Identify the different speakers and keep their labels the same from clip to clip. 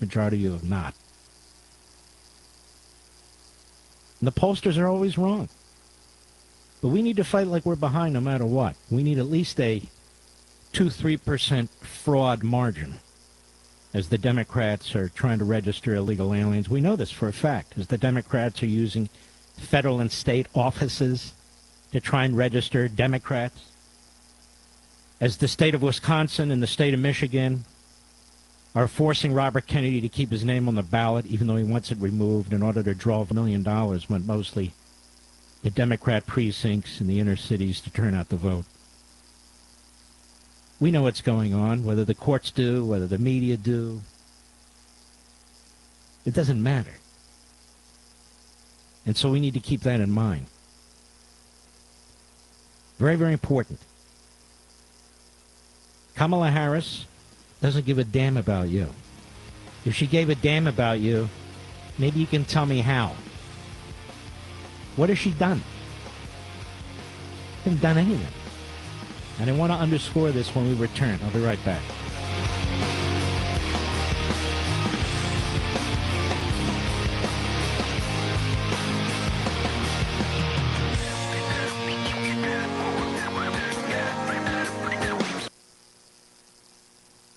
Speaker 1: majority of you have not. And the pollsters are always wrong. But we need to fight like we're behind no matter what. We need at least a 2-3% fraud margin as the Democrats are trying to register illegal aliens. We know this for a fact, as the Democrats are using federal and state offices to try and register Democrats. As the state of Wisconsin and the state of Michigan are forcing Robert Kennedy to keep his name on the ballot, even though he wants it removed, in order to draw $1 million, went mostly to Democrat precincts in the inner cities to turn out the vote. We know what's going on, whether the courts do, whether the media do. It doesn't matter. And so we need to keep that in mind. Very, very important. Kamala Harris doesn't give a damn about you. If she gave a damn about you, maybe you can tell me how. What has she done? She hasn't done anything. And I want to underscore this when we return. I'll be right back.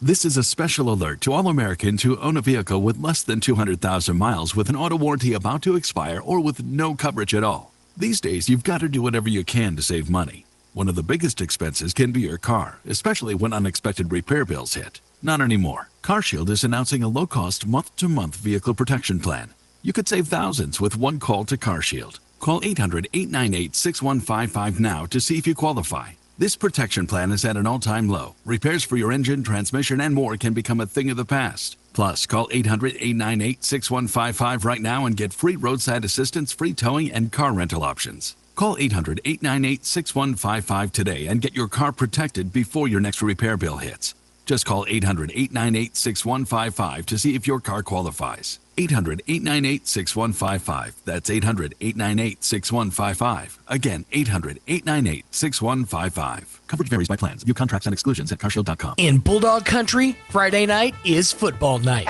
Speaker 2: This is a special alert to all Americans who own a vehicle with less than 200,000 miles with an auto warranty about to expire or with no coverage at all. These days, you've got to do whatever you can to save money. One of the biggest expenses can be your car, especially when unexpected repair bills hit. Not anymore. CarShield is announcing a low-cost month-to-month vehicle protection plan. You could save thousands with one call to CarShield. Call 800-898-6155 now to see if you qualify. This protection plan is at an all-time low. Repairs for your engine, transmission, and more can become a thing of the past. Plus, call 800-898-6155 right now and get free roadside assistance, free towing, and car rental options. Call 800-898-6155 today and get your car protected before your next repair bill hits. Just call 800-898-6155 to see if your car qualifies. 800-898-6155. That's 800-898-6155. Again, 800-898-6155. Coverage varies by plans. View contracts and exclusions at carshield.com.
Speaker 3: In Bulldog country, Friday night is football night.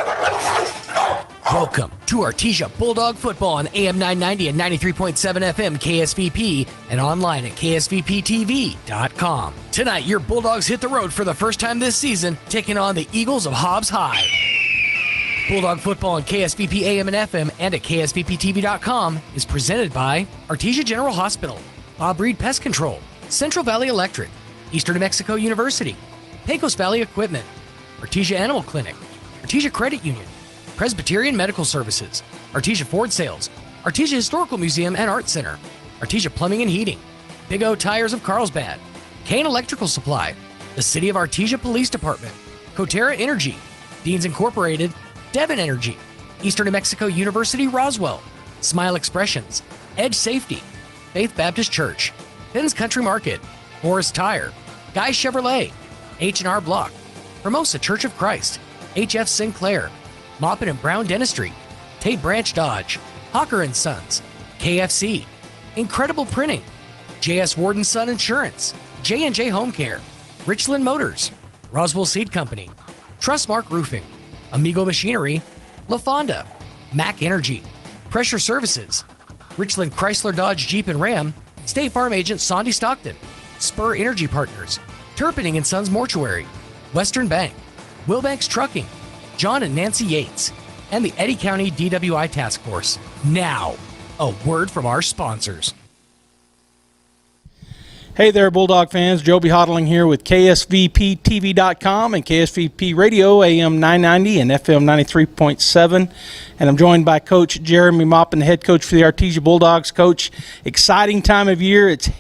Speaker 3: Welcome to Artesia Bulldog Football on AM 990 and 93.7 FM KSVP and online at ksvptv.com. Tonight, your Bulldogs hit the road for the first time this season, taking on the Eagles of Hobbs High. Bulldog Football on KSVP AM and FM and at ksvptv.com is presented by Artesia General Hospital, Bob Reed Pest Control, Central Valley Electric, Eastern New Mexico University, Pecos Valley Equipment, Artesia Animal Clinic, Artesia Credit Union, Presbyterian Medical Services, Artesia Ford Sales, Artesia Historical Museum and Art Center, Artesia Plumbing and Heating, Big O Tires of Carlsbad, Kane Electrical Supply, the City of Artesia Police Department, Coterra Energy, Deans Incorporated, Devon Energy, Eastern New Mexico University Roswell, Smile Expressions, Edge Safety, Faith Baptist Church, Finn's Country Market, Forest Tire, Guy Chevrolet, H&R Block, Hermosa Church of Christ, HF Sinclair, Moppin and Brown Dentistry, Tate Branch Dodge, Hawker & Sons, KFC, Incredible Printing, J.S. Warden Son Insurance, J&J Home Care, Richland Motors, Roswell Seed Company, Trustmark Roofing, Amigo Machinery, La Fonda, Mac Energy, Pressure Services, Richland Chrysler Dodge Jeep and Ram, State Farm Agent Sandy Stockton, Spur Energy Partners, Turpinning and Sons Mortuary, Western Bank, Wilbanks Trucking, John and Nancy Yates, and the Eddy County DWI Task Force. Now, a word from our sponsors.
Speaker 4: Hey there, Bulldog fans. Joby Hodling here with KSVPTV.com and KSVP Radio, AM 990 and FM 93.7. And I'm joined by Coach Jeremy Moppin, the head coach for the Artesia Bulldogs. Coach, exciting time of year. It's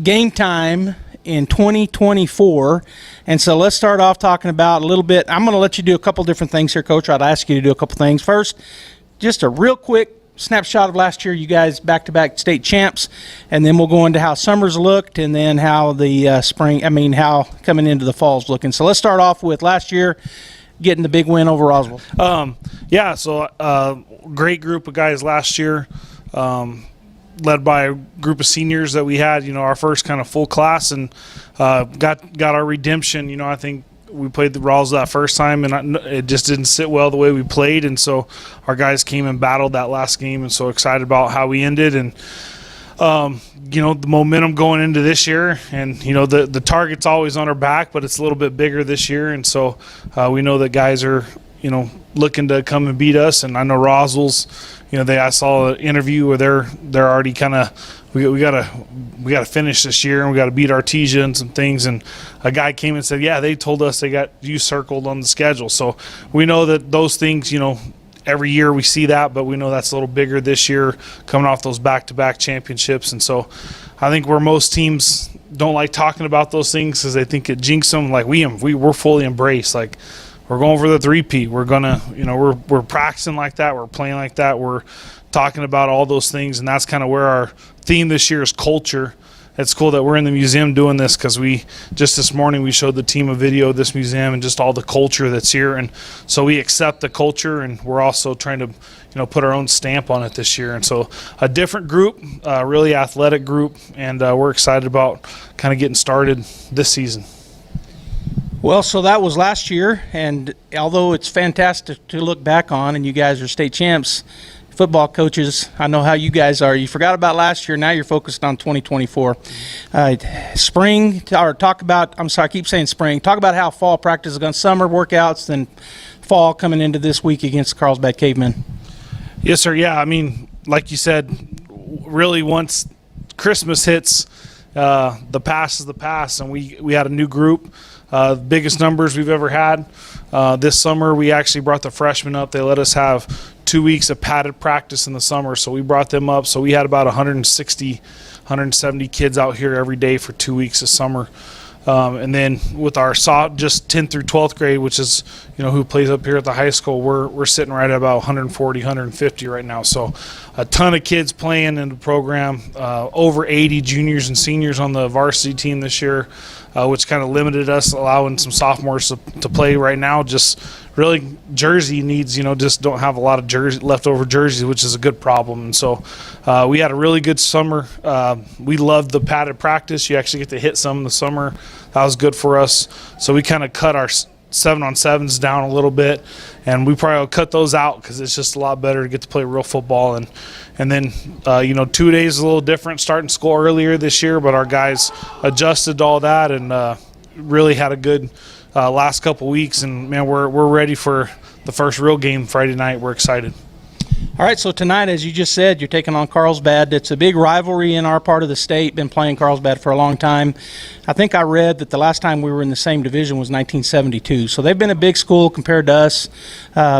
Speaker 4: game time in 2024. And so let's start off talking about a little bit. I'm going to let you do a couple different things here, Coach. I'd ask you to do a couple things. First, just a real quick snapshot of last year. You guys back-to-back state champs, and then we'll go into how summer's looked and then how the how coming into the fall's looking. So let's start off with last year getting the big win over Roswell.
Speaker 5: Great group of guys last year, led by a group of seniors that we had, our first kind of full class, and got our redemption. I think we played the Rawls that first time, and it just didn't sit well the way we played, and so our guys came and battled that last game, and so excited about how we ended, and the momentum going into this year, and the target's always on our back, but it's a little bit bigger this year, and so we know that guys are looking to come and beat us. And I know Roswell's, I saw an interview where they're already kind of, we gotta finish this year, and we got to beat Artesia and some things. And a guy came and said, yeah, they told us they got you circled on the schedule. So we know that those things, every year we see that, but we know that's a little bigger this year, coming off those back-to-back championships. And so I think where most teams don't like talking about those things because they think it jinxes them, like we're fully embraced. Like, we're going for the three-peat. We're gonna, we're practicing like that. We're playing like that. We're talking about all those things, and that's kind of where our theme this year is culture. It's cool that we're in the museum doing this because just this morning we showed the team a video of this museum and just all the culture that's here, and so we accept the culture, and we're also trying to put our own stamp on it this year. And so a different group, really athletic group, and we're excited about kind of getting started this season.
Speaker 4: Well, so that was last year, and although it's fantastic to look back on, and you guys are state champs, football coaches, I know how you guys are. You forgot about last year, now you're focused on 2024. Spring, or talk about, I'm sorry, I keep saying spring. Talk about how fall practice is going, summer workouts, then fall coming into this week against Carlsbad Cavemen.
Speaker 5: Yes, sir. Yeah, I mean, like you said, really once Christmas hits, the past is the past, and we had a new group. Biggest numbers we've ever had. This summer we actually brought the freshmen up. They let us have 2 weeks of padded practice in the summer, so we brought them up. So we had about 160, 170 kids out here every day for 2 weeks of summer. And then with our just 10th through 12th grade, which is who plays up here at the high school, we're sitting right at about 140, 150 right now. So a ton of kids playing in the program, over 80 juniors and seniors on the varsity team this year, which kind of limited us, allowing some sophomores to play right now. Just really jersey needs, just don't have a lot of leftover jerseys, which is a good problem. And so we had a really good summer. We loved the padded practice. You actually get to hit some in the summer. That was good for us. So we kind of cut our 7-on-7s down a little bit, and we probably will cut those out because it's just a lot better to get to play real football. And then 2 days is a little different, starting school earlier this year, but our guys adjusted to all that and really had a good last couple weeks. And man, we're ready for the first real game Friday night. We're excited.
Speaker 4: All right, so tonight, as you just said, you're taking on Carlsbad. It's a big rivalry in our part of the state. Been playing Carlsbad for a long time. I think I read that the last time we were in the same division was 1972. So they've been a big school compared to us,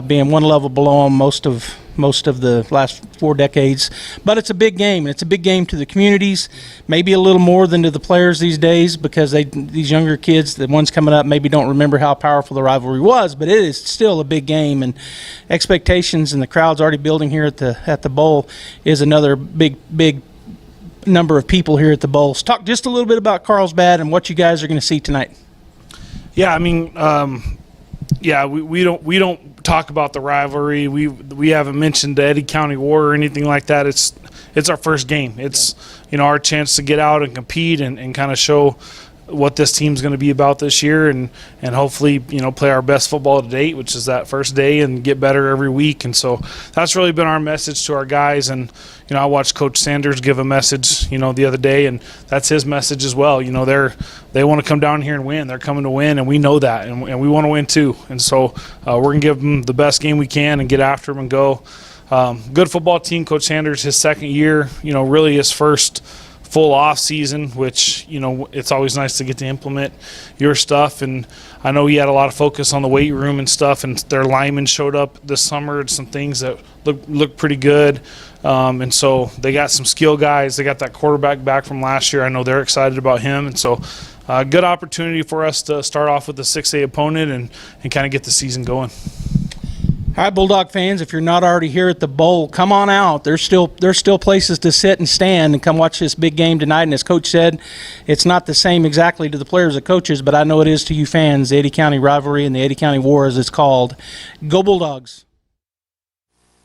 Speaker 4: being one level below them most of the last 4 decades. But it's a big game, and it's a big game to the communities, maybe a little more than to the players these days, because these younger kids, the ones coming up, maybe don't remember how powerful the rivalry was, but it is still a big game, and expectations and the crowd's already building here at the bowl is another big number of people here at the bowls. Talk just a little bit about Carlsbad and what you guys are going to see tonight.
Speaker 5: Yeah, I mean, we don't talk about the rivalry. We haven't mentioned the Eddy County War or anything like that. It's our first game. It's our chance to get out and compete and kind of show what this team's going to be about this year, and hopefully play our best football to date, which is that first day, and get better every week. And so that's really been our message to our guys. And I watched Coach Sanders give a message the other day, and that's his message as well. They want to come down here and win. They're coming to win, and we know that, and we want to win too. And so we're going to give them the best game we can and get after them and go. Good football team. Coach Sanders, his second year, really his first full off season, which it's always nice to get to implement your stuff. And I know he had a lot of focus on the weight room and stuff, and their linemen showed up this summer and some things that look pretty good. And so they got some skill guys. They got that quarterback back from last year. I know they're excited about him, and so good opportunity for us to start off with a 6A opponent and kind of get the season going.
Speaker 4: All right, Bulldog fans, if you're not already here at the bowl, come on out. There's still places to sit and stand and come watch this big game tonight. And as Coach said, it's not the same exactly to the players and coaches, but I know it is to you fans, the Eddy County rivalry and the Eddy County War, as it's called. Go Bulldogs.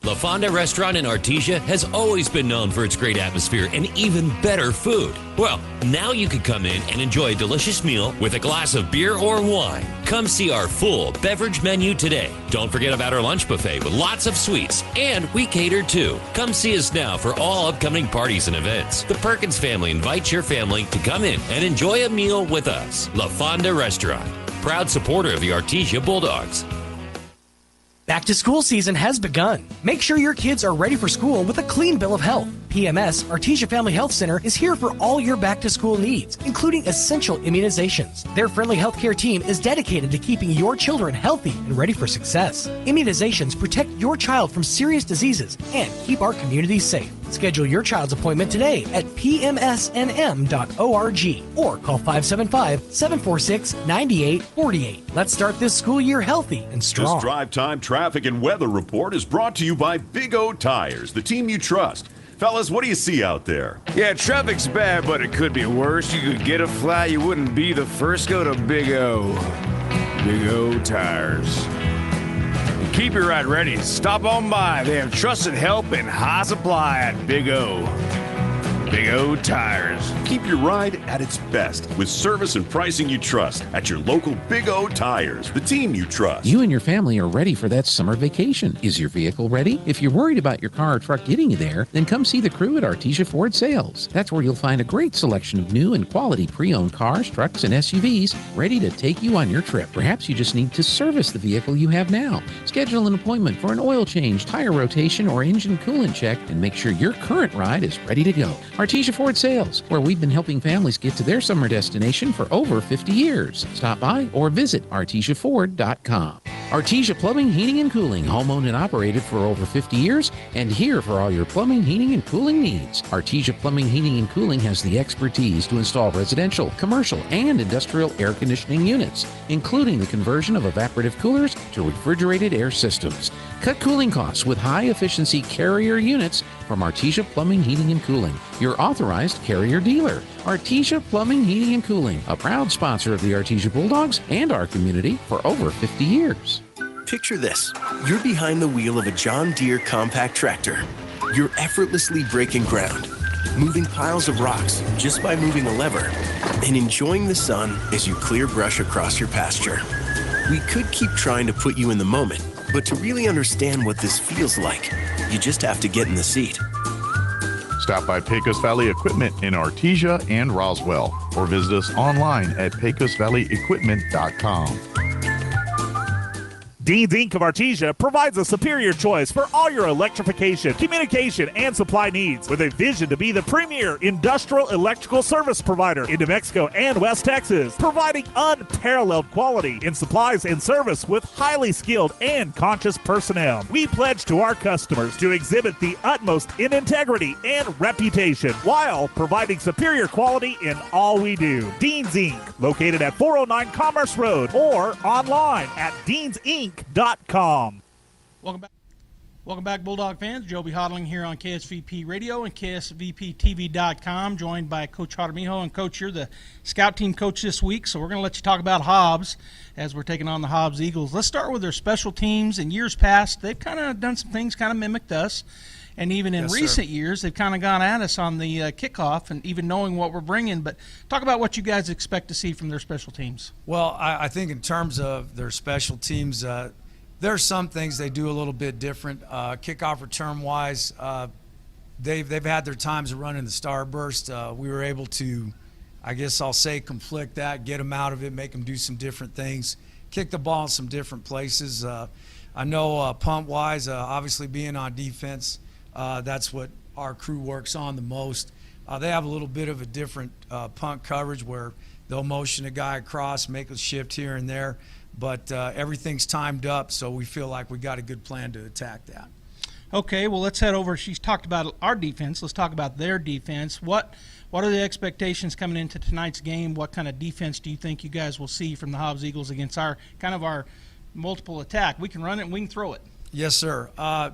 Speaker 6: La Fonda Restaurant in Artesia has always been known for its great atmosphere and even better food. Well, now you can come in and enjoy a delicious meal with a glass of beer or wine. Come see our full beverage menu today. Don't forget about our lunch buffet with lots of sweets, and we cater too. Come see us now for all upcoming parties and events. The Perkins family invites your family to come in and enjoy a meal with us. La Fonda Restaurant, proud supporter of the Artesia Bulldogs.
Speaker 3: Back to school season has begun. Make sure your kids are ready for school with a clean bill of health. PMS, Artesia Family Health Center, is here for all your back to school needs, including essential immunizations. Their friendly healthcare team is dedicated to keeping your children healthy and ready for success. Immunizations protect your child from serious diseases and keep our communities safe. Schedule your child's appointment today at pmsnm.org or call 575-746-9848. Let's start this school year healthy and strong.
Speaker 7: This drive time traffic and weather report is brought to you by Big O Tires, the team you trust. Fellas, what do you see out there?
Speaker 8: Yeah, traffic's bad, but it could be worse. You could get a flat, you wouldn't be the first. Go to Big O. Big O Tires. And keep your ride ready. Stop on by. They have trusted help and high supply at Big O. Big O Tires.
Speaker 7: Keep your ride at its best with service and pricing you trust at your local Big O Tires, the team you trust.
Speaker 9: You and your family are ready for that summer vacation. Is your vehicle ready? If you're worried about your car or truck getting you there, then come see the crew at Artesia Ford Sales. That's where you'll find a great selection of new and quality pre-owned cars, trucks, and SUVs ready to take you on your trip. Perhaps you just need to service the vehicle you have now. Schedule an appointment for an oil change, tire rotation, or engine coolant check, and make sure your current ride is ready to go. Artesia Ford Sales, where we've been helping families get to their summer destination for over 50 years. Stop by or visit artesiaford.com. Artesia Plumbing, Heating, and Cooling, home-owned and operated for over 50 years, and here for all your plumbing, heating, and cooling needs. Artesia Plumbing, Heating, and Cooling has the expertise to install residential, commercial, and industrial air conditioning units, including the conversion of evaporative coolers to refrigerated air systems. Cut cooling costs with high-efficiency Carrier units from Artesia Plumbing, Heating, and Cooling, your authorized Carrier dealer. Artesia Plumbing, Heating, and Cooling, a proud sponsor of the Artesia Bulldogs and our community for over 50 years.
Speaker 10: Picture this. You're behind the wheel of a John Deere compact tractor. You're effortlessly breaking ground, moving piles of rocks just by moving a lever, and enjoying the sun as you clear brush across your pasture. We could keep trying to put you in the moment, but to really understand what this feels like, you just have to get in the seat.
Speaker 11: Stop by Pecos Valley Equipment in Artesia and Roswell, or visit us online at pecosvalleyequipment.com.
Speaker 12: Dean's Inc. of Artesia provides a superior choice for all your electrification, communication, and supply needs, with a vision to be the premier industrial electrical service provider in New Mexico and West Texas, providing unparalleled quality in supplies and service with highly skilled and conscious personnel. We pledge to our customers to exhibit the utmost in integrity and reputation while providing superior quality in all we do. Dean's Inc., located at 409 Commerce Road or online at deansinc.com.
Speaker 4: Welcome back, Bulldog fans. Joby Hodling here on KSVP Radio and KSVPTV.com, joined by Coach Artesia. And, Coach, you're the scout team coach this week, so we're going to let you talk about Hobbs as we're taking on the Hobbs Eagles. Let's start with their special teams. In years past, they've kind of done some things, kind of mimicked us. And even in recent years, they've kind of gone at us on the kickoff and even knowing what we're bringing. But talk about what you guys expect to see from their special teams.
Speaker 13: Well, I think in terms of their special teams, there are some things they do a little bit different. Kickoff return-wise, they've had their times of running the starburst. We were able to, I guess I'll say, conflict that, get them out of it, make them do some different things, kick the ball in some different places. I know punt-wise, obviously being on defense, that's what our crew works on the most. They have a little bit of a different punt coverage where they'll motion a guy across, make a shift here and there, but everything's timed up, so we feel like we got a good plan to attack that.
Speaker 4: Okay, well, let's head over. She's talked about our defense. Let's talk about their defense. What are the expectations coming into tonight's game? What kind of defense do you think you guys will see from the Hobbs Eagles against our multiple attack? We can run it and we can throw it.
Speaker 13: Yes, sir.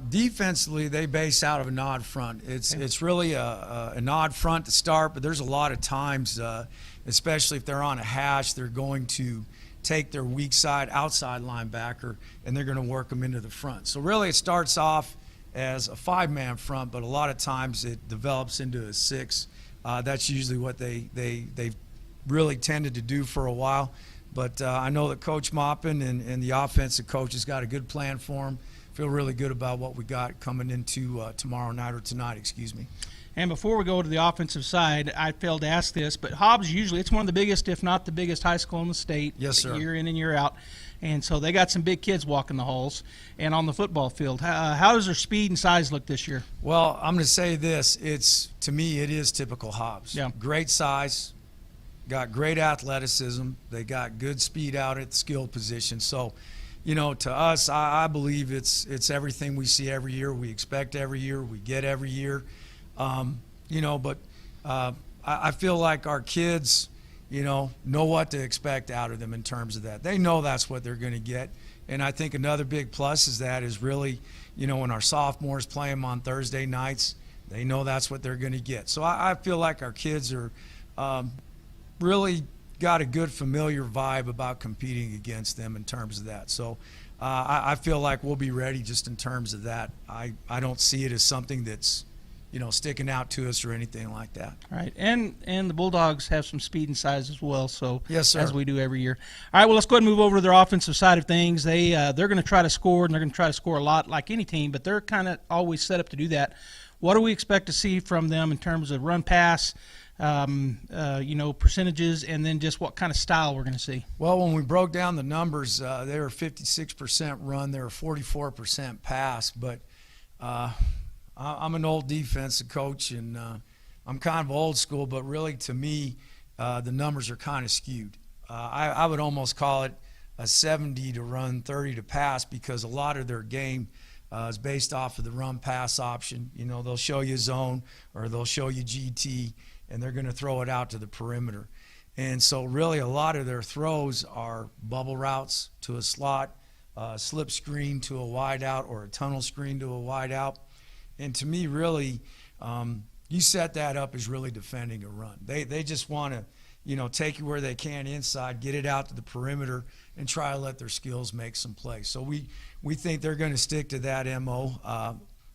Speaker 13: Defensively, they base out of an odd front. It's really an odd front to start, but there's a lot of times, especially if they're on a hash, they're going to take their weak side outside linebacker, and they're going to work them into the front. So really it starts off as a 5-man front, but a lot of times it develops into a 6. That's usually what they've really tended to do for a while. But I know that Coach Maupin and the offensive coach has got a good plan for them. Feel really good about what we got coming into tomorrow night, or tonight, excuse me.
Speaker 4: And before we go to the offensive side, I failed to ask this, but Hobbs it's one of the biggest, if not the biggest, high school in the state.
Speaker 13: Yes, sir.
Speaker 4: Year in and year out. And so they got some big kids walking the halls and on the football field. How does their speed and size look this year?
Speaker 13: Well, I'm going to say this. To me, it is typical Hobbs.
Speaker 4: Yeah.
Speaker 13: Great size, got great athleticism. They got good speed out at the skill position. So, to us, I believe it's everything we see every year, we expect every year, we get every year. But I feel like our kids, know what to expect out of them in terms of that. They know that's what they're going to get. And I think another big plus is really, when our sophomores play them on Thursday nights, they know that's what they're going to get. So I feel like our kids are really got a good familiar vibe about competing against them in terms of that. So I feel like we'll be ready just in terms of that. I don't see it as something that's, sticking out to us or anything like that.
Speaker 4: All right, and the Bulldogs have some speed and size as well. So
Speaker 13: yes, sir.
Speaker 4: As we do every year. All right, well, let's go ahead and move over to their offensive side of things. They're going to try to score, and they're going to try to score a lot like any team, but they're kind of always set up to do that. What do we expect to see from them in terms of run pass, percentages, and then just what kind of style we're going to see?
Speaker 13: Well, when we broke down the numbers, they were 56% run, they were 44% pass, but I'm an old defensive coach, and I'm kind of old school, but really to me, the numbers are kind of skewed. I would almost call it a 70 to run, 30 to pass, because a lot of their game is based off of the run-pass option. They'll show you zone or they'll show you GT, and they're going to throw it out to the perimeter. And so really a lot of their throws are bubble routes to a slot, slip screen to a wide out, or a tunnel screen to a wide out. And to me, really, you set that up as really defending a run. They just want to, take you where they can inside, get it out to the perimeter, and try to let their skills make some plays. So we think they're going to stick to that MO.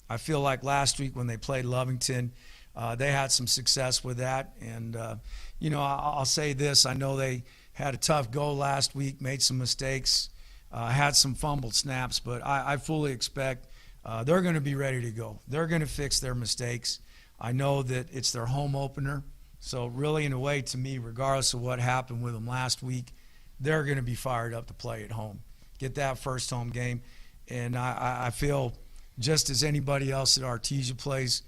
Speaker 13: I feel like last week when they played Lovington, they had some success with that. And, I'll say this. I know they had a tough go last week, made some mistakes, had some fumbled snaps, but I fully expect they're going to be ready to go. They're going to fix their mistakes. I know that it's their home opener. So really, in a way, to me, regardless of what happened with them last week, they're going to be fired up to play at home, get that first home game. And I feel just as anybody else at Artesia plays,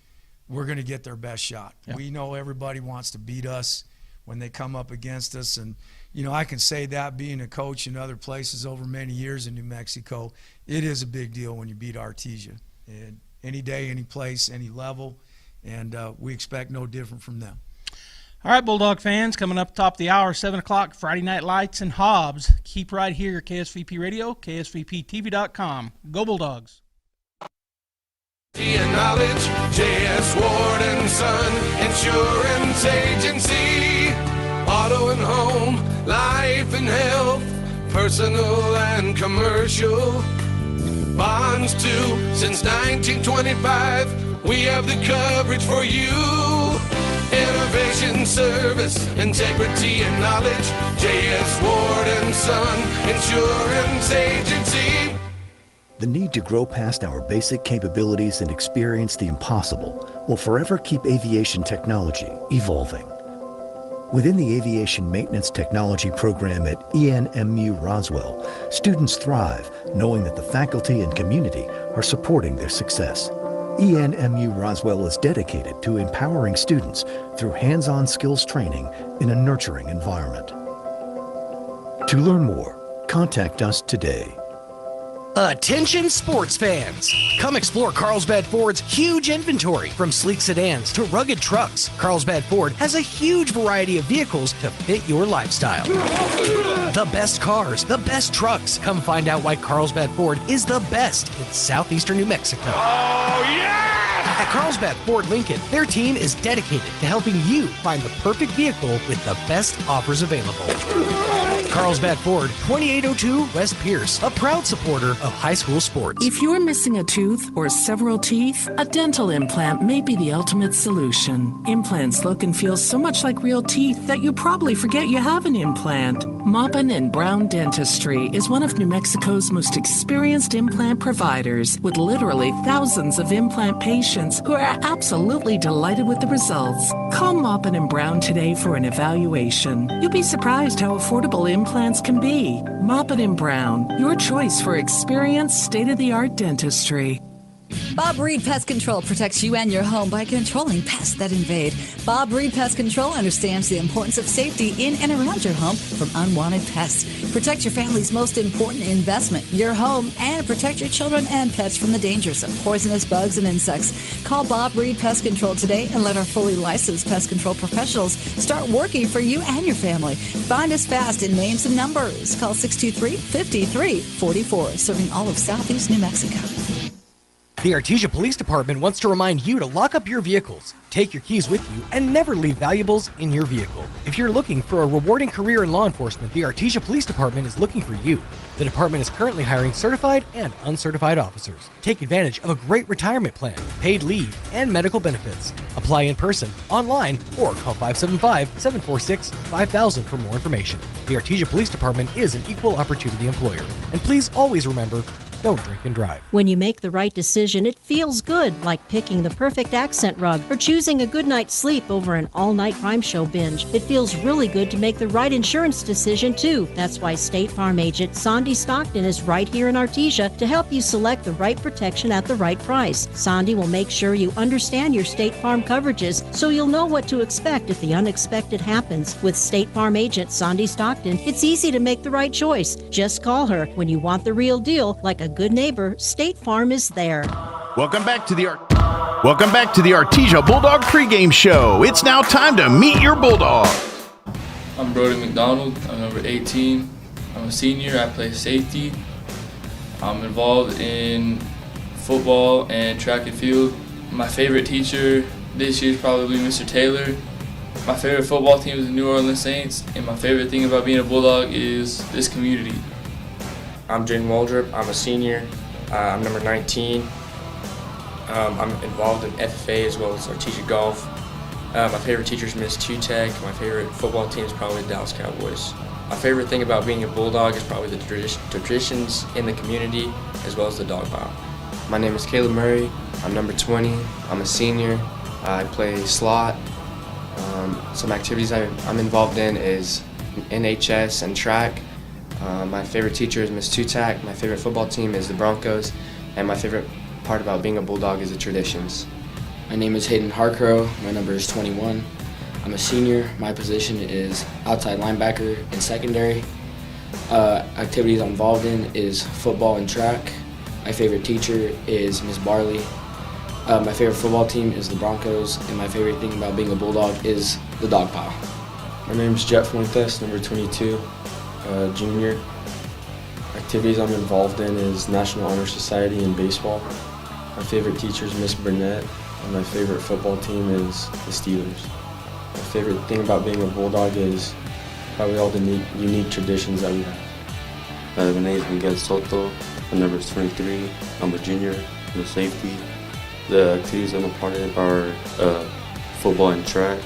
Speaker 13: we're going to get their best shot. Yeah. We know everybody wants to beat us when they come up against us. And, I can say that being a coach in other places over many years in New Mexico, it is a big deal when you beat Artesia. And any day, any place, any level, and we expect no different from them.
Speaker 4: All right, Bulldog fans, coming up top of the hour, 7 o'clock, Friday Night Lights and Hobbs. Keep right here, KSVP Radio, KSVPTV.com. Go Bulldogs.
Speaker 14: Knowledge, J.S. Ward & Son Insurance Agency. Auto and home, life and health, personal and commercial. Bonds too, since 1925, we have the coverage for you. Innovation, service, integrity, and knowledge. J.S. Ward & Son Insurance Agency.
Speaker 15: The need to grow past our basic capabilities and experience the impossible will forever keep aviation technology evolving. Within the Aviation Maintenance Technology program at ENMU Roswell, students thrive knowing that the faculty and community are supporting their success. ENMU Roswell is dedicated to empowering students through hands-on skills training in a nurturing environment. To learn more, contact us today.
Speaker 3: Attention sports fans! Come explore Carlsbad Ford's huge inventory. From sleek sedans to rugged trucks, Carlsbad Ford has a huge variety of vehicles to fit your lifestyle. The best cars, the best trucks. Come find out why Carlsbad Ford is the best in southeastern New Mexico.
Speaker 14: Oh, yeah!
Speaker 3: At Carlsbad Ford Lincoln, their team is dedicated to helping you find the perfect vehicle with the best offers available. Carlsbad Ford, 2802 West Pierce, a proud supporter of high school sports.
Speaker 16: If you're missing a tooth or several teeth, a dental implant may be the ultimate solution. Implants look and feel so much like real teeth that you probably forget you have an implant. Maupin and Brown Dentistry is one of New Mexico's most experienced implant providers, with literally thousands of implant patients who are absolutely delighted with the results. Call Maupin and Brown today for an evaluation. You'll be surprised how affordable implants can be. Maupin and Brown, your choice for experienced, state-of-the-art dentistry.
Speaker 17: Bob Reed Pest Control protects you and your home by controlling pests that invade. Bob Reed Pest Control understands the importance of safety in and around your home from unwanted pests. Protect your family's most important investment, your home, and protect your children and pets from the dangers of poisonous bugs and insects. Call Bob Reed Pest Control today and let our fully licensed pest control professionals start working for you and your family. Find us fast in names and numbers. Call 623-5344, serving all of Southeast New Mexico.
Speaker 3: The Artesia Police Department wants to remind you to lock up your vehicles, take your keys with you, and never leave valuables in your vehicle. If you're looking for a rewarding career in law enforcement, the Artesia Police Department is looking for you. The department is currently hiring certified and uncertified officers. Take advantage of a great retirement plan, paid leave, and medical benefits. Apply in person, online, or call 575-746-5000 for more information. The Artesia Police Department is an equal opportunity employer. And please always remember, don't drink and drive.
Speaker 18: When you make the right decision, it feels good, like picking the perfect accent rug or choosing a good night's sleep over an all-night crime show binge. It feels really good to make the right insurance decision, too. That's why State Farm agent Sandy Stockton is right here in Artesia to help you select the right protection at the right price. Sandy will make sure you understand your State Farm coverages so you'll know what to expect if the unexpected happens. With State Farm agent Sandy Stockton, it's easy to make the right choice. Just call her when you want the real deal. Like a good neighbor, State Farm is there.
Speaker 11: Welcome back to the Artesia Bulldog pregame show. It's now time to meet your Bulldog.
Speaker 19: I'm Brody McDonald. I'm number 18. I'm a senior. I play safety. I'm involved in football and track and field. My favorite teacher this year is probably Mr. Taylor. My favorite football team is the New Orleans Saints, and my favorite thing about being a Bulldog is this community.
Speaker 20: I'm Jaden Waldrop. I'm a senior. I'm number 19. I'm involved in FFA as well as Artesia Golf. My favorite teacher is Miss Tutek. My favorite football team is probably the Dallas Cowboys. My favorite thing about being a Bulldog is probably the traditions in the community as well as the dog pile. My name is Caleb Murray. I'm number 20. I'm a senior. I play slot. Some activities I'm involved in is NHS and track. My favorite teacher is Miss Tutak. My favorite football team is the Broncos. And my favorite part about being a Bulldog is the traditions.
Speaker 21: My name is Hayden Harcrow. My number is 21. I'm a senior. My position is outside linebacker in secondary. Activities I'm involved in is football and track. My favorite teacher is Miss Barley. My favorite football team is the Broncos. And my favorite thing about being a Bulldog is the dog pile.
Speaker 20: My name is Jet Fuentes, number 22. Junior. Activities I'm involved in is National Honor Society and baseball. My favorite teacher is Miss Burnett, and my favorite football team is the Steelers. My favorite thing about being a Bulldog is probably all the unique traditions that we have.
Speaker 22: My name is Miguel Soto. My number is 23. I'm a junior. I'm a safety. The activities I'm a part of are football and track.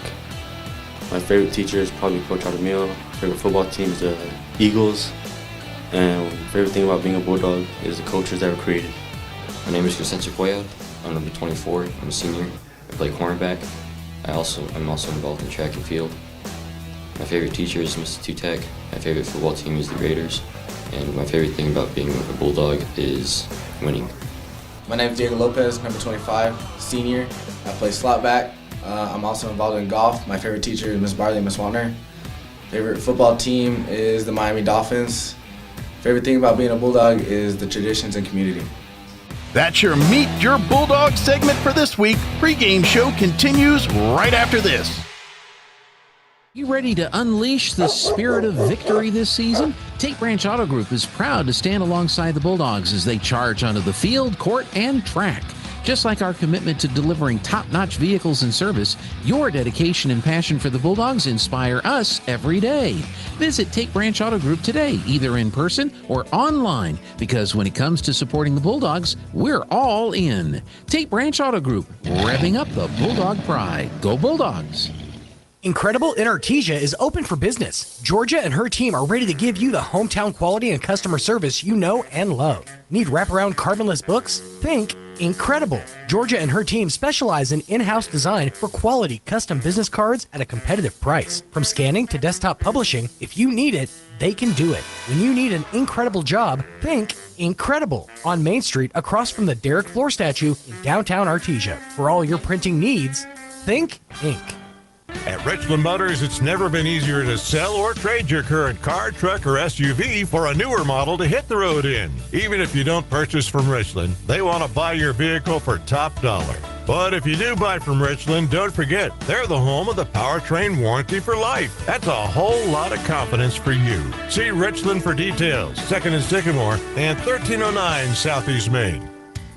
Speaker 22: My favorite teacher is probably Coach Artemio. Favorite football team is the Eagles. And favorite thing about being a Bulldog is the cultures that were created.
Speaker 23: My name is Crescencio Cuellar. I'm number 24. I'm a senior. I play cornerback. I'm also involved in track and field. My favorite teacher is Mr. Tutek. My favorite football team is the Raiders. And my favorite thing about being a Bulldog is winning.
Speaker 24: My name is Diego Lopez, number 25, senior. I play slot back. I'm also involved in golf. My favorite teacher is Miss Barley and Miss Wallner. Favorite football team is the Miami Dolphins. Favorite thing about being a Bulldog is the traditions and community.
Speaker 11: That's your Meet Your Bulldog segment for this week. Pre-game show continues right after this.
Speaker 9: You ready to unleash the spirit of victory this season? Tate Branch Auto Group is proud to stand alongside the Bulldogs as they charge onto the field, court, and track. Just like our commitment to delivering top-notch vehicles and service, your dedication and passion for the Bulldogs inspire us every day. Visit Tate Branch Auto Group today, either in person or online, because when it comes to supporting the Bulldogs, we're all in. Tate Branch Auto Group, revving up the Bulldog pride. Go Bulldogs!
Speaker 3: Incredible in Artesia is open for business. Georgia and her team are ready to give you the hometown quality and customer service you know and love. Need wraparound carbonless books? Think Incredible. Georgia and her team specialize in in-house design for quality custom business cards at a competitive price. From scanning to desktop publishing, if you need it, they can do it. When you need an incredible job, think Incredible on Main Street across from the Derek Floor statue in downtown Artesia. For all your printing needs, think Ink.
Speaker 1: At Richland Motors, it's never been easier to sell or trade your current car, truck, or SUV for a newer model to hit the road in. Even if you don't purchase from Richland, they want to buy your vehicle for top dollar. But if you do buy from Richland, don't forget, they're the home of the powertrain warranty for life. That's a whole lot of confidence for you. See Richland for details. 2nd and Sycamore and 1309 Southeast Main.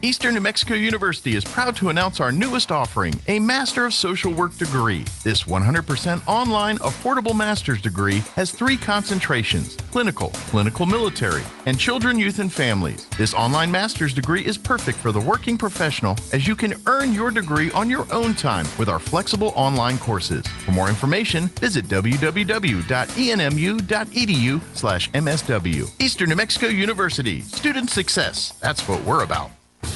Speaker 11: Eastern New Mexico University is proud to announce our newest offering, a Master of Social Work degree. This 100% online, affordable master's degree has 3 concentrations: clinical, clinical military, and children, youth, and families. This online master's degree is perfect for the working professional, as you can earn your degree on your own time with our flexible online courses. For more information, visit www.enmu.edu/MSW. Eastern New Mexico University, student success. That's what we're about.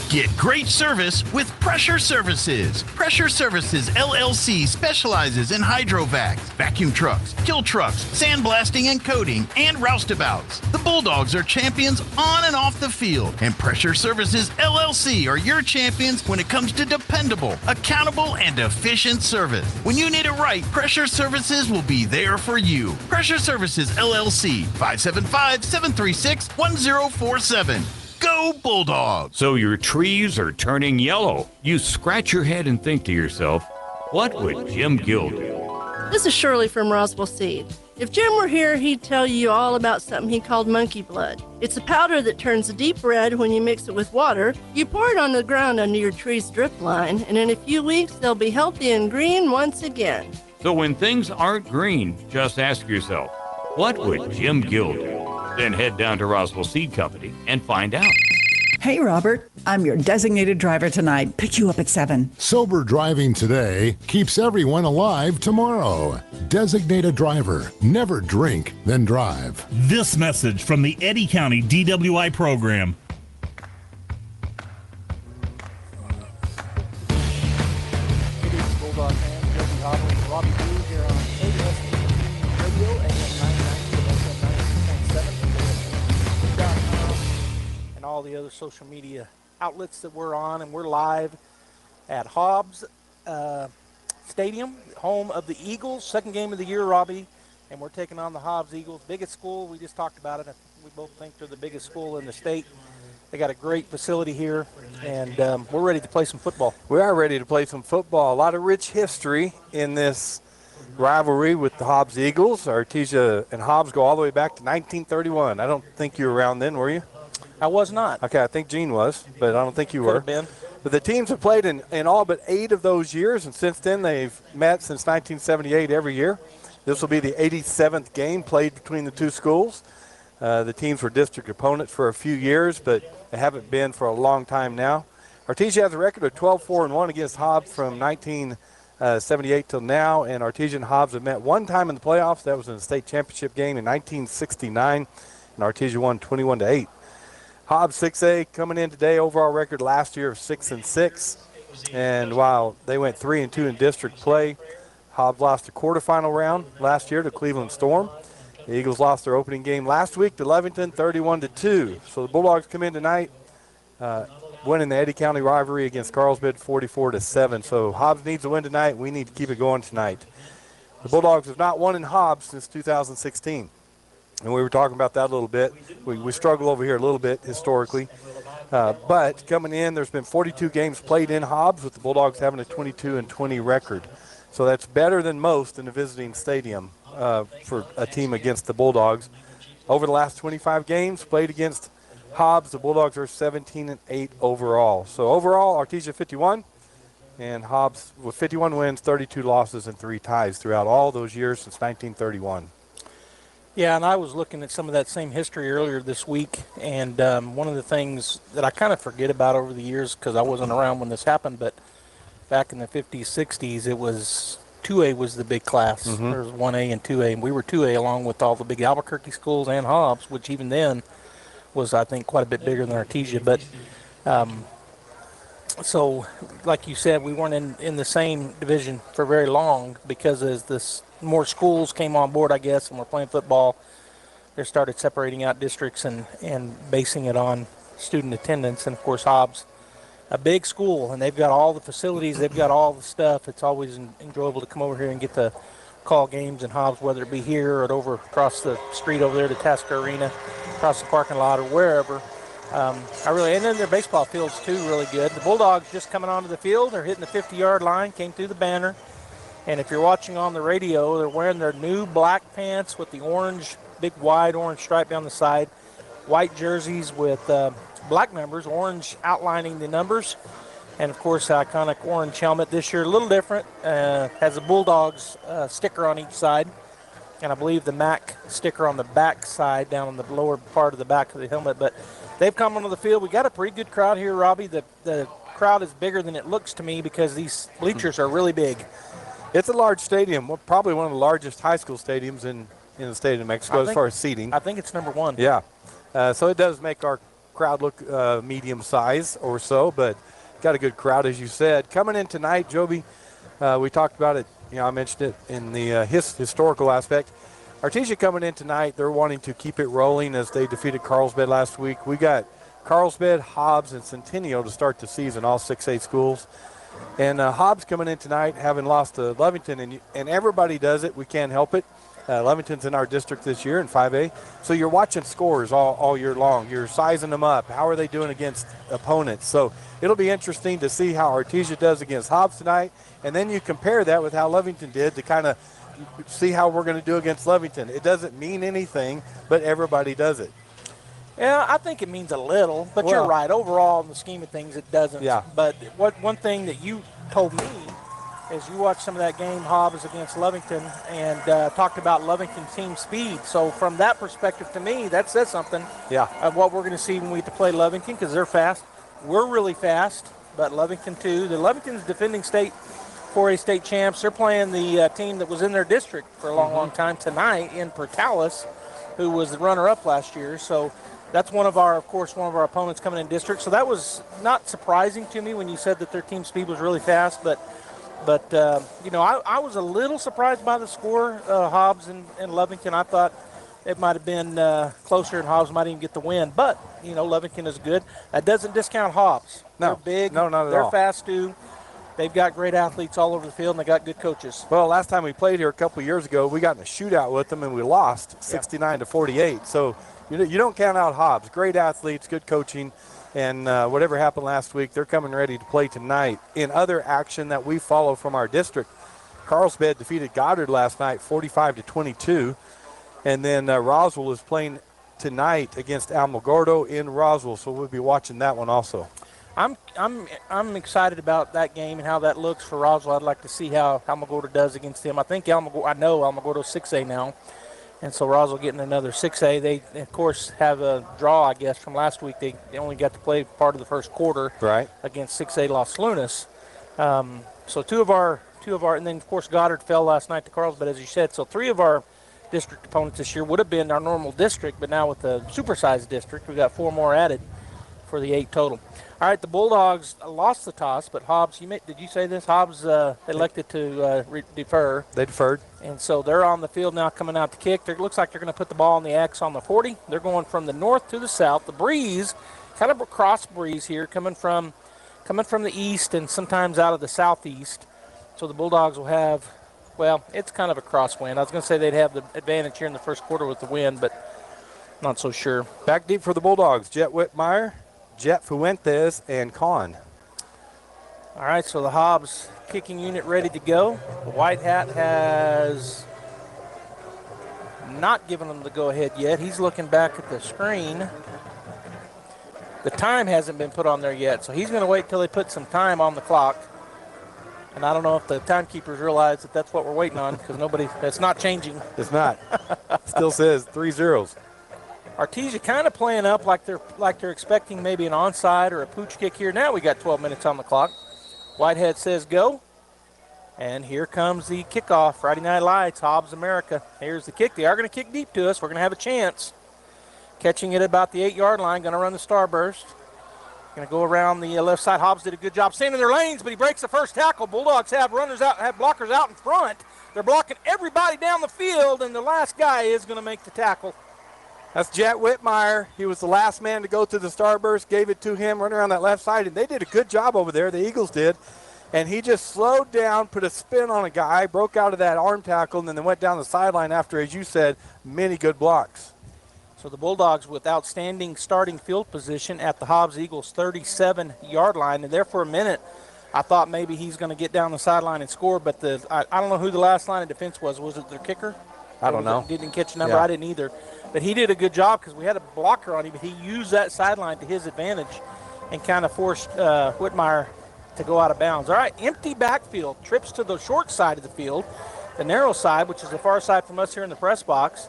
Speaker 11: Get great service with Pressure Services. Pressure Services LLC specializes in hydrovacs, vacuum trucks, kill trucks, sandblasting and coating, and roustabouts. The Bulldogs are champions on and off the field, and Pressure Services LLC are your champions when it comes to dependable, accountable, and efficient service. When you need it right, Pressure Services will be there for you. Pressure Services LLC, 575-736-1047. Go Bulldogs!
Speaker 8: So your trees are turning yellow. You scratch your head and think to yourself, what would Jim Gill do?
Speaker 2: This is Shirley from Roswell Seed. If Jim were here, he'd tell you all about something he called monkey blood. It's a powder that turns a deep red when you mix it with water. You pour it on the ground under your tree's drip line, and in a few weeks, they'll be healthy and green once again.
Speaker 8: So when things aren't green, just ask yourself, what would Jim Gill do? Then head down to Roswell Seed Company and find out.
Speaker 5: Hey, Robert, I'm your designated driver tonight. Pick you up at 7.
Speaker 6: Sober driving today keeps everyone alive tomorrow. Designated driver. Never drink, then drive.
Speaker 12: This message from the Eddy County DWI program.
Speaker 4: Bulldog fans, Josie Hobble and Robbie Blue here on AHS Radio, AM 990 and FM 92.7, and all the other social media outlets that we're on. And we're live at Hobbs Stadium, home of the Eagles, second game of the year, Robbie, and we're taking on the Hobbs Eagles. Biggest school, we just talked about it. We both think they're the biggest school in the state. They got a great facility here, and we're ready to play some football.
Speaker 25: We are ready to play some football. A lot of rich history in this rivalry with the Hobbs Eagles. Artesia and Hobbs go all the way back to 1931. I don't think you were around then, were you?
Speaker 4: I was not.
Speaker 25: Okay, I think Gene was, but I don't think you
Speaker 4: Could
Speaker 25: were.
Speaker 4: have been.
Speaker 25: But the teams have played in all but 8 of those years, and since then they've met since 1978 every year. This will be the 87th game played between the two schools. The teams were district opponents for a few years, but they haven't been for a long time now. Artesia has a record of 12-4-1 against Hobbs from 1978 till now, and Artesia and Hobbs have met one time in the playoffs. That was in the state championship game in 1969, and Artesia won 21-8. Hobbs 6A coming in today, overall record last year of 6-6, and while they went 3-2 in district play, Hobbs lost the quarterfinal round last year to Cleveland Storm. The Eagles lost their opening game last week to Levington 31-2. So the Bulldogs come in tonight winning the Eddy County rivalry against Carlsbad 44-7. So Hobbs needs a win tonight. We need to keep it going tonight. The Bulldogs have not won in Hobbs since 2016. And we were talking about that a little bit. We struggle over here a little bit historically. But coming in, there's been 42 games played in Hobbs with the Bulldogs having a 22-20 record. So that's better than most in a visiting stadium for a team against the Bulldogs. Over the last 25 games played against Hobbs, the Bulldogs are 17-8 overall. So overall, Artesia 51, and Hobbs with 51 wins, 32 losses, and 3 ties throughout all those years since 1931.
Speaker 4: Yeah, and I was looking at some of that same history earlier this week, and one of the things that I kind of forget about over the years, because I wasn't around when this happened, but back in the 50s, 60s, it was 2A was the big class.
Speaker 25: Mhm.
Speaker 4: There was 1A and 2A, and we were 2A along with all the big Albuquerque schools and Hobbs, which even then was, I think, quite a bit bigger than Artesia. But so, like you said, we weren't in the same division for very long, because as this more schools came on board, I guess, and we're playing football, they started separating out districts and basing it on student attendance. And, of course, Hobbs, a big school, and they've got all the facilities, they've got all the stuff. It's always enjoyable to come over here and get to call games in Hobbs, whether it be here or over across the street over there to Tasker Arena, across the parking lot, or wherever. And then their baseball field's too really good. The Bulldogs just coming onto the field, they're hitting the 50-yard line, came through the banner. And if you're watching on the radio, they're wearing their new black pants with the orange, big wide orange stripe down the side, white jerseys with black numbers, orange outlining the numbers, and of course the iconic orange helmet. This year a little different, has a Bulldogs sticker on each side, and I believe the MAC sticker on the back side down on the lower part of the back of the helmet. But they've come onto the field. We got a pretty good crowd here, Robbie. The crowd is bigger than it looks to me because these bleachers are really big.
Speaker 25: It's a large stadium, probably one of the largest high school stadiums in the state of New Mexico as far as seating.
Speaker 4: I think it's number 1.
Speaker 25: Yeah. So it does make our crowd look medium size or so, but got a good crowd, as you said. Coming in tonight, Joby, we talked about it. I mentioned it in the historical aspect. Artesia coming in tonight, they're wanting to keep it rolling as they defeated Carlsbad last week. We got Carlsbad, Hobbs, and Centennial to start the season, all 6A schools. And Hobbs coming in tonight, having lost to Lovington, and everybody does it. We can't help it. Lovington's in our district this year in 5A. So you're watching scores all year long. You're sizing them up. How are they doing against opponents? So it'll be interesting to see how Artesia does against Hobbs tonight. And then you compare that with how Lovington did to kind of see how we're going to do against Lovington. It doesn't mean anything, but everybody does it.
Speaker 4: Yeah, I think it means a little, but you're right. Overall, in the scheme of things, it doesn't.
Speaker 25: Yeah.
Speaker 4: But one thing that you told me is you watched some of that game, Hobbs against Lovington, and talked about Lovington team speed. So from that perspective, to me, that says something.
Speaker 25: Yeah.
Speaker 4: Of what we're going to see when we get to play Lovington, because they're fast. We're really fast, but Lovington too. The Lovington's defending 4A state champs. They're playing the team that was in their district for a long time tonight in Portales, who was the runner-up last year. So that's one of our opponents coming in district. So that was not surprising to me when you said that their team speed was really fast. But I was a little surprised by the score, Hobbs and Lovington. I thought it might have been closer and Hobbs might even get the win. But, Lovington is good. That doesn't discount Hobbs.
Speaker 25: No.
Speaker 4: They're big.
Speaker 25: No, not at all.
Speaker 4: They're fast too. They've got great athletes all over the field, and they got good coaches.
Speaker 25: Well, last time we played here a couple of years ago, we got in a shootout with them, and we lost 69-48. So you don't count out Hobbs. Great athletes, good coaching, and whatever happened last week, they're coming ready to play tonight. In other action that we follow from our district, Carlsbad defeated Goddard last night 45-22, and then Roswell is playing tonight against Alamogordo in Roswell, so we'll be watching that one also.
Speaker 4: I'm excited about that game and how that looks for Roswell. I'd like to see how Alamogordo does against them. I know Alamogordo's 6A now, and so Roswell getting another 6A. They of course have a draw, I guess, from last week. They only got to play part of the first quarter against 6A Los Lunas. So two of our, and then of course Goddard fell last night to Carlsbad, as you said. So 3 of our district opponents this year would have been our normal district, but now with the supersized district, we got 4 more added for the 8 total. All right, the Bulldogs lost the toss, but Hobbs, did you say this? Hobbs elected to defer.
Speaker 25: They deferred.
Speaker 4: And so they're on the field now coming out to kick. It looks like they're going to put the ball on the X on the 40. They're going from the north to the south. The breeze, kind of a cross breeze here, coming from the east and sometimes out of the southeast. So the Bulldogs will have, it's kind of a crosswind. I was going to say they'd have the advantage here in the first quarter with the wind, but not so sure.
Speaker 25: Back deep for the Bulldogs, Jet Whitmire, Jet Fuentes, and Kahn.
Speaker 4: All right, so the Hobbs kicking unit ready to go. The White Hat has not given them the go-ahead yet. He's looking back at the screen. The time hasn't been put on there yet, so he's going to wait till they put some time on the clock. And I don't know if the timekeepers realize that that's what we're waiting on, because that's not changing.
Speaker 25: It's not. Still says 3 zeros.
Speaker 4: Artesia kind of playing up like they're expecting maybe an onside or a pooch kick here. Now we got 12 minutes on the clock. Whitehead says go. And here comes the kickoff. Friday Night Lights, Hobbs America. Here's the kick. They are going to kick deep to us. We're going to have a chance. Catching it about the 8-yard line. Going to run the starburst. Going to go around the left side. Hobbs did a good job staying in their lanes, but he breaks the first tackle. Bulldogs have blockers out in front. They're blocking everybody down the field, and the last guy is going to make the tackle.
Speaker 25: That's Jet Whitmire. He was the last man to go to the starburst, gave it to him, running around that left side, and they did a good job over there. The Eagles did. And he just slowed down, put a spin on a guy, broke out of that arm tackle, and then went down the sideline after, as you said, many good blocks.
Speaker 4: So the Bulldogs with outstanding starting field position at the Hobbs Eagles 37-yard line. And there for a minute, I thought maybe he's going to get down the sideline and score, but I don't know who the last line of defense was. Was it their kicker?
Speaker 25: I don't know.
Speaker 4: Didn't catch a number. Yeah. I didn't either. But he did a good job because we had a blocker on him, but he used that sideline to his advantage and kind of forced Whitmire to go out of bounds. All right, empty backfield. Trips to the short side of the field, the narrow side, which is the far side from us here in the press box.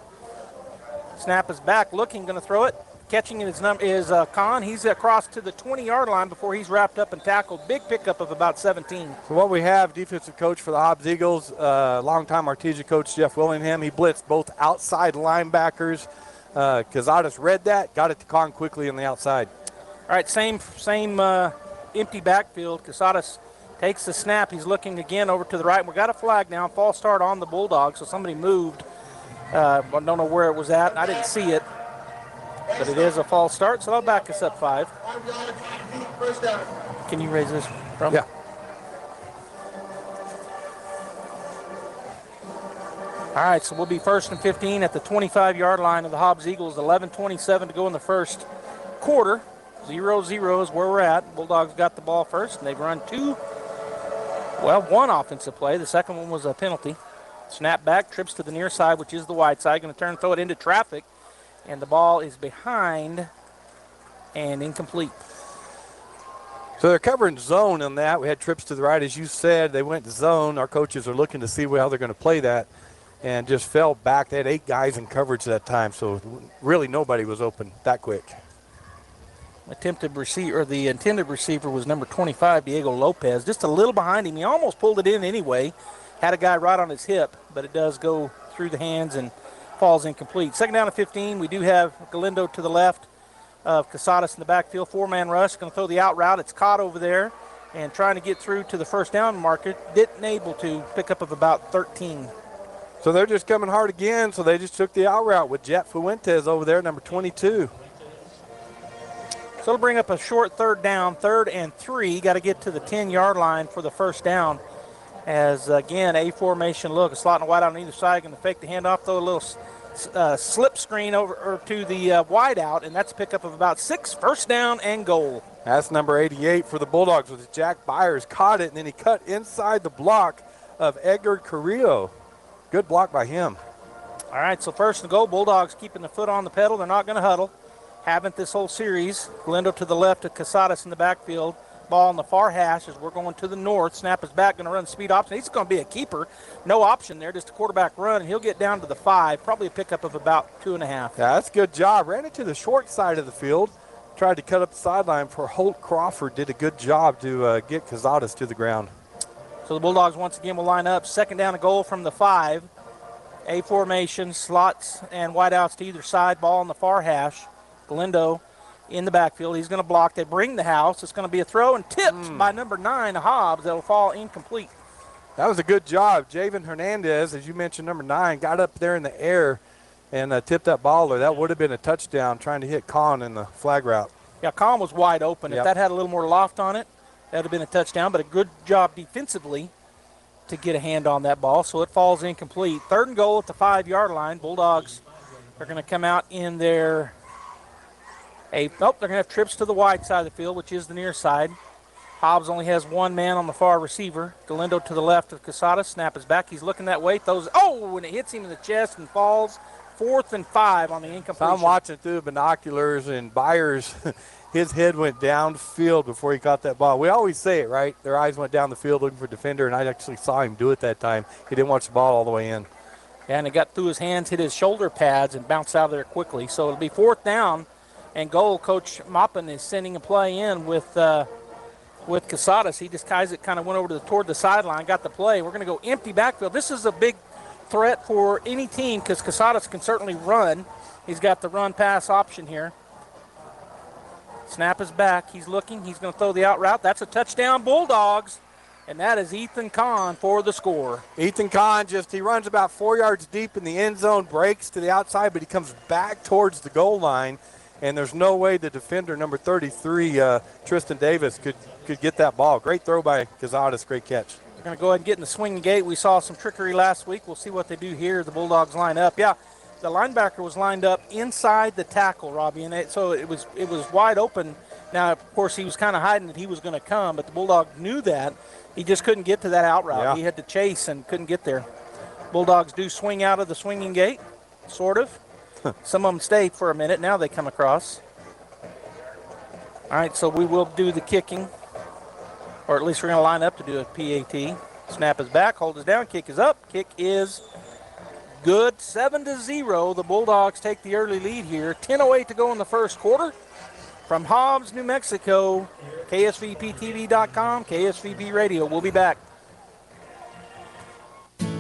Speaker 4: Snap is back, looking, going to throw it. Catching it is Kahn. He's across to the 20-yard line before he's wrapped up and tackled. Big pickup of about 17.
Speaker 25: So what we have, defensive coach for the Hobbs Eagles, longtime Artesia coach Jeff Willingham. He blitzed both outside linebackers. Cazadas read that, got it to Kahn quickly on the outside.
Speaker 4: All right, same empty backfield. Cazadas takes the snap. He's looking again over to the right. We've got a flag now. False start on the Bulldogs, so somebody moved. I don't know where it was at. I didn't see it, but it is a false start, so I'll back us up 5. Can you raise this from?
Speaker 25: Yeah.
Speaker 4: All right, so we'll be 1st and 15 at the 25-yard line of the Hobbs Eagles. 11:27 to go in the first quarter. 0-0 is where we're at. Bulldogs got the ball first, and they've run one offensive play. The second one was a penalty. Snap back, trips to the near side, which is the wide side. Going to turn and throw it into traffic, and the ball is behind and incomplete.
Speaker 25: So they're covering zone on that. We had trips to the right, as you said. They went to zone. Our coaches are looking to see how they're going to play that, and just fell back. They had 8 guys in coverage that time, so really nobody was open that quick.
Speaker 4: The intended receiver was number 25, Diego Lopez, just a little behind him. He almost pulled it in anyway. Had a guy right on his hip, but it does go through the hands and falls incomplete. 2nd down and 15. We do have Galindo to the left of Cazadas in the backfield. 4-man rush. Going to throw the out route. It's caught over there and trying to get through to the first down marker. Didn't able to. Pick up of about 13.
Speaker 25: So they're just coming hard again, so they just took the out route with Jet Fuentes over there, number 22.
Speaker 4: So it'll bring up a short 3rd down, 3rd and 3. Got to get to the 10-yard line for the first down. As, again, a formation look. A slot and a wide out on either side. Going to fake the handoff, throw a little slip screen over to the wide out, and that's a pickup of about 6. First down and goal.
Speaker 25: That's number 88 for the Bulldogs with Jack Byers. Caught it, and then he cut inside the block of Edgar Carrillo. Good block by him.
Speaker 4: All right, so 1st and goal. Bulldogs keeping the foot on the pedal. They're not going to huddle. Haven't this whole series. Galindo to the left of Cazadas in the backfield. Ball on the far hash as we're going to the north. Snap is back, going to run speed option. He's going to be a keeper. No option there, just a quarterback run, and he'll get down to the 5, probably a pickup of about 2.5.
Speaker 25: Yeah, that's a good job. Ran it to the short side of the field. Tried to cut up the sideline for Holt Crawford. Did a good job to get Cazadas to the ground.
Speaker 4: So the Bulldogs once again will line up. 2nd down and goal from the 5. A formation, slots and wideouts to either side. Ball on the far hash. Galindo in the backfield. He's going to block. They bring the house. It's going to be a throw and tipped by number 9, Hobbs. That'll fall incomplete.
Speaker 25: That was a good job. Javen Hernandez, as you mentioned, number 9, got up there in the air and tipped that ball there. That would have been a touchdown trying to hit Kahn in the flag route.
Speaker 4: Yeah, Kahn was wide open. If that had a little more loft on it, that would have been a touchdown, but a good job defensively to get a hand on that ball, so it falls incomplete. 3rd and goal at the 5-yard line. Bulldogs are going to come out in their they're going to have trips to the wide side of the field, which is the near side. Hobbs only has 1 man on the far receiver. Galindo to the left of Cazadas. Snap is back. He's looking that way. Throws, and it hits him in the chest and falls 4th and 5 on the incompletion.
Speaker 25: So I'm watching through the binoculars, and Byers, his head went downfield before he caught that ball. We always say it, right? Their eyes went down the field looking for a defender, and I actually saw him do it that time. He didn't watch the ball all the way in.
Speaker 4: Yeah, and it got through his hands, hit his shoulder pads, and bounced out of there quickly. So it'll be 4th down, and goal. Coach Maupin is sending a play in with Casadas. He just kind of went over toward the sideline, got the play. We're going to go empty backfield. This is a big threat for any team because Casadas can certainly run. He's got the run-pass option here. Snap is back. He's looking. He's going to throw the out route. That's a touchdown, Bulldogs. And that is Ethan Kahn for the score.
Speaker 25: Ethan Kahn he runs about 4 yards deep in the end zone, breaks to the outside, but he comes back towards the goal line. And there's no way the defender, number 33, Tristan Davis, could get that ball. Great throw by Casadas, great catch.
Speaker 4: We're going to go ahead and get in the swinging gate. We saw some trickery last week. We'll see what they do here. The Bulldogs line up. Yeah, the linebacker was lined up inside the tackle, Robbie, and so it was wide open. Now, of course, he was kind of hiding that he was going to come, but the Bulldog knew that. He just couldn't get to that out route. Yeah. He had to chase and couldn't get there. Bulldogs do swing out of the swinging gate, sort of. Some of them stay for a minute. Now they come across. All right, so we will do the kicking, or at least we're going to line up to do a PAT. Snap is back, hold is down, kick is up. Kick is good, 7-0. The Bulldogs take the early lead here. 10:08 to go in the first quarter. From Hobbs, New Mexico, KSVPTV.com, KSVP Radio. We'll be back.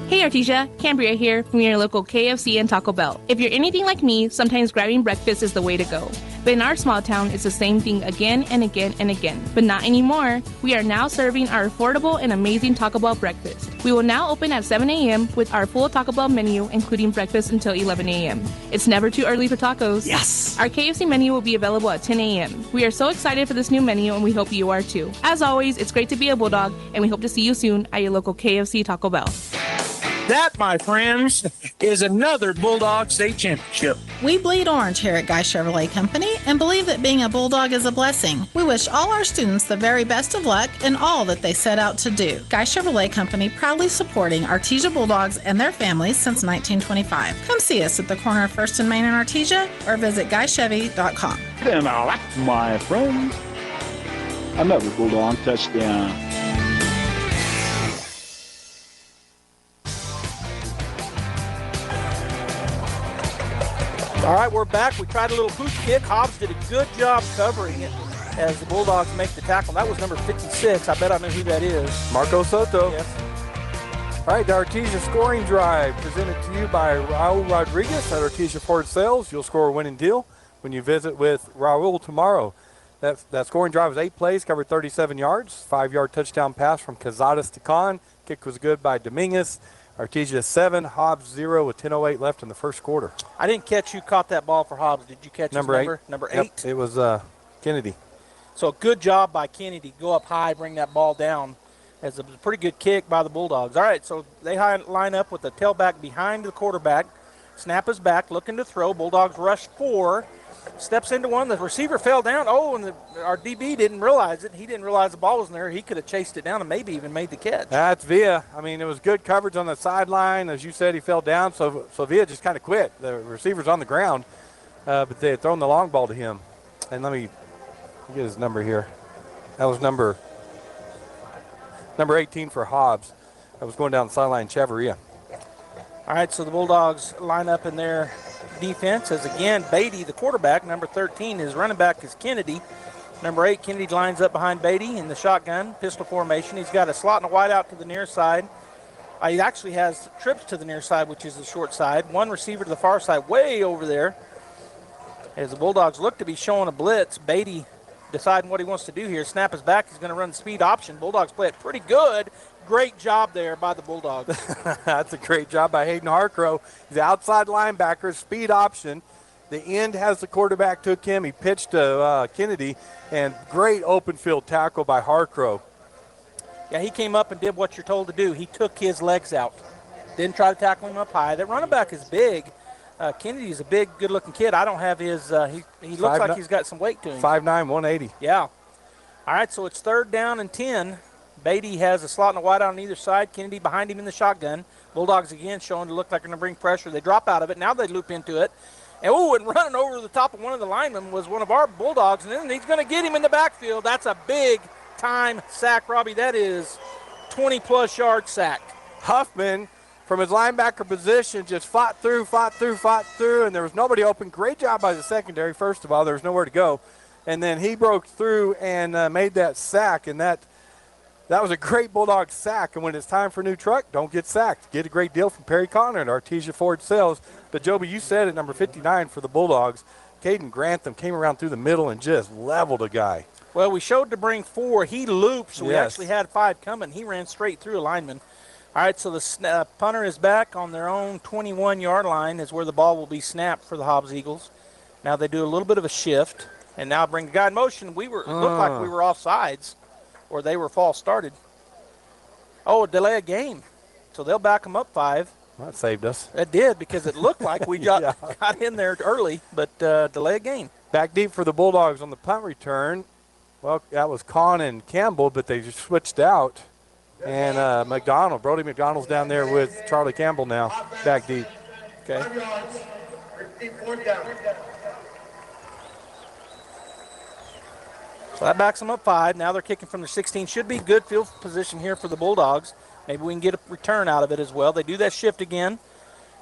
Speaker 7: Hey Artesia, Cambria here from your local KFC and Taco Bell. If you're anything like me, sometimes grabbing breakfast is the way to go. But in our small town, it's the same thing again and again and again. But not anymore. We are now serving our affordable and amazing Taco Bell breakfast. We will now open at 7 a.m. with our full Taco Bell menu, including breakfast until 11 a.m. It's never too early for tacos.
Speaker 4: Yes!
Speaker 7: Our KFC menu will be available at 10 a.m. We are so excited for this new menu, and we hope you are too. As always, it's great to be a Bulldog, and we hope to see you soon at your local KFC Taco Bell.
Speaker 4: That, my friends, is another Bulldog State Championship.
Speaker 10: We bleed orange here at Guy Chevrolet Company and believe that being a Bulldog is a blessing. We wish all our students the very best of luck in all that they set out to do. Guy Chevrolet Company proudly supporting Artesia Bulldogs and their families since 1925. Come see us at the corner of 1st and Main in Artesia or visit GuyChevy.com.
Speaker 13: And that's my friends. Another Bulldog touchdown.
Speaker 4: All right, we're back. We tried a little pooch kick. Hobbs did a good job covering it as the Bulldogs make the tackle. That was number 56. I bet I know who that is.
Speaker 25: Marco Soto.
Speaker 4: Yes.
Speaker 25: All right, the Artesia scoring drive presented to you by Raul Rodriguez at Artesia Ford Sales. You'll score a winning deal when you visit with Raul tomorrow. That scoring drive was 8 plays, covered 37 yards, 5-yard touchdown pass from Casadas to Kahn. Kick was good by Dominguez. Artesia 7, Hobbs 0 with 10:08 left in the first quarter.
Speaker 4: I didn't catch who caught that ball for Hobbs. Did you catch his number? Number 8?
Speaker 25: Yep, it was Kennedy.
Speaker 4: So good job by Kennedy. Go up high, bring that ball down. As a pretty good kick by the Bulldogs. All right, so they line up with the tailback behind the quarterback. Snap is back, looking to throw. Bulldogs rush 4. Steps into one. The receiver fell down. Oh, and our DB didn't realize it. He didn't realize the ball was in there. He could have chased it down and maybe even made the catch.
Speaker 25: That's Villa. I mean, it was good coverage on the sideline. As you said, he fell down, so Villa just kind of quit. The receiver's on the ground, but they had thrown the long ball to him. And let me get his number here. That was number 18 for Hobbs. That was going down the sideline, Chavarria.
Speaker 4: All right, so the Bulldogs line up in their defense as, again, Beatty, the quarterback, number 13. His running back is Kennedy. Number 8, Kennedy lines up behind Beatty in the shotgun, pistol formation. He's got a slot and a wide out to the near side. He actually has trips to the near side, which is the short side. One receiver to the far side, way over there. As the Bulldogs look to be showing a blitz, Beatty deciding what he wants to do here. Snap is back. He's going to run the speed option. Bulldogs play it pretty good. Great job there by the Bulldogs.
Speaker 25: That's a great job by Hayden Harcrow. He's the outside linebacker, speed option. The end has the quarterback took him. He pitched to Kennedy, and great open field tackle by Harcrow.
Speaker 4: Yeah, he came up and did what you're told to do. He took his legs out. Didn't try to tackle him up high. That running back is big. Kennedy's a big, good-looking kid. I don't have his he looks like he's got some weight to him.
Speaker 25: 5'9", 180.
Speaker 4: Yeah. All right, so it's 3rd down and 10.
Speaker 14: Beatty has a slot and a wide out on either side. Kennedy behind him in the shotgun. Bulldogs again showing to look like they're going to bring pressure. They drop out of it. Now they loop into it. And running over the top of one of the linemen was one of our Bulldogs, and then he's going to get him in the backfield. That's a big-time sack, Robbie. That is 20-plus yard sack.
Speaker 25: Huffman, from his linebacker position, just fought through, and there was nobody open. Great job by the secondary, first of all. There was nowhere to go. And then he broke through and made that sack, and that was a great Bulldog sack. And when it's time for a new truck, don't get sacked. Get a great deal from Perry Connor at Artesia Ford Sales. But, Joby, you said at number 59 for the Bulldogs, Caden Grantham came around through the middle and just leveled a guy.
Speaker 14: Well, we showed to bring 4. He looped, so we actually had 5 coming. He ran straight through a lineman. All right, so the punter is back on their own 21-yard line is where the ball will be snapped for the Hobbs Eagles. Now they do a little bit of a shift, and now bring the guy in motion. It looked like we were off sides, or they were false started. Oh, delay a game. So they'll back them up 5.
Speaker 25: That saved us.
Speaker 14: It did, because it looked like we got in there early, but delay a game.
Speaker 25: Back deep for the Bulldogs on the punt return. Well, that was Kahn and Campbell, but they just switched out. And Brody McDonald's down there with Charlie Campbell now, back deep.
Speaker 14: Okay. So that backs them up 5. Now they're kicking from the 16. Should be good field position here for the Bulldogs. Maybe we can get a return out of it as well. They do that shift again.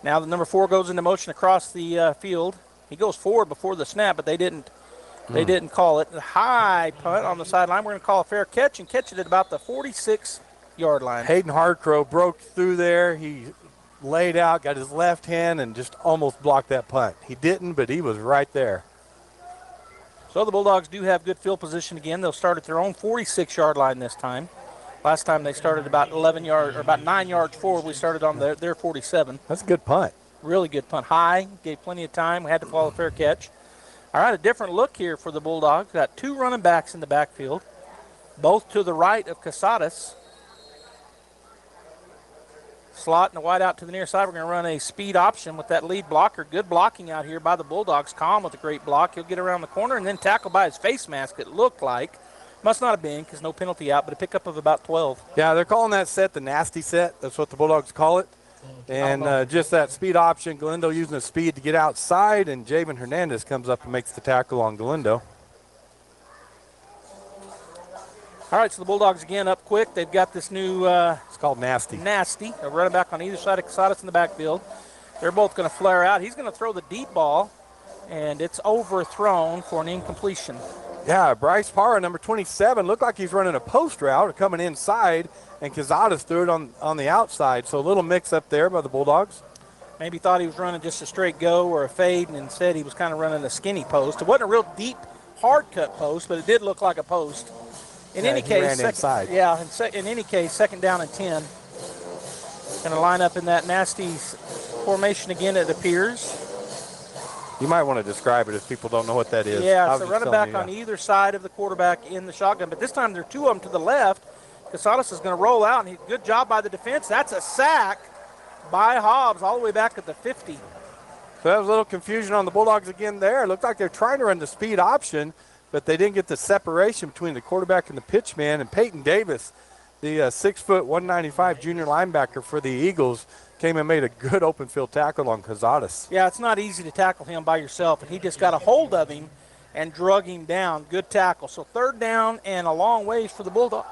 Speaker 14: Now the number 4 goes into motion across the field. He goes forward before the snap, but they didn't call it. The high punt on the sideline. We're going to call a fair catch and catch it at about the 46-yard line.
Speaker 25: Hayden Hardcrow broke through there. He laid out, got his left hand, and just almost blocked that punt. He didn't, but he was right there.
Speaker 14: So the Bulldogs do have good field position again. They'll start at their own 46-yard line this time. Last time they started about 9 yards forward. We started on their 47.
Speaker 25: That's a good punt.
Speaker 14: Really good punt. High, gave plenty of time. We had to follow a fair catch. All right, a different look here for the Bulldogs. Got 2 running backs in the backfield, both to the right of Casadas. Slot and a wide out to the near side. We're going to run a speed option with that lead blocker. Good blocking out here by the Bulldogs. Calm with a great block. He'll get around the corner and then tackle by his face mask, it looked like. Must not have been because no penalty out, but a pickup of about 12.
Speaker 25: Yeah, they're calling that set the nasty set. That's what the Bulldogs call it. And just that speed option, Galindo using the speed to get outside, and Javen Hernandez comes up and makes the tackle on Galindo.
Speaker 14: All right, so the Bulldogs again up quick. They've got this new
Speaker 25: it's called Nasty.
Speaker 14: Nasty, a running back on either side of Casadas in the backfield. They're both going to flare out. He's going to throw the deep ball, and it's overthrown for an incompletion.
Speaker 25: Yeah, Bryce Parra, number 27, looked like he's running a post route or coming inside, and Casadas threw it on the outside. So a little mix up there by the Bulldogs.
Speaker 14: Maybe thought he was running just a straight go or a fade, and instead he was kind of running a skinny post. It wasn't a real deep, hard cut post, but it did look like a post. In any case, second down and 10. Going to line up in that nasty formation again, it appears.
Speaker 25: You might want to describe it if people don't know what that is.
Speaker 14: Yeah, it's a running back on either side of the quarterback in the shotgun. But this time there are 2 of them to the left. Casadas is going to roll out, and good job by the defense. That's a sack by Hobbs all the way back at the 50.
Speaker 25: So that was a little confusion on the Bulldogs again there. It looked like they're trying to run the speed option, but they didn't get the separation between the quarterback and the pitch man. And Peyton Davis, the 6', 195 junior linebacker for the Eagles, came and made a good open field tackle on Casadas.
Speaker 14: Yeah, it's not easy to tackle him by yourself, and he just got a hold of him and drug him down. Good tackle. So 3rd down and a long ways for the Bulldogs.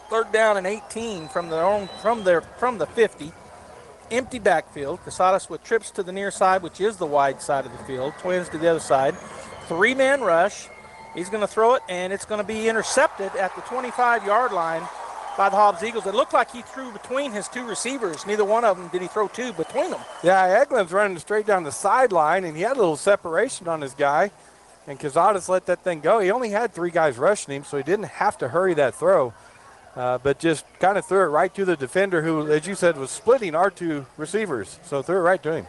Speaker 14: 3rd down and 18 from the 50. Empty backfield. Casadas with trips to the near side, which is the wide side of the field. Twins to the other side. 3-man rush. He's going to throw it, and it's going to be intercepted at the 25-yard line by the Hobbs Eagles. It looked like he threw between his 2 receivers. Neither one of them did he throw 2 between them.
Speaker 25: Yeah, Eglins running straight down the sideline, and he had a little separation on his guy, and Casadas let that thing go. He only had 3 guys rushing him, so he didn't have to hurry that throw, but just kind of threw it right to the defender who, as you said, was splitting our 2 receivers, so threw it right to him.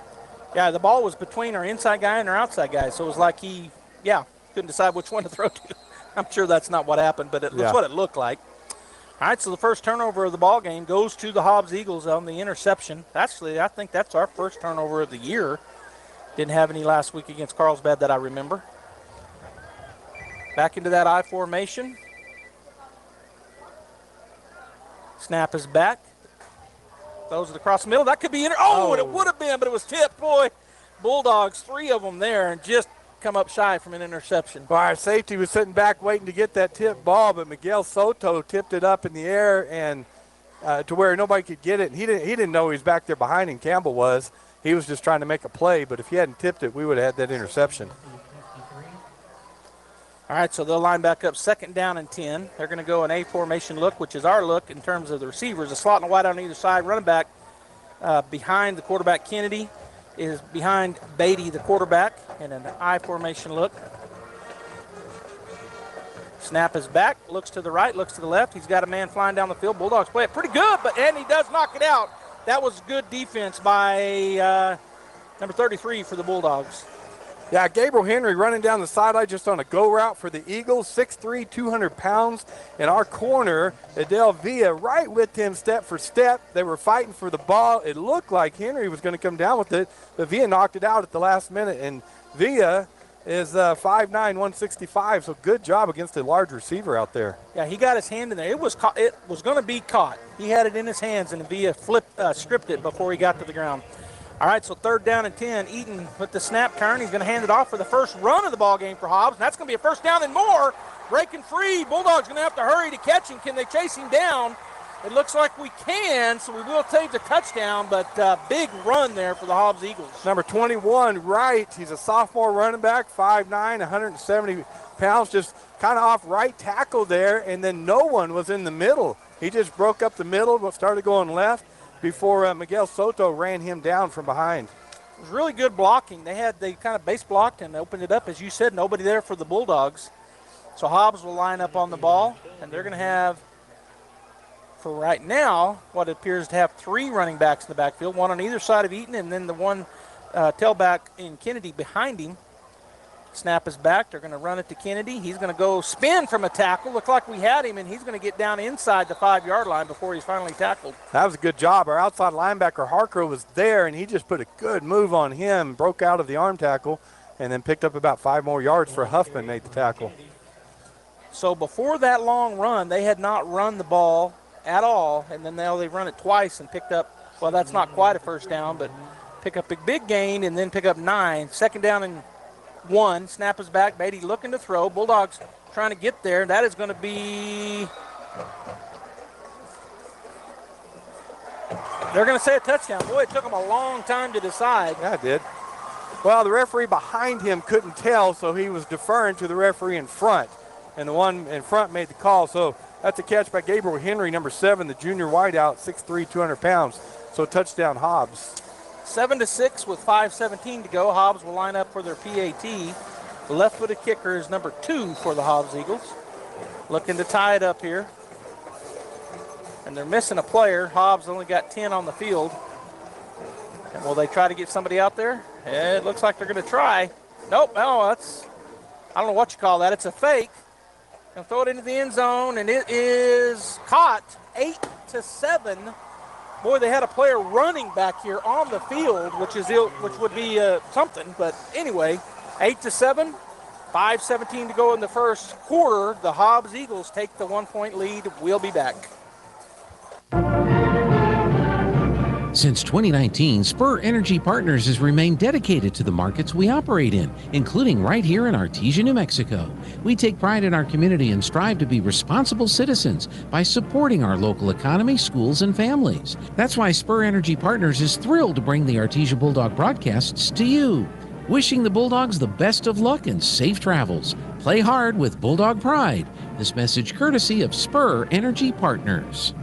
Speaker 14: Yeah, the ball was between our inside guy and our outside guy, so it was like he, couldn't decide which one to throw to. I'm sure that's not what happened, but that's what it looked like. All right, so the first turnover of the ball game goes to the Hobbs Eagles on the interception. Actually, I think that's our first turnover of the year. Didn't have any last week against Carlsbad that I remember. Back into that I formation. Snap is back. Throws it across the middle. That could be and it would have been, but it was tipped. Boy, Bulldogs, 3 of them there, and just come up shy from an interception.
Speaker 25: Well, our safety was sitting back waiting to get that tipped ball, but Miguel Soto tipped it up in the air and to where nobody could get it. He didn't know he was back there behind him. Campbell was. He was just trying to make a play, but if he hadn't tipped it, we would have had that interception.
Speaker 14: All right, so they'll line back up 2nd down and 10. They're going to go an A formation look, which is our look in terms of the receivers. A slot and a wide on either side. Running back behind the quarterback, Kennedy, is behind Beatty, the quarterback, in an I formation look. Snap is back, looks to the right, looks to the left. He's got a man flying down the field. Bulldogs play it pretty good, and he does knock it out. That was good defense by number 33 for the Bulldogs.
Speaker 25: Yeah, Gabriel Henry running down the sideline just on a go route for the Eagles, 6'3", 200 pounds. And our corner, Adele Villa, right with him step for step. They were fighting for the ball. It looked like Henry was going to come down with it, but Villa knocked it out at the last minute. And Villa is 5'9", 165, so good job against a large receiver out there.
Speaker 14: Yeah, he got his hand in there. It was going to be caught. He had it in his hands, and Villa stripped it before he got to the ground. All right, so 3rd down and 10. Eaton with the snap turn. He's going to hand it off for the first run of the ball game for Hobbs. And that's going to be a 1st down and more. Breaking free. Bulldogs going to have to hurry to catch him. Can they chase him down? It looks like we can, so we will take the touchdown, but big run there for the Hobbs Eagles.
Speaker 25: Number 21, Wright. He's a sophomore running back, 5'9", 170 pounds, just kind of off right tackle there, and then no one was in the middle. He just broke up the middle, but started going left before Miguel Soto ran him down from behind.
Speaker 14: It was really good blocking. They kind of base blocked and opened it up. As you said, nobody there for the Bulldogs. So Hobbs will line up on the ball, and they're going to have, for right now, what appears to have 3 running backs in the backfield, one on either side of Eaton, and then the one tailback in Kennedy behind him. Snap is back. They're going to run it to Kennedy. He's going to go spin from a tackle. Looked like we had him, and he's going to get down inside the 5-yard line before he's finally tackled.
Speaker 25: That was a good job. Our outside linebacker, Harker, was there, and he just put a good move on him, broke out of the arm tackle, and then picked up about 5 more yards for Huffman, made the tackle.
Speaker 14: So before that long run, they had not run the ball at all, and then now they run it twice and picked up, well, that's not quite a 1st down, but pick up a big gain and then pick up 9. 2nd down and 1. Snap is back. Beatty looking to throw. Bulldogs trying to get there. That is going to be, they're going to say a touchdown. Boy, it took them a long time to decide.
Speaker 25: Yeah, it did. Well, the referee behind him couldn't tell, so he was deferring to the referee in front, and the one in front made the call. So that's a catch by Gabriel Henry, number 7, the junior wideout, 6'3", 200 pounds. So touchdown Hobbs.
Speaker 14: 7-6 with 5:17 to go. Hobbs will line up for their PAT. The left-footed kicker is number 2 for the Hobbs Eagles. Looking to tie it up here. And they're missing a player. Hobbs only got 10 on the field. And will they try to get somebody out there? It looks like they're going to try. Nope, no, that's, I don't know what you call that. It's a fake. Going to throw it into the end zone, and it is caught. 8-7. Boy, they had a player running back here on the field, which would be something. But anyway, 8-7, 5:17 to go in the first quarter. The Hobbs Eagles take the 1-point lead. We'll be back.
Speaker 9: Since 2019, Spur Energy Partners has remained dedicated to the markets we operate in, including right here in Artesia, New Mexico. We take pride in our community and strive to be responsible citizens by supporting our local economy, schools, and families. That's why Spur Energy Partners is thrilled to bring the Artesia Bulldog broadcasts to you. Wishing the Bulldogs the best of luck and safe travels. Play hard with Bulldog pride. This message courtesy of Spur Energy Partners.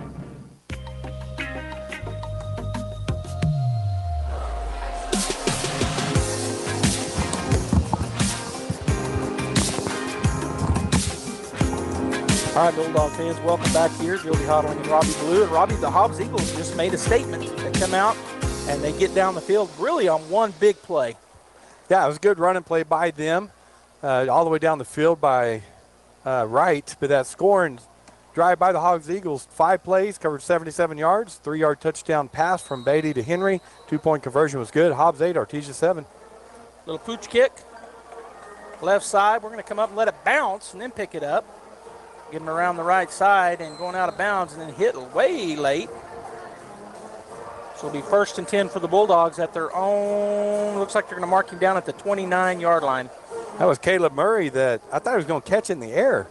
Speaker 14: All right, Bulldog fans, welcome back here. Jody Hodling and Robbie Blue. And Robbie, the Hobbs Eagles just made a statement. They come out and they get down the field really on one big play.
Speaker 25: Yeah, it was a good running play by them, all the way down the field by Wright. But that scoring drive by the Hobbs Eagles, 5 plays, covered 77 yards, 3-yard touchdown pass from Beatty to Henry. 2-point conversion was good. Hobbs 8, Artesia 7.
Speaker 14: Little pooch kick, left side. We're going to come up and let it bounce and then pick it up. getting around the right side and going out of bounds and then hit way late. So it'll be 1st and 10 for the Bulldogs at their own. Looks like they're going to mark him down at the 29-yard line.
Speaker 25: That was Caleb Murray that I thought he was going to catch it in the air,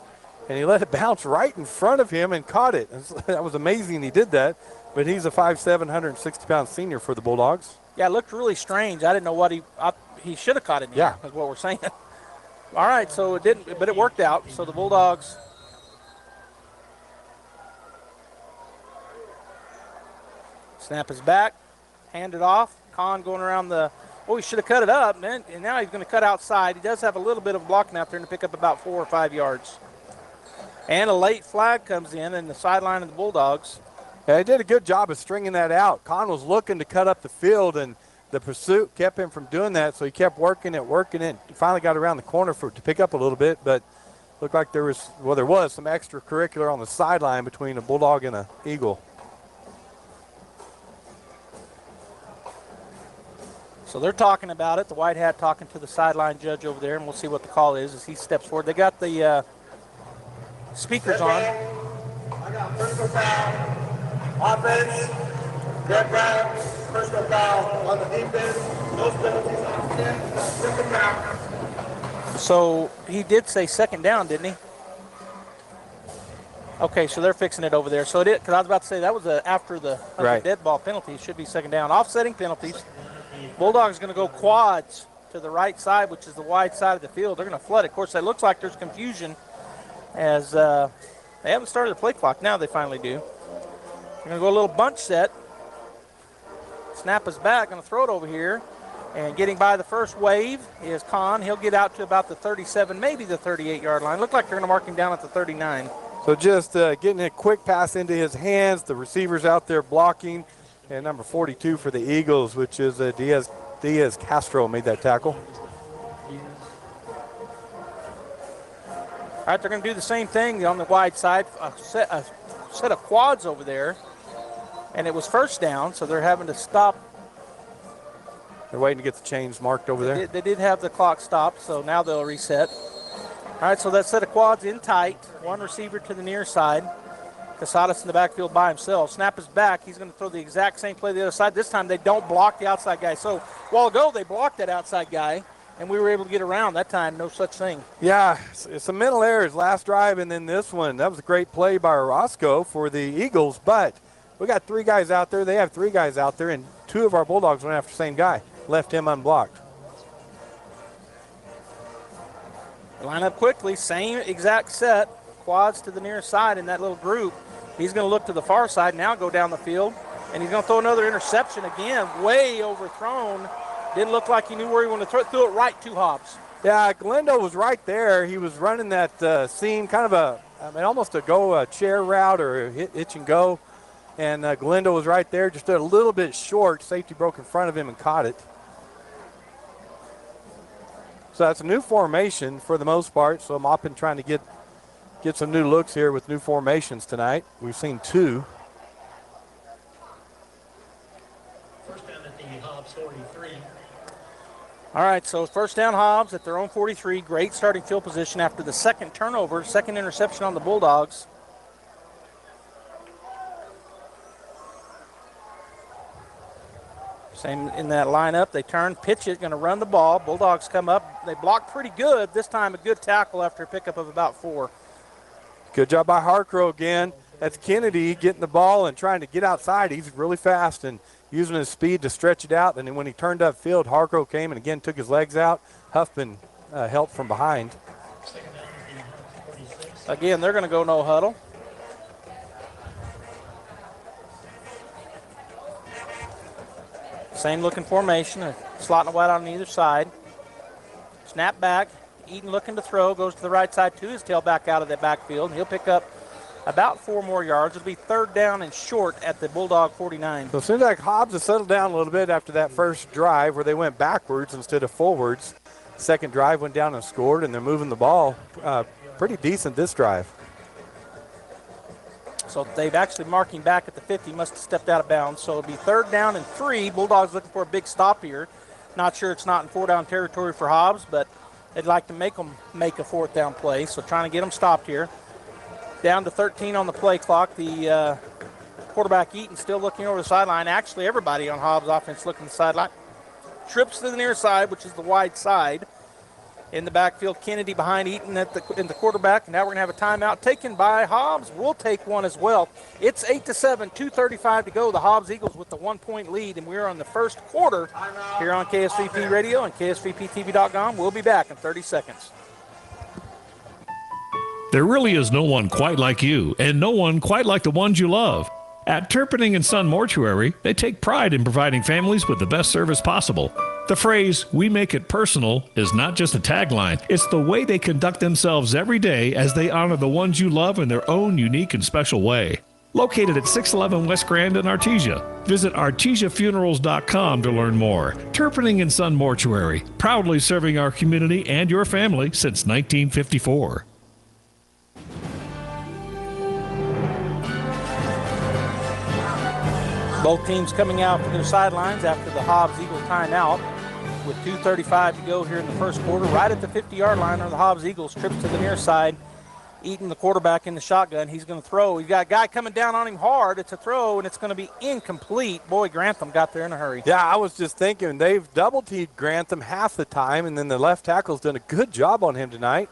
Speaker 25: and he let it bounce right in front of him and caught it. That was amazing he did that, but he's a 5'7", 160-pound senior for the Bulldogs.
Speaker 14: Yeah, it looked really strange. I didn't know what he should have caught it in the air, is what we're saying. All right, so it didn't, but it worked out. So the Bulldogs snap is back, hand it off. Kahn going around the, he should have cut it up, and now he's going to cut outside. He does have a little bit of blocking out there to pick up about 4 or 5 yards. And a late flag comes in the sideline of the Bulldogs.
Speaker 25: Yeah, he did a good job of stringing that out. Kahn was looking to cut up the field, and the pursuit kept him from doing that, so he kept working it. He finally got around the corner to pick up a little bit, but looked like there was some extracurricular on the sideline between a Bulldog and an Eagle.
Speaker 14: So they're talking about it, the white hat talking to the sideline judge over there, and we'll see what the call is as he steps forward. They got the speakers on.
Speaker 15: I got personal foul, offense, red flag, personal foul on the defense, no penalties on 10, personal foul.
Speaker 14: So he did say 2nd down, didn't he? Okay, so they're fixing it over there. So it is, because I was about to say that was after the dead ball penalty. It should be 2nd down. Offsetting penalties. Bulldogs going to go quads to the right side, which is the wide side of the field. They're going to flood it. Of course, it looks like there's confusion as they haven't started the play clock. Now they finally do. They're going to go a little bunch set. Snap is back. Going to throw it over here. And getting by the first wave is Kahn. He'll get out to about the 37, maybe the 38-yard line. Look like they're going to mark him down at the 39.
Speaker 25: So just getting a quick pass into his hands. The receiver's out there blocking. And number 42 for the Eagles, which is Diaz Castro, made that tackle.
Speaker 14: All right, they're going to do the same thing on the wide side. A set of quads over there. And it was 1st down, so they're having to stop.
Speaker 25: They're waiting to get the chains marked over there.
Speaker 14: They did have the clock stopped, so now they'll reset. All right, so that set of quads in tight. One receiver to the near side. Casadas in the backfield by himself. Snap is back. He's going to throw the exact same play to the other side. This time they don't block the outside guy. So a while ago they blocked that outside guy, and we were able to get around. That time, no such thing.
Speaker 25: Yeah, it's some mental errors. Last drive and then this one. That was a great play by Orozco for the Eagles, but we got 3 guys out there. They have 3 guys out there, and 2 of our Bulldogs went after the same guy. Left him unblocked.
Speaker 14: Line up quickly. Same exact set. Quads to the near side in that little group. He's going to look to the far side, now go down the field, and he's going to throw another interception again, way overthrown. Didn't look like he knew where he wanted to throw it. Threw it right to Hobbs.
Speaker 25: Yeah, Galindo was right there. He was running that seam, kind of almost a chair route or a hitch and go. And Galindo was right there, just a little bit short. Safety broke in front of him and caught it. So that's a new formation for the most part. So Maupin trying to get some new looks here with new formations tonight. We've seen 2.
Speaker 16: First down at the Hobbs 43.
Speaker 14: All right, so 1st down Hobbs at their own 43. Great starting field position after the 2nd turnover, 2nd interception on the Bulldogs. Same in that lineup. They turn, pitch it, going to run the ball. Bulldogs come up. They block pretty good. This time a good tackle after a pickup of about 4.
Speaker 25: Good job by Harcrow again. That's Kennedy getting the ball and trying to get outside. He's really fast and using his speed to stretch it out. And then when he turned upfield, Harcrow came and again took his legs out. Huffman helped from behind.
Speaker 14: Again, they're going to go no huddle. Same looking formation, a slot and a wide on either side. Snap back. Eaton looking to throw, goes to the right side to his tailback out of that backfield, and he'll pick up about 4 more yards. It'll be 3rd down and short at the Bulldog 49.
Speaker 25: So it seems like Hobbs has settled down a little bit after that first drive where they went backwards instead of forwards. 2nd drive went down and scored, and they're moving the ball pretty decent this drive.
Speaker 14: So they've actually marking back at the 50, must have stepped out of bounds. So it'll be 3rd down and 3. Bulldogs looking for a big stop here. Not sure it's not in 4-down territory for Hobbs, but they'd like to make them make a 4th down play, so trying to get them stopped here. Down to 13 on the play clock. The quarterback Eaton still looking over the sideline. Actually, everybody on Hobbs offense looking at the sideline. Trips to the near side, which is the wide side. In the backfield, Kennedy behind Eaton in the quarterback. Now we're going to have a timeout taken by Hobbs. We'll take one as well. It's 8-7, 2:35 to go. The Hobbs Eagles with the 1-point lead, and we're on the first quarter here on KSVP Radio and KSVPTV.com. We'll be back in 30 seconds.
Speaker 17: There really is no one quite like you, and no one quite like the ones you love. At Turpening & Son Mortuary, they take pride in providing families with the best service possible. The phrase, "we make it personal," is not just a tagline. It's the way they conduct themselves every day as they honor the ones you love in their own unique and special way. Located at 611 West Grand in Artesia. Visit artesiafunerals.com to learn more. Turpening & Son Mortuary, proudly serving our community and your family since 1954.
Speaker 14: Both teams coming out from their sidelines after the Hobbs-Eagle timeout with 2:35 to go here in the first quarter. Right at the 50-yard line are the Hobbs-Eagles. Trips to the near side. Eaton, the quarterback, in the shotgun. He's going to throw. He's got a guy coming down on him hard. It's a throw, and it's going to be incomplete. Boy, Grantham got there in a hurry.
Speaker 25: Yeah, I was just thinking they've double-teamed Grantham half the time, and then the left tackle's done a good job on him tonight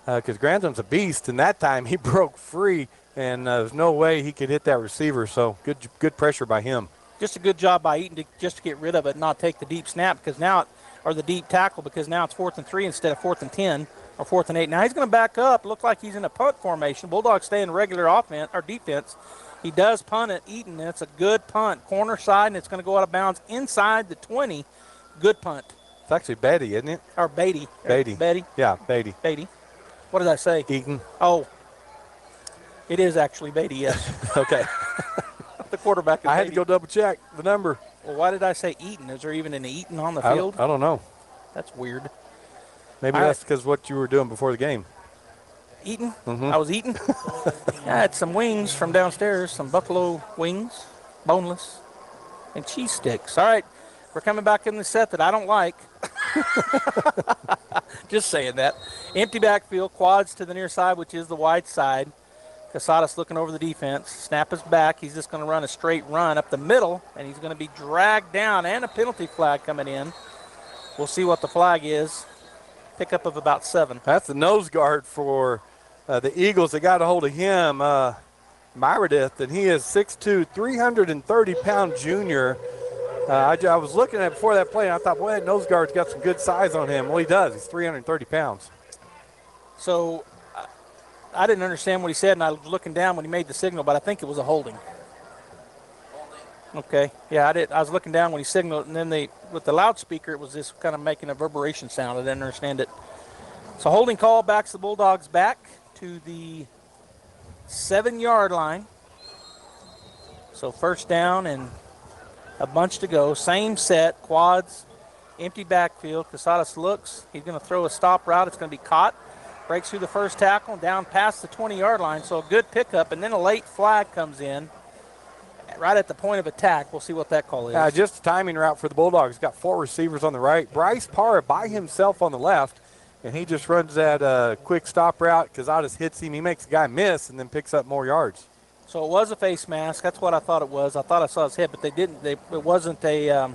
Speaker 25: because Grantham's a beast, and that time he broke free. And there's no way he could hit that receiver, so good pressure by him.
Speaker 14: Just a good job by Eaton to get rid of it and not take the deep snap or the deep tackle because now it's 4th and 3 instead of 4th and 10 or 4th and 8. Now he's going to back up. Look like he's in a punt formation. Bulldogs stay in regular offense or defense. He does punt at Eaton, and it's a good punt. Corner side, and it's going to go out of bounds inside the 20. Good punt.
Speaker 25: It's actually Beatty, isn't it?
Speaker 14: Or Beatty.
Speaker 25: Beatty. Yeah, Beatty.
Speaker 14: Beatty. What did I say?
Speaker 25: Eaton.
Speaker 14: Oh. It is actually Beatty, yes.
Speaker 25: Okay.
Speaker 14: The quarterback is
Speaker 25: I had
Speaker 14: Beatty.
Speaker 25: to go double-check the number.
Speaker 14: Well, why did I say Eaton? Is there even an Eaton on the field?
Speaker 25: I don't know.
Speaker 14: That's weird.
Speaker 25: Maybe that's because what you were doing before the game.
Speaker 14: Eating?
Speaker 25: Mm-hmm.
Speaker 14: I was eating? I had some wings from downstairs, some buffalo wings, boneless, and cheese sticks. All right, we're coming back in the set that I don't like. Just saying that. Empty backfield, quads to the near side, which is the wide side. Casadas looking over the defense. Snap is back. He's just going to run a straight run up the middle, and he's going to be dragged down, and a penalty flag coming in. We'll see what the flag is. Pickup of about 7.
Speaker 25: That's the nose guard for the Eagles. They got a hold of him, Myradith, and he is 6'2", 330-pound junior. I was looking at it before that play, and I thought, boy, that nose guard's got some good size on him. Well, he does. He's 330 pounds.
Speaker 14: So I didn't understand what he said, and I was looking down when he made the signal, but I think it was a holding. Okay. Yeah, I was looking down when he signaled, and then with the loudspeaker, it was just kind of making a vibration sound. I didn't understand it. So holding call backs the Bulldogs back to the 7-yard line. So first down and a bunch to go. Same set, quads, empty backfield. Casadas looks. He's going to throw a stop route. It's going to be caught. Breaks through the first tackle, down past the 20-yard line. So a good pickup, and then a late flag comes in right at the point of attack. We'll see what that call is.
Speaker 25: Just a timing route for the Bulldogs. Got 4 receivers on the right. Bryce Parr by himself on the left, and he just runs that quick stop route. Casadas hits him. He makes the guy miss and then picks up more yards.
Speaker 14: So it was a face mask. That's what I thought it was. I thought I saw his head, but they didn't. It wasn't a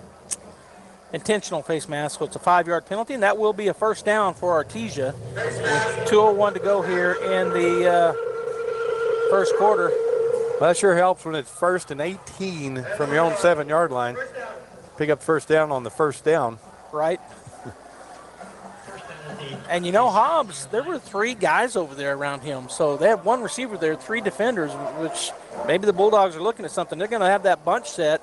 Speaker 14: intentional face mask. So it's a 5-yard penalty, and that will be a first down for Artesia with 2:01 to go here in the first quarter.
Speaker 25: Well, that sure helps when it's 1st and 18 from your own 7-yard line. Pick up first down on the first down.
Speaker 14: Right. And, Hobbs, there were 3 guys over there around him. So they have 1 receiver there, 3 defenders, which maybe the Bulldogs are looking at something. They're going to have that bunch set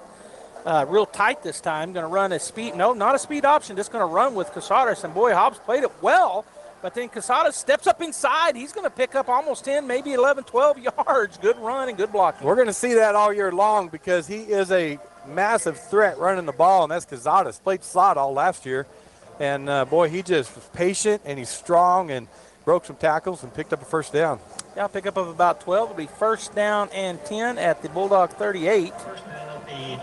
Speaker 14: real tight this time. Going to run a speed. No, not a speed option. Just going to run with Casadas. And, boy, Hobbs played it well. But then Casadas steps up inside. He's going to pick up almost 10, maybe 11, 12 yards. Good run and good blocking.
Speaker 25: We're going to see that all year long because he is a massive threat running the ball, and that's Casadas. Played slot all last year. And, boy, he just was patient, and he's strong and broke some tackles and picked up a first down.
Speaker 14: Yeah, pickup of about 12. It'll be first down and 10 at the Bulldog 38.
Speaker 16: First down at the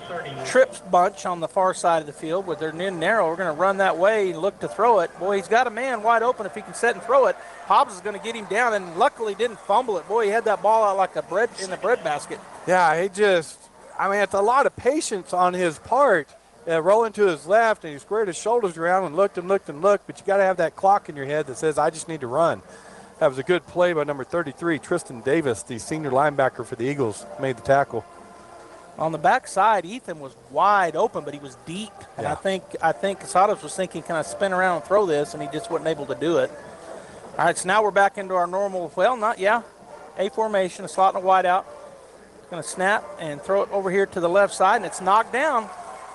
Speaker 14: trips bunch on the far side of the field where they're in narrow. We're going to run that way and look to throw it. Boy, he's got a man wide open if he can set and throw it. Hobbs is going to get him down, and luckily didn't fumble it. Boy, he had that ball out like in the bread basket.
Speaker 25: Yeah, it's a lot of patience on his part. Rolling to his left, and he squared his shoulders around and looked, but you got to have that clock in your head that says, I just need to run. That was a good play by number 33, Tristan Davis, the senior linebacker for the Eagles, made the tackle.
Speaker 14: On the backside, Ethan was wide open, but he was deep. And I think Casados was thinking, can I spin around and throw this? And he just wasn't able to do it. All right, so now we're back into our normal, A formation, a slot and a wide out. Going to snap and throw it over here to the left side, and it's knocked down.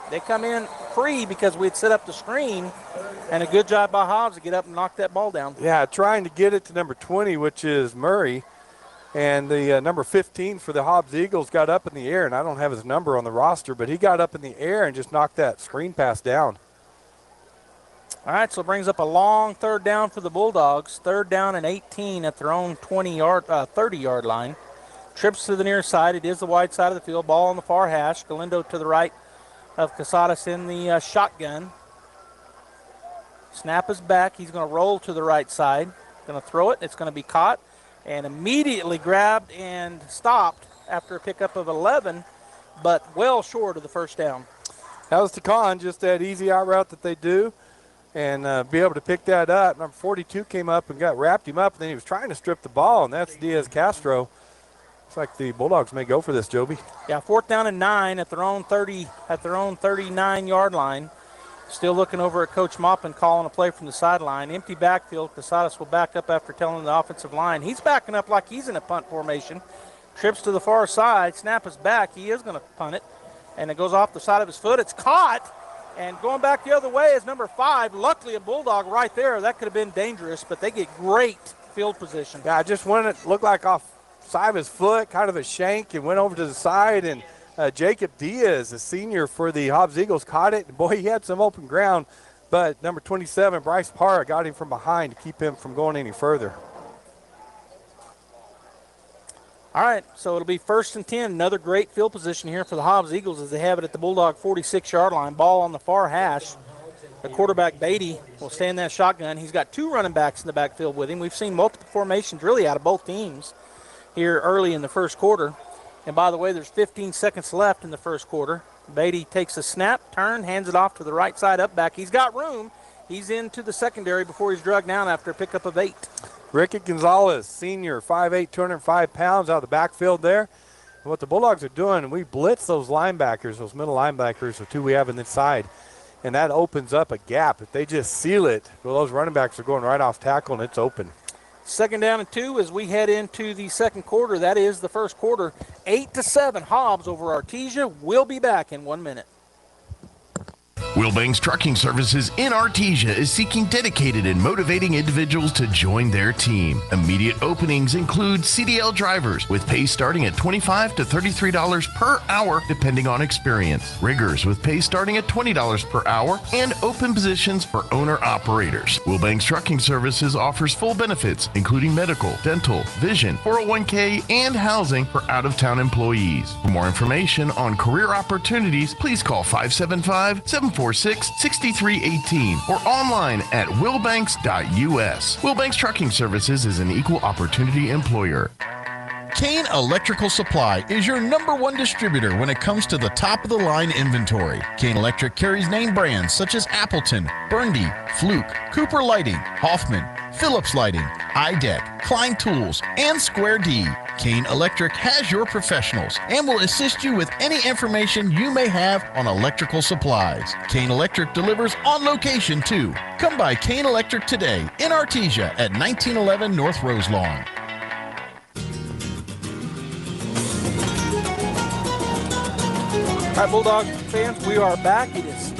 Speaker 14: They come in free because we'd set up the screen, and a good job by Hobbs to get up and knock that ball down.
Speaker 25: Yeah, trying to get it to number 20, which is Murray. And the number 15 for the Hobbs Eagles got up in the air, and I don't have his number on the roster, but he got up in the air and just knocked that screen pass down.
Speaker 14: All right, so it brings up a long third down for the Bulldogs. 3rd down and 18 at their own 30-yard line. Trips to the near side. It is the wide side of the field. Ball on the far hash. Galindo to the right of Casadas in the shotgun. Snap is back. He's going to roll to the right side. Going to throw it. It's going to be caught and immediately grabbed and stopped after a pickup of 11, but well short of the first down.
Speaker 25: That was Takan, just that easy out route that they do, and be able to pick that up. Number 42 came up and wrapped him up, and then he was trying to strip the ball, and that's Diaz Castro. Looks like the Bulldogs may go for this, Joby.
Speaker 14: Yeah, 4th down and 9 at their own 39-yard line. Still looking over at Coach Maupin calling a play from the sideline. Empty backfield. Casadas will back up after telling the offensive line. He's backing up like he's in a punt formation. Trips to the far side. Snap is back. He is going to punt it. And it goes off the side of his foot. It's caught. And going back the other way is number 5. Luckily a Bulldog right there. That could have been dangerous, but they get great field position.
Speaker 25: Yeah, I just wanted it to look like off side of his foot, kind of a shank, and went over to the side, and Jacob Diaz, a senior for the Hobbs Eagles, caught it. And boy, he had some open ground, but number 27, Bryce Parr, got him from behind to keep him from going any further.
Speaker 14: All right, so it'll be 1st and 10. Another great field position here for the Hobbs Eagles as they have it at the Bulldog 46-yard line. Ball on the far hash. The quarterback, Beatty, will stay in that shotgun. He's got 2 running backs in the backfield with him. We've seen multiple formations really out of both teams here early in the first quarter. And by the way, there's 15 seconds left in the first quarter. Beatty takes a snap, turn, hands it off to the right side up back. He's got room. He's into the secondary before he's drugged down after a pickup of 8.
Speaker 25: Ricky Gonzalez, senior, 5'8", 205 pounds out of the backfield there. And what the Bulldogs are doing, we blitz those linebackers, those middle linebackers, the 2 we have in the side. And that opens up a gap. If they just seal it, well, those running backs are going right off tackle, and it's open.
Speaker 14: 2nd down and 2 as we head into the second quarter. That is the first quarter. 8-7, Hobbs over Artesia. We'll be back in 1 minute.
Speaker 11: Wilbanks Trucking Services in Artesia is seeking dedicated and motivating individuals to join their team. Immediate openings include CDL drivers with pay starting at $25 to $33 per hour depending on experience. Riggers with pay starting at $20 per hour, and open positions for owner-operators. Wilbanks Trucking Services offers full benefits including medical, dental, vision, 401k, and housing for out-of-town employees. For more information on career opportunities, please call 575-746-6318 or online at wilbanks.us. Wilbanks Trucking Services is an equal opportunity employer.
Speaker 18: Kane Electrical Supply is your #1 distributor when it comes to the top-of-the-line inventory. Kane Electric carries name brands such as Appleton, Burndy, Fluke, Cooper Lighting, Hoffman, Phillips Lighting, iDeck, Klein Tools, and Square D. Kane Electric has your professionals and will assist you with any information you may have on electrical supplies. Kane Electric delivers on location too. Come by Kane Electric today in Artesia at 1911 North Roselawn.
Speaker 14: All right, Bulldog fans, we are back. It is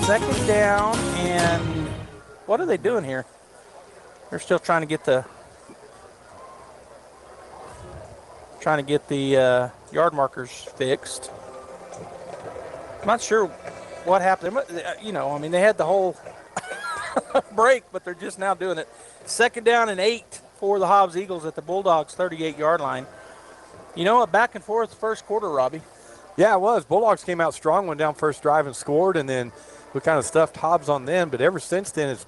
Speaker 14: 2nd down, and what are they doing here? They're still trying to get the yard markers fixed. I'm not sure what happened. They had the whole break, but they're just now doing it. 2nd down and 8 for the Hobbs Eagles at the Bulldogs 38-yard line. You know, a back and forth first quarter, Robbie.
Speaker 25: Yeah, it was. Bulldogs came out strong, went down first drive and scored, and then we kind of stuffed Hobbs on them. But ever since then, it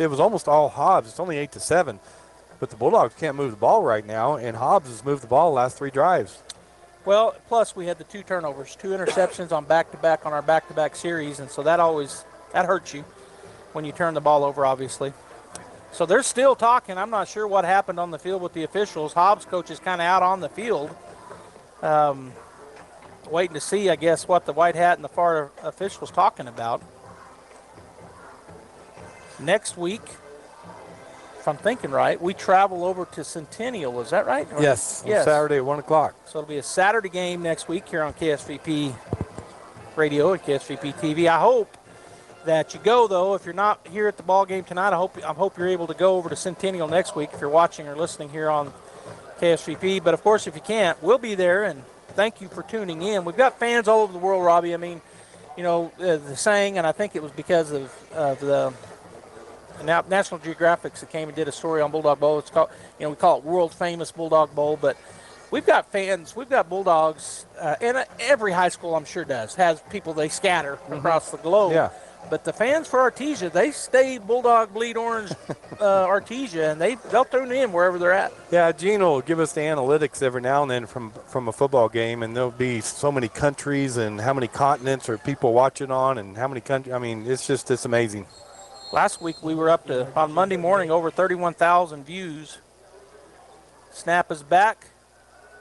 Speaker 25: was almost all Hobbs. It's only 8-7. But the Bulldogs can't move the ball right now, and Hobbs has moved the ball the last 3 drives.
Speaker 14: Well, plus we had the 2 turnovers, 2 interceptions on back-to-back on our back-to-back series, and so that hurts you when you turn the ball over, obviously. So they're still talking. I'm not sure what happened on the field with the officials. Hobbs coach is kind of out on the field, waiting to see, I guess, what the white hat and the FAR officials talking about. Next week, if I'm thinking right, we travel over to Centennial. Is that right?
Speaker 25: Yes, on Saturday at 1 o'clock.
Speaker 14: So it'll be a Saturday game next week here on KSVP Radio and KSVP TV. I hope that you go, though. If you're not here at the ball game tonight, I hope you're able to go over to Centennial next week if you're watching or listening here on KSVP. But, of course, if you can't, we'll be there, and thank you for tuning in. We've got fans all over the world, Robbie. I mean, you know, the saying, and I think it was because of the National Geographic that came and did a story on Bulldog Bowl. It's called, you know, we call it World Famous Bulldog Bowl, but we've got fans, we've got Bulldogs, and every high school I'm sure has people they scatter across the globe.
Speaker 25: Yeah.
Speaker 14: But the fans for Artesia, they stay Bulldog, bleed orange, Artesia, and they'll tune in wherever they're at.
Speaker 25: Yeah, Gene will give us the analytics every now and then from a football game, and there'll be so many countries and how many continents are people watching on and how many countries. I mean, it's amazing.
Speaker 14: Last week we were up to, on Monday morning, over 31,000 views. Snap is back.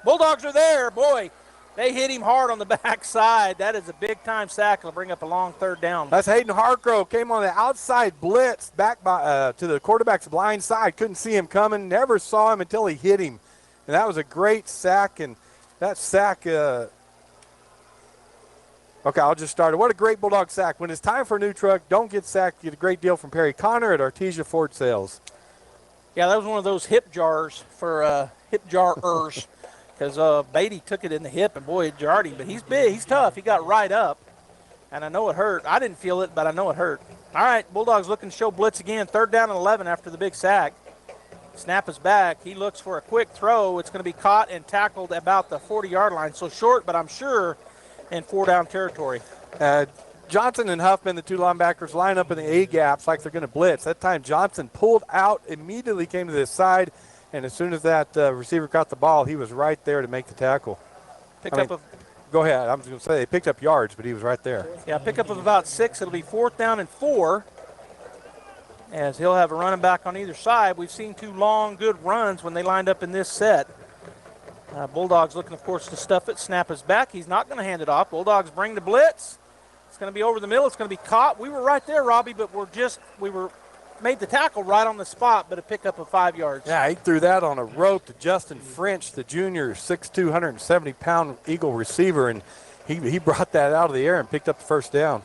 Speaker 14: Bulldogs are there. Boy, they hit him hard on the backside. That is a big-time sack. It'll bring up a long 3rd down.
Speaker 25: That's Hayden Hargrove. Came on the outside blitz back to the quarterback's blind side. Couldn't see him coming. Never saw him until he hit him. And that was a great sack. And that sack, okay, I'll just start it. What a great Bulldog sack. When it's time for a new truck, don't get sacked. Get a great deal from Perry Connor at Artesia Ford Sales.
Speaker 14: Yeah, that was one of those hip jars for hip jarers. Because Beatty took it in the hip, and boy, it jarred him. But he's big. He's tough. He got right up, and I know it hurt. I didn't feel it, but I know it hurt. All right, Bulldogs looking to show blitz again. 3rd down and 11 after the big sack. Snap is back. He looks for a quick throw. It's going to be caught and tackled about the 40-yard line. So short, but I'm sure in 4-down territory.
Speaker 25: Johnson and Huffman, the 2 linebackers, line up in the A-gaps like they're going to blitz. That time Johnson pulled out, immediately came to the side, and as soon as that receiver caught the ball, he was right there to make the tackle. Go ahead. I was going to say they picked up yards, but he was right there.
Speaker 14: Yeah, pickup of about 6. It'll be 4th down and 4. As he'll have a running back on either side. We've seen 2 long, good runs when they lined up in this set. Bulldogs looking, of course, to stuff it. Snap is back. He's not going to hand it off. Bulldogs bring the blitz. It's going to be over the middle. It's going to be caught. We were right there, Robbie, but we made the tackle right on the spot, but a pickup of 5 yards.
Speaker 25: Yeah, he threw that on a rope to Justin French, the junior 6'2", 170-pound Eagle receiver, and he brought that out of the air and picked up the 1st down.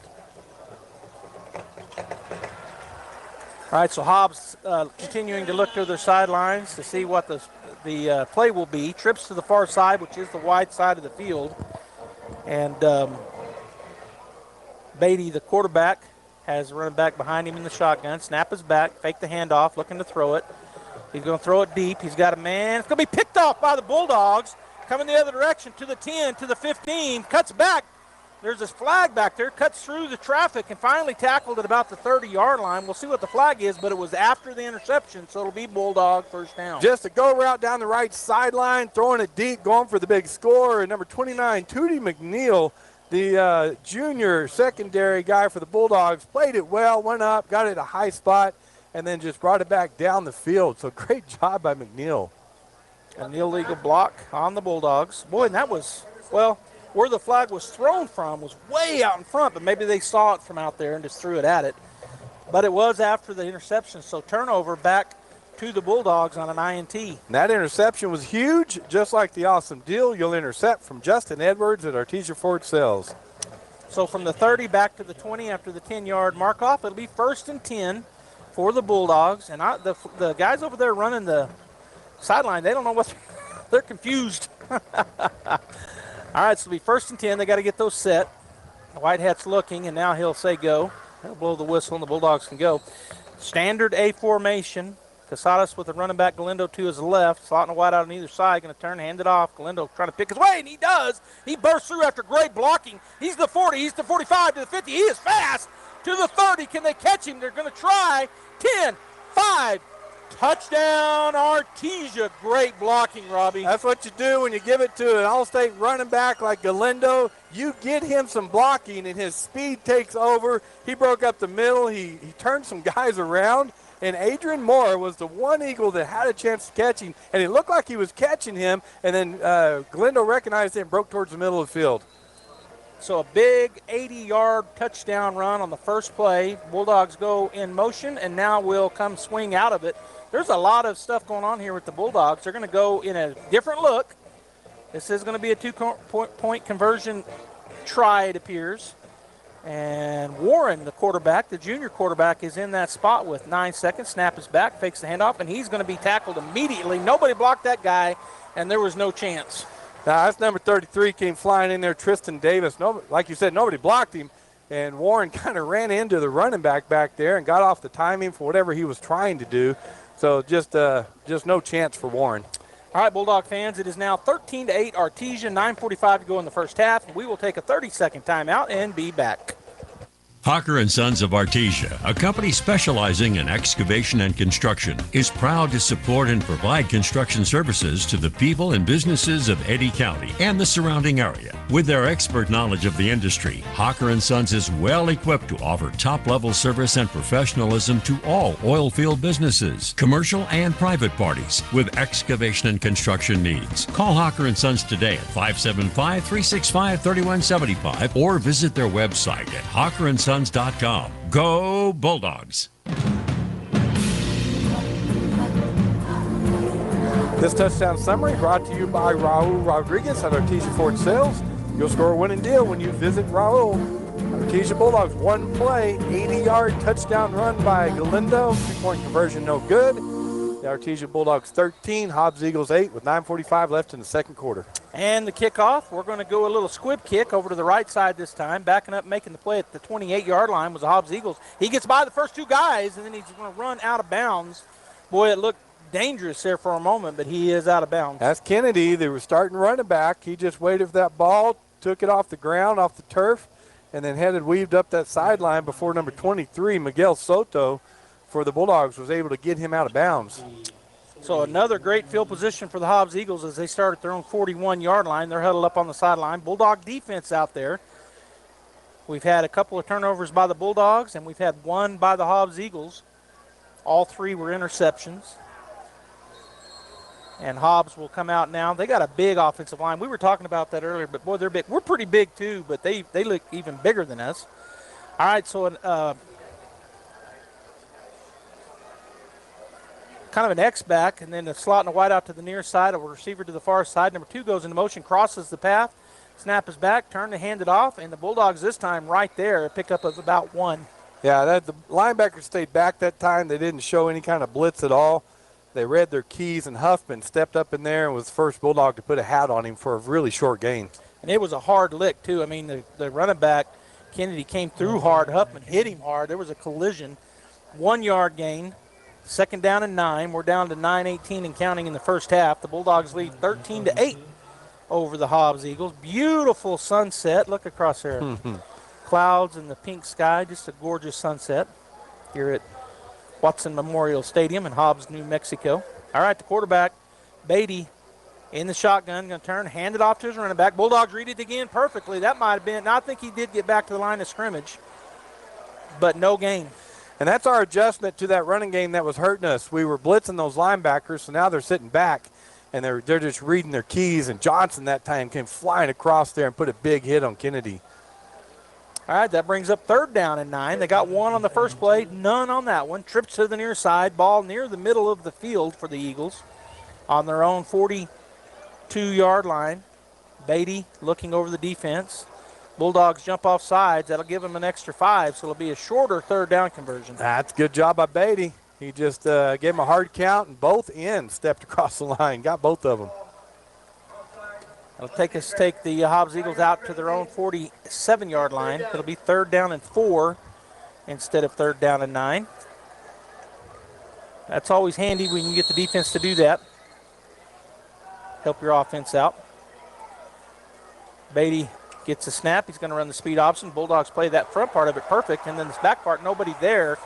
Speaker 14: All right, so Hobbs continuing to look to their sidelines to see what the play will be. Trips to the far side, which is the wide side of the field. And Beatty, the quarterback, has a running back behind him in the shotgun. Snap is back, fake the handoff, looking to throw it. He's going to throw it deep. He's got a man. It's going to be picked off by the Bulldogs. Coming the other direction to the 10, to the 15, cuts back. There's this flag back there, cuts through the traffic, and finally tackled at about the 30-yard line. We'll see what the flag is, but it was after the interception, so it'll be Bulldog 1st down.
Speaker 25: Just a go route down the right sideline, throwing it deep, going for the big score. And number 29, Tootie McNeil, the junior secondary guy for the Bulldogs, played it well, went up, got it a high spot, and then just brought it back down the field. So great job by McNeil.
Speaker 14: An illegal block on the Bulldogs. Boy, and that was, well, where the flag was thrown from was way out in front, but maybe they saw it from out there and just threw it at it. But it was after the interception, so turnover back to the Bulldogs on an INT.
Speaker 25: And that interception was huge, just like the awesome deal you'll intercept from Justin Edwards at Artesia Ford Sales.
Speaker 14: So from the 30 back to the 20 after the 10-yard mark-off, it'll be 1st and 10 for the Bulldogs. And the guys over there running the sideline, they don't know what they're confused. All right, so it'll be 1st and 10. They got to get those set. The white hat's looking, and now he'll say go. He'll blow the whistle, and the Bulldogs can go. Standard A formation Casadas with the running back, Galindo to his left. Slot and wide out on either side. Going to turn, hand it off. Galindo trying to pick his way, and he does. He bursts through after great blocking. He's the 40. He's the 45 to the 50. He is fast to the 30. Can they catch him? They're going to try. 10, 5. Touchdown, Artesia. Great blocking, Robbie.
Speaker 25: That's what you do when you give it to an all-state running back like Galindo. You get him some blocking, and his speed takes over. He broke up the middle. He turned some guys around, and Adrian Moore was the one Eagle that had a chance to catch him, and it looked like he was catching him, and then Galindo recognized it and broke towards the middle of the field.
Speaker 14: So a big 80-yard touchdown run on the first play. Bulldogs go in motion, and now will come swing out of it. There's a lot of stuff going on here with the Bulldogs. They're going to go in a different look. This is going to be a two-point conversion try, it appears. And Warren, the quarterback, the junior quarterback, is in that spot with 9 seconds. Snap is back, fakes the handoff, and he's going to be tackled immediately. Nobody blocked that guy, and there was no chance.
Speaker 25: Now, that's number 33 came flying in there, Tristan Davis. Like you said, nobody blocked him, and Warren kind of ran into the running back there and got off the timing for whatever he was trying to do. So just no chance for Warren.
Speaker 14: All right, Bulldog fans, it is now 13-8 Artesia, 9:45 to go in the first half. We will take a 30-second timeout and be back.
Speaker 19: Hawker & Sons of Artesia, a company specializing in excavation and construction, is proud to support and provide construction services to the people and businesses of Eddy County and the surrounding area. With their expert knowledge of the industry, Hawker & Sons is well equipped to offer top-level service and professionalism to all oil field businesses, commercial and private parties with excavation and construction needs. Call Hawker & Sons today at 575-365-3175 or visit their website at hawkerandsons.com. Go Bulldogs!
Speaker 25: This touchdown summary brought to you by Raul Rodriguez at Artesia Ford Sales. You'll score a winning deal when you visit Raul. Artesia Bulldogs, one play, 80-yard touchdown run by Galindo. 3-point conversion, no good. The Artesia Bulldogs 13, Hobbs Eagles 8 with 9:45 left in the second quarter.
Speaker 14: And the kickoff, we're going to go a little squib kick over to the right side this time. Backing up, making the play at the 28-yard line was the Hobbs Eagles. He gets by the first two guys, and then he's going to run out of bounds. Boy, it looked dangerous there for a moment, but he is out of bounds.
Speaker 25: That's Kennedy. They were starting running back. He just waited for that ball, took it off the ground, off the turf, and then weaved up that sideline before number 23, Miguel Soto, for the Bulldogs, was able to get him out of bounds.
Speaker 14: So another great field position for the Hobbs Eagles as they start at their own 41-yard line. They're huddled up on the sideline. Bulldog defense out there. We've had a couple of turnovers by the Bulldogs, and we've had one by the Hobbs Eagles. All three were interceptions. And Hobbs will come out now. They got a big offensive line. We were talking about that earlier, but, boy, they're big. We're pretty big, too, but they look even bigger than us. All right, so kind of an X-back, and then a slot and a wide out to the near side, a receiver to the far side. Number 2 goes into motion, crosses the path, snap is back, turn to hand it off, and the Bulldogs this time right there, a pickup of about 1.
Speaker 25: Yeah, the linebackers stayed back that time. They didn't show any kind of blitz at all. They read their keys, and Huffman stepped up in there and was the first Bulldog to put a hat on him for a really short gain.
Speaker 14: And it was a hard lick, too. I mean, the running back, Kennedy, came through hard. Huffman hit him hard. There was a collision. 1-yard gain. Second down and 9. We're down to 9:18 and counting in the first half. The Bulldogs lead 13-8 over the Hobbs Eagles. Beautiful sunset. Look across there. Clouds and the pink sky. Just a gorgeous sunset here at Watson Memorial Stadium in Hobbs, New Mexico. All right, the quarterback, Beatty, in the shotgun. Going to turn, hand it off to his running back. Bulldogs read it again perfectly. That might have been. Now, I think he did get back to the line of scrimmage, but no gain.
Speaker 25: And that's our adjustment to that running game that was hurting us. We were blitzing those linebackers, so now they're sitting back, and they're just reading their keys. And Johnson that time came flying across there and put a big hit on Kennedy.
Speaker 14: All right, that brings up third down and 9. They got 1 on the first play, none on that one. Trips to the near side, ball near the middle of the field for the Eagles on their own 42-yard line. Beatty looking over the defense. Bulldogs jump off sides. That'll give them an extra 5, so it'll be a shorter third down conversion.
Speaker 25: That's a good job by Beatty. He just gave him a hard count, and both ends stepped across the line. Got both of them.
Speaker 14: It'll take the Hobbs Eagles out to their own 47-yard line. It'll be third down and 4 instead of third down and 9. That's always handy when you get the defense to do that. Help your offense out. Beatty gets a snap. He's going to run the speed option. Bulldogs play that front part of it perfect, and then this back part, nobody there.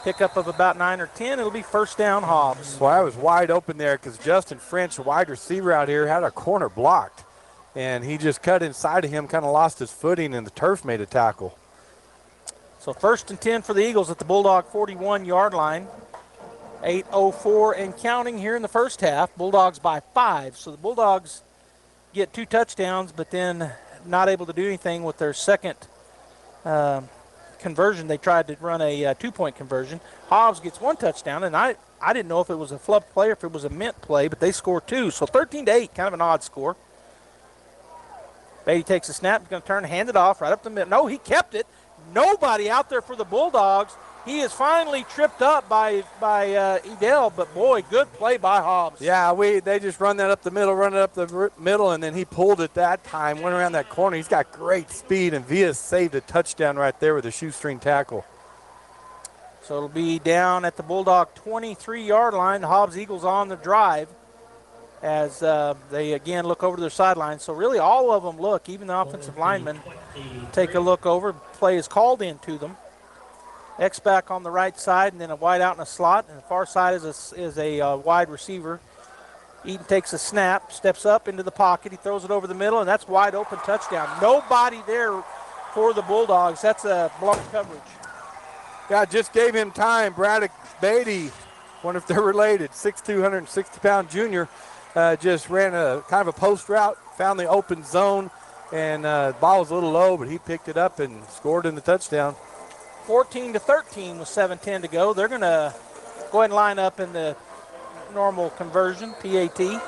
Speaker 14: Pickup of about 9 or 10. It'll be first down, Hobbs.
Speaker 25: Well, I was wide open there because Justin French, a wide receiver out here, had a corner blocked, and he just cut inside of him, kind of lost his footing, and the turf made a tackle.
Speaker 14: So first and 10 for the Eagles at the Bulldog 41-yard line. 8:04 and counting here in the first half. Bulldogs by 5. So the Bulldogs get 2 touchdowns, but then not able to do anything with their second conversion. They tried to run a 2-point conversion. Hobbs gets 1 touchdown, and I didn't know if it was a flub play or if it was a mint play, but they score 2. So 13-8, kind of an odd score. Beatty takes a snap, he's going to turn, hand it off right up the middle. No, he kept it. Nobody out there for the Bulldogs. He is finally tripped up by Edel, but boy, good play by Hobbs.
Speaker 25: Yeah, they just run that up the middle, and then he pulled it that time, went around that corner. He's got great speed, and Villa saved a touchdown right there with a shoestring tackle.
Speaker 14: So it'll be down at the Bulldog 23-yard line. The Hobbs Eagles on the drive as they again look over to their sidelines. So really all of them look, even the offensive linemen, take a look over. Play is called in to them. X-back on the right side, and then a wide out in a slot. And the far side is a wide receiver. Eaton takes a snap, steps up into the pocket. He throws it over the middle, and that's wide open touchdown. Nobody there for the Bulldogs. That's a blown coverage.
Speaker 25: Yeah, just gave him time. Braddock Beatty, wonder if they're related, 6'2", 160-pound junior, just ran a kind of a post route, found the open zone, and the ball was a little low, but he picked it up and scored in the touchdown.
Speaker 14: 14-13 with 7:10 to go. They're going to go ahead and line up in the normal conversion, PAT.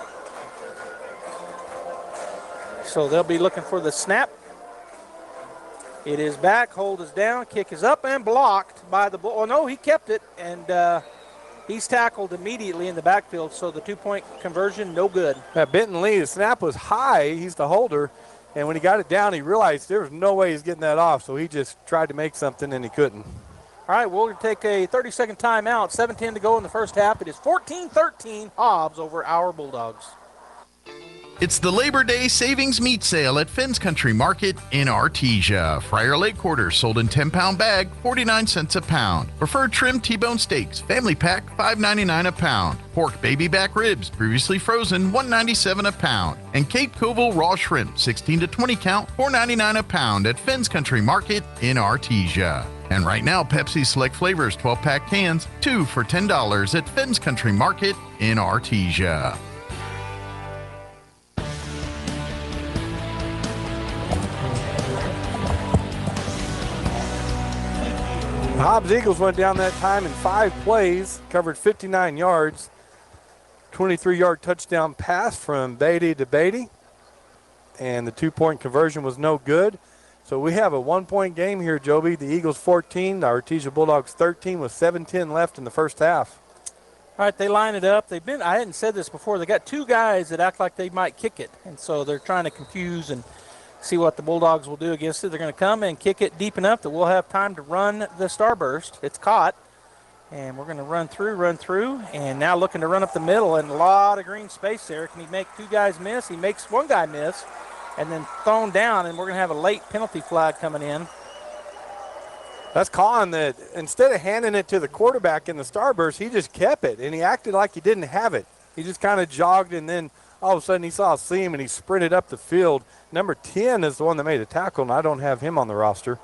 Speaker 14: So they'll be looking for the snap. It is back, hold is down, kick is up and blocked by the Bull. Oh, no, he kept it, and he's tackled immediately in the backfield, so the 2-point conversion, no good.
Speaker 25: Benton Lee, the snap was high. He's the holder. And when he got it down, he realized there was no way he's getting that off, so he just tried to make something, and he couldn't.
Speaker 14: All right, we'll take a 30-second timeout. 7:10 to go in the first half. It is 14-13 Hobbs over our Bulldogs.
Speaker 11: It's the Labor Day Savings Meat Sale at Fenn's Country Market in Artesia. Friar Lake quarters sold in 10-pound bag, 49 cents a pound. Preferred trim T-bone steaks, family pack, $5.99 a pound. Pork baby back ribs, previously frozen, $1.97 a pound. And Cape Coval raw shrimp, 16 to 20 count, $4.99 a pound at Fenn's Country Market in Artesia. And right now, Pepsi Select Flavors 12-pack cans, 2 for $10 at Fenn's Country Market in Artesia.
Speaker 25: Hobbs Eagles went down that time in 5 plays, covered 59 yards, 23-yard touchdown pass from Beatty to Beatty, and the 2-point conversion was no good. So we have a 1-point game here, Joby. The Eagles 14, the Artesia Bulldogs 13 with 7:10 left in the first half.
Speaker 14: All right, they line it up. I hadn't said this before, they got 2 guys that act like they might kick it, and so they're trying to confuse and see what the Bulldogs will do against it. They're going to come and kick it deep enough that we'll have time to run the starburst. It's caught, and we're going to run through, and now looking to run up the middle, and a lot of green space there. Can he make 2 guys miss? He makes 1 guy miss, and then thrown down, and we're going to have a late penalty flag coming in.
Speaker 25: That's calling that instead of handing it to the quarterback in the starburst, he just kept it, and he acted like he didn't have it. He just kind of jogged, and then all of a sudden he saw a seam, and he sprinted up the field. Number 10 is the one that made a tackle, and I don't have him on the roster.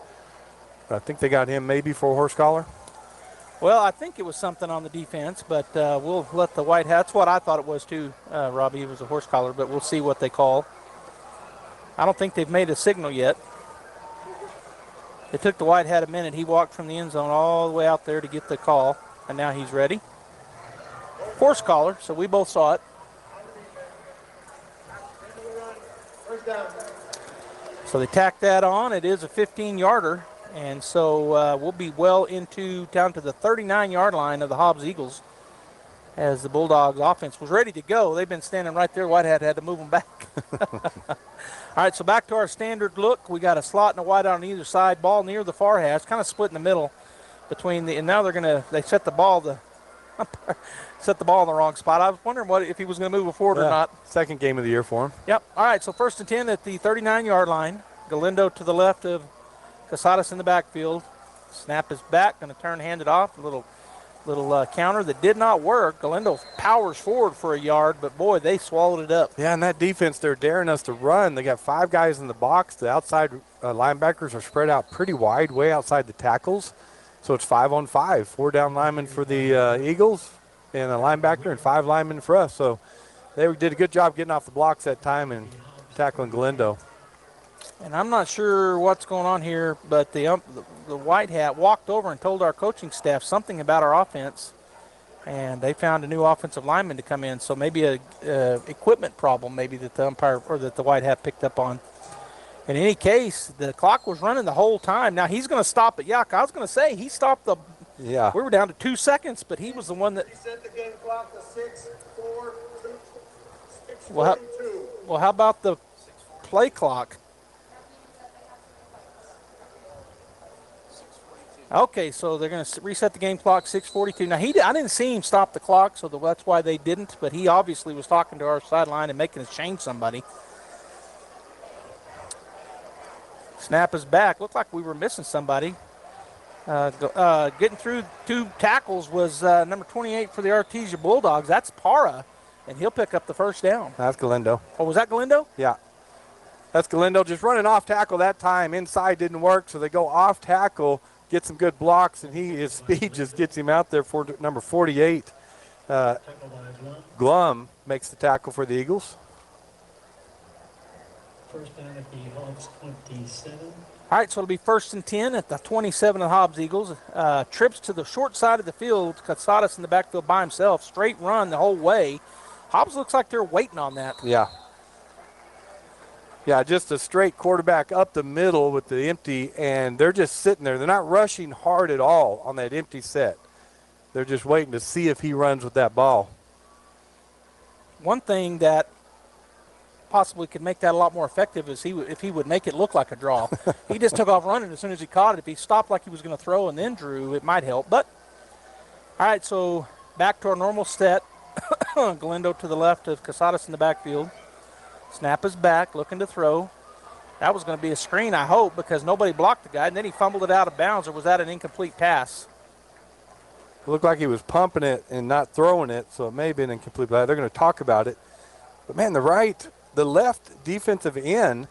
Speaker 25: But I think they got him maybe for a horse collar.
Speaker 14: Well, I think it was something on the defense, but we'll let the white hat. That's what I thought it was too, Robbie. It was a horse collar, but we'll see what they call. I don't think they've made a signal yet. It took the white hat a minute. He walked from the end zone all the way out there to get the call, and now he's ready. Horse collar, so we both saw it. So they tack that on. It is a 15-yarder, and so we'll be well down to the 39-yard line of the Hobbs Eagles as the Bulldogs offense was ready to go. They've been standing right there. Whitehead had to move them back. All right, so back to our standard look. We got a slot and a wide out on either side. Ball near the far hash, kind of split in the middle between and now they set the ball. The set the ball in the wrong spot. I was wondering if he was going to move forward or not.
Speaker 25: Second game of the year for him.
Speaker 14: Yep. All right, so 1st and 10 at the 39-yard line. Galindo to the left of Casadas in the backfield. Snap is back, going to turn, hand it off. A little counter that did not work. Galindo powers forward for a yard, but boy, they swallowed it up.
Speaker 25: Yeah, and that defense, they're daring us to run. They got 5 guys in the box. The outside linebackers are spread out pretty wide, way outside the tackles. So it's 5-on-5. 4 down linemen for the Eagles and a linebacker and 5 linemen for us. So they did a good job getting off the blocks that time and tackling Galindo.
Speaker 14: And I'm not sure what's going on here, but the white hat walked over and told our coaching staff something about our offense, and they found a new offensive lineman to come in. So maybe a equipment problem, maybe that the umpire or that the white hat picked up on. In any case, the clock was running the whole time. Now he's going to stop it. Yeah, I was going to say he stopped the.
Speaker 25: Yeah.
Speaker 14: We were down to 2 seconds, but he was the one that.
Speaker 15: He set the game clock to 6, 4, 2, 6,
Speaker 14: Well, how about the play clock? Okay, so they're going to reset the game clock, 6:42. Now, I didn't see him stop the clock, so that's why they didn't, but he obviously was talking to our sideline and making us change somebody. Snap is back. Looked like we were missing somebody. Getting through 2 tackles was number 28 for the Artesia Bulldogs. That's Para, and he'll pick up the first down.
Speaker 25: That's Galindo.
Speaker 14: Oh, was that Galindo?
Speaker 25: Yeah. That's Galindo just running off tackle that time. Inside didn't work, so they go off tackle, get some good blocks, and his speed just gets him out there for number 48. Glum makes the tackle for the Eagles.
Speaker 16: First down at the Hobbs 27.
Speaker 14: All right, so it'll be 1st and 10 at the 27 of the Hobbs Eagles. Trips to the short side of the field. Casadas in the backfield by himself. Straight run the whole way. Hobbs looks like they're waiting on that.
Speaker 25: Yeah. Yeah, just a straight quarterback up the middle with the empty, and they're just sitting there. They're not rushing hard at all on that empty set. They're just waiting to see if he runs with that ball.
Speaker 14: One thing that possibly could make that a lot more effective is if he would make it look like a draw. He just took off running as soon as he caught it. If he stopped like he was going to throw and then drew, it might help. But, all right, so back to our normal set. Galindo to the left of Casadas in the backfield. Snap is back, looking to throw. That was going to be a screen, I hope, because nobody blocked the guy, and then he fumbled it out of bounds, or was that an incomplete pass?
Speaker 25: It looked like he was pumping it and not throwing it, so it may have been incomplete. They're going to talk about it. But, man, the left defensive end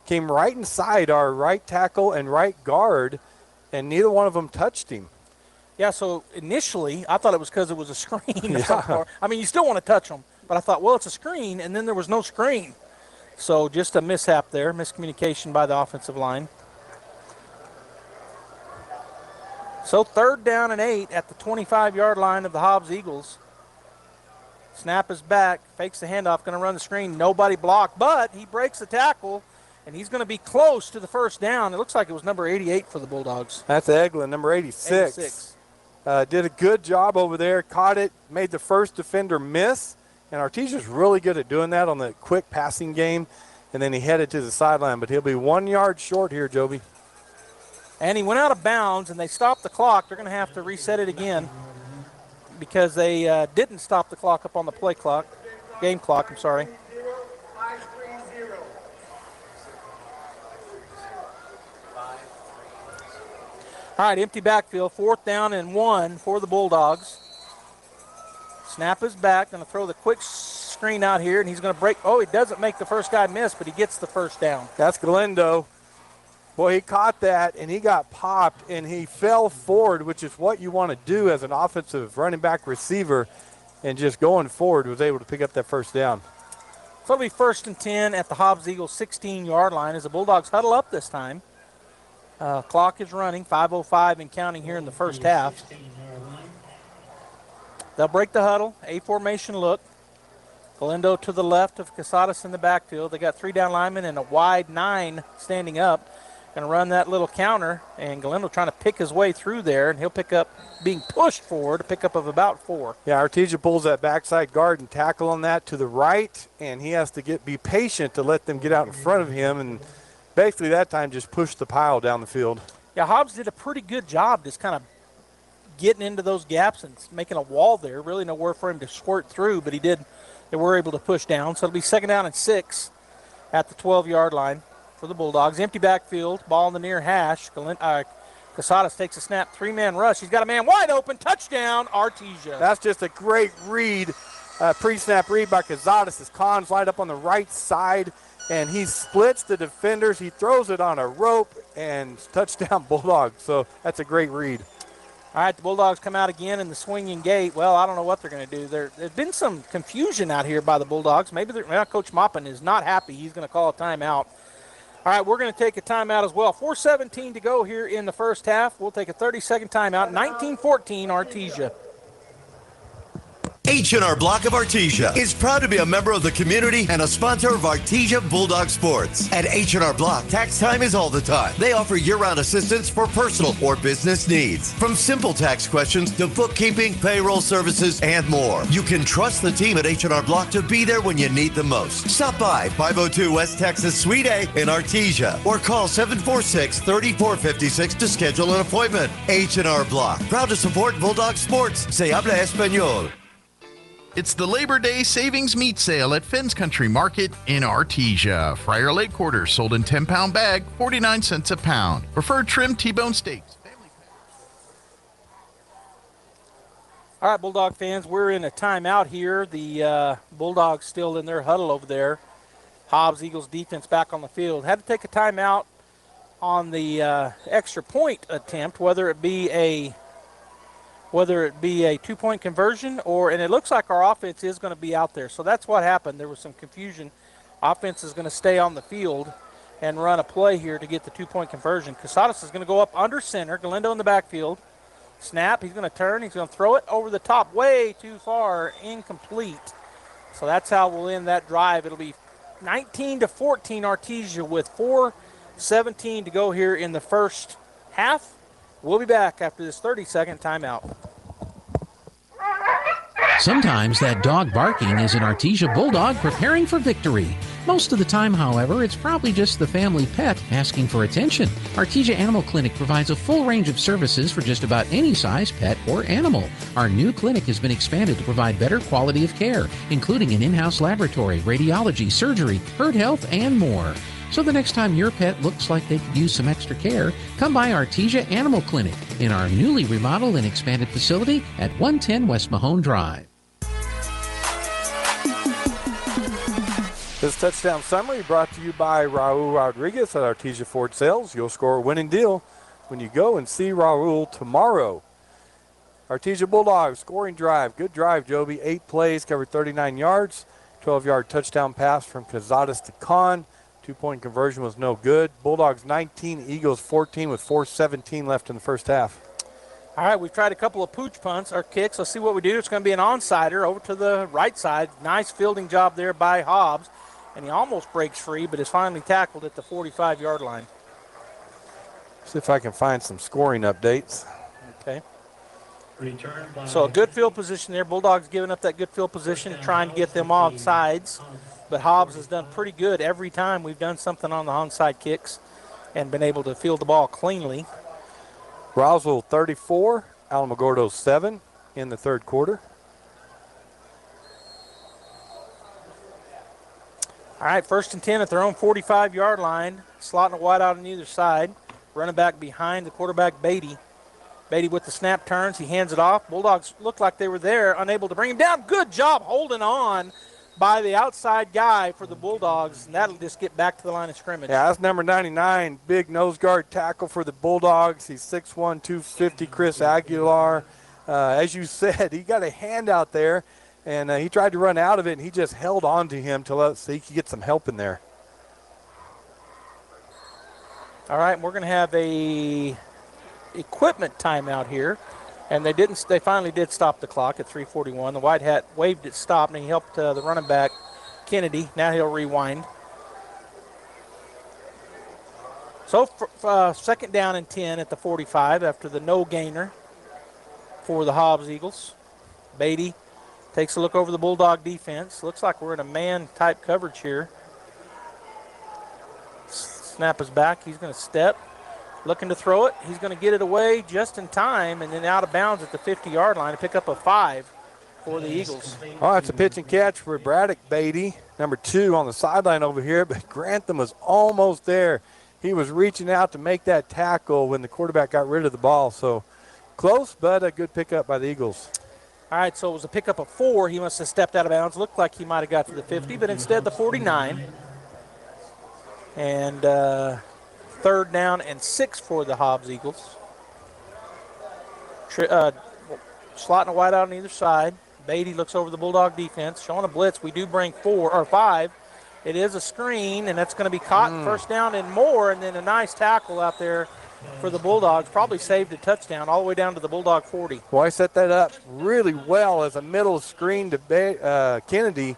Speaker 25: came right inside our right tackle and right guard, and neither one of them touched him.
Speaker 14: Yeah, so initially I thought it was because it was a screen.
Speaker 25: Yeah.
Speaker 14: I mean, you still want to touch them, but I thought, well, it's a screen, and then there was no screen. So just a mishap there, miscommunication by the offensive line. So 3rd down and 8 at the 25-yard line of the Hobbs Eagles. Snap is back, fakes the handoff, going to run the screen. Nobody blocked, but he breaks the tackle, and he's going to be close to the first down. It looks like it was number 88 for the Bulldogs.
Speaker 25: That's Eglin, number 86. Did a good job over there, caught it, made the first defender miss, and Artesia's really good at doing that on the quick passing game, and then he headed to the sideline, but he'll be 1 yard short here, Joby.
Speaker 14: And he went out of bounds, and they stopped the clock. They're going to have to reset it again because they didn't stop the clock up on the play clock, game clock, I'm sorry. All right, empty backfield, 4th down and 1 for the Bulldogs. Snap is back, going to throw the quick screen out here, and he's going to break. Oh, he doesn't make the first guy miss, but he gets the first down.
Speaker 25: That's Galindo. Boy, he caught that, and he got popped, and he fell forward, which is what you want to do as an offensive running back receiver, and just going forward was able to pick up that first down.
Speaker 14: So it'll be 1st and 10 at the Hobbs Eagles 16-yard line as the Bulldogs huddle up this time. Clock is running, 5:05 and counting here in the first half. They'll break the huddle, A formation look. Galindo to the left of Casadas in the backfield. They got 3 down linemen and a wide 9 standing up. Going to run that little counter, and Galindo trying to pick his way through there, and he'll pick up, being pushed forward, a pickup of about 4.
Speaker 25: Yeah, Artesia pulls that backside guard and tackle on that to the right, and he has to be patient to let them get out in front of him, and basically that time just push the pile down the field.
Speaker 14: Yeah, Hobbs did a pretty good job just kind of getting into those gaps and making a wall there. Really nowhere for him to squirt through, but they were able to push down. So it'll be 2nd down and 6 at the 12-yard line for the Bulldogs. Empty backfield, ball in the near hash. Casadas takes a snap, 3-man rush. He's got a man wide open, touchdown, Artesia.
Speaker 25: That's just a great read, pre-snap read by Casadas as Kahn's light up on the right side, and he splits the defenders. He throws it on a rope, and touchdown Bulldogs. So that's a great read.
Speaker 14: All right, the Bulldogs come out again in the swinging gate. Well, I don't know what they're going to do. There's been some confusion out here by the Bulldogs. Maybe Coach Moppin is not happy. He's going to call a timeout. All right, we're going to take a timeout as well. 4:17 to go here in the first half. We'll take a 30-second timeout. 19-14, Artesia.
Speaker 20: H&R Block of Artesia is proud to be a member of the community and a sponsor of Artesia Bulldog Sports. At H&R Block, tax time is all the time. They offer year-round assistance for personal or business needs. From simple tax questions to bookkeeping, payroll services, and more. You can trust the team at H&R Block to be there when you need them most. Stop by 502 West Texas Suite A in Artesia or call 746-3456 to schedule an appointment. H&R Block, proud to support Bulldog Sports. Se habla español.
Speaker 11: It's the Labor Day Savings Meat Sale at Fenn's Country Market in Artesia. Friar Lake quarters sold in 10-pound bag, 49 cents a pound. Preferred trim T-bone steaks.
Speaker 14: All right, Bulldog fans, we're in a timeout here. The Bulldogs still in their huddle over there. Hobbs Eagles defense back on the field. Had to take a timeout on the extra point attempt, whether it be a 2-point conversion and it looks like our offense is going to be out there. So that's what happened. There was some confusion. Offense is going to stay on the field and run a play here to get the 2-point conversion. Casadas is going to go up under center. Galindo in the backfield. Snap. He's going to turn. He's going to throw it over the top way too far. Incomplete. So that's how we'll end that drive. It'll be 19-14 Artesia with 4:17 to go here in the first half. We'll be back after this 30-second timeout.
Speaker 9: Sometimes that dog barking is an Artesia Bulldog preparing for victory. Most of the time, however, it's probably just the family pet asking for attention. Artesia Animal Clinic provides a full range of services for just about any size pet or animal. Our new clinic has been expanded to provide better quality of care, including an in-house laboratory, radiology, surgery, herd health, and more. So the next time your pet looks like they could use some extra care, come by Artesia Animal Clinic in our newly remodeled and expanded facility at 110 West Mahone Drive.
Speaker 25: This touchdown summary brought to you by Raul Rodriguez at Artesia Ford Sales. You'll score a winning deal when you go and see Raul tomorrow. Artesia Bulldogs scoring drive. Good drive, Joby. 8 plays, covered 39 yards. 12-yard touchdown pass from Casadas to Kahn. 2-point conversion was no good. Bulldogs 19, Eagles 14 with 4:17 left in the first half.
Speaker 14: All right, we've tried a couple of pooch punts or kicks. Let's see what we do. It's going to be an onsider over to the right side. Nice fielding job there by Hobbs. And he almost breaks free, but is finally tackled at the 45-yard line.
Speaker 25: See if I can find some scoring updates.
Speaker 14: Okay. So a good field position there. Bulldogs giving up that good field position, trying to get them off sides. But Hobbs has done pretty good every time we've done something on the onside kicks and been able to field the ball cleanly.
Speaker 25: Roswell 34, Alamogordo 7 in the third quarter.
Speaker 14: All right, 1st and 10 at their own 45-yard line. Slotting a wide out on either side. Running back behind the quarterback, Beatty. Beatty with the snap turns. He hands it off. Bulldogs looked like they were there, unable to bring him down. Good job holding on by the outside guy for the Bulldogs, and that'll just get back to the line of scrimmage.
Speaker 25: Yeah, that's number 99, big nose guard tackle for the Bulldogs. He's 6'1", 250, Chris Aguilar. As you said, he got a hand out there, and he tried to run out of it, and he just held on to him so he could get some help in there.
Speaker 14: All right, we're going to have a equipment timeout here. And they finally did stop the clock at 3:41. The white hat waved it stop, and he helped the running back, Kennedy. Now he'll rewind. So 2nd down and 10 at the 45 after the no gainer for the Hobbs Eagles. Beatty takes a look over the Bulldog defense. Looks like we're in a man-type coverage here. Snap is back. He's going to step. looking to throw it. He's going to get it away just in time and then out of bounds at the 50-yard line to pick up a 5 for the Eagles.
Speaker 25: Oh, it's a pitch and catch for Braddock Beatty, number 2 on the sideline over here, but Grantham was almost there. He was reaching out to make that tackle when the quarterback got rid of the ball. So close, but a good pickup by the Eagles.
Speaker 14: All right, so it was a pickup of 4. He must have stepped out of bounds. Looked like he might have got to the 50, but instead the 49. And third down and 6 for the Hobbs Eagles. Slotting a wide out on either side. Beatty looks over the Bulldog defense, showing a blitz. We do bring 4 or 5. It is a screen, and that's going to be caught. First down and more, and then a nice tackle out there for the Bulldogs. Probably saved a touchdown all the way down to the Bulldog 40.
Speaker 25: Well, I set that up really well as a middle screen to Kennedy,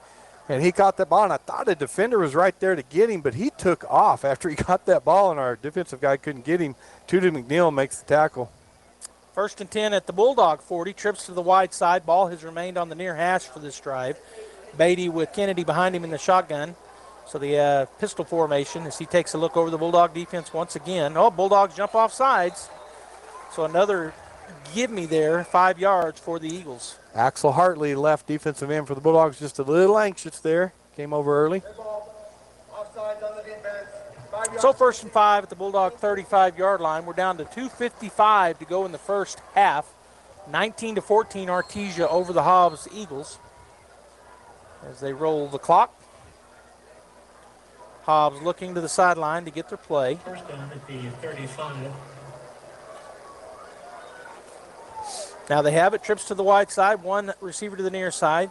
Speaker 25: and he caught that ball, and I thought a defender was right there to get him, but he took off after he got that ball, and our defensive guy couldn't get him. Tootie McNeil makes the tackle.
Speaker 14: First and 10 at the Bulldog 40. Trips to the wide side. Ball has remained on the near hash for this drive. Beatty with Kennedy behind him in the shotgun. So the pistol formation as he takes a look over the Bulldog defense once again. Oh, Bulldogs jump off sides. So another give me there, 5 yards for the Eagles.
Speaker 25: Axel Hartley, left defensive end for the Bulldogs, just a little anxious there. Came over early.
Speaker 14: So first and 5 at the Bulldog 35-yard line. We're down to 2:55 to go in the first half. 19-14 Artesia over the Hobbs Eagles as they roll the clock. Hobbs looking to the sideline to get their play.
Speaker 16: First down at the 35.
Speaker 14: Now they have it. Trips to the wide side. One receiver to the near side.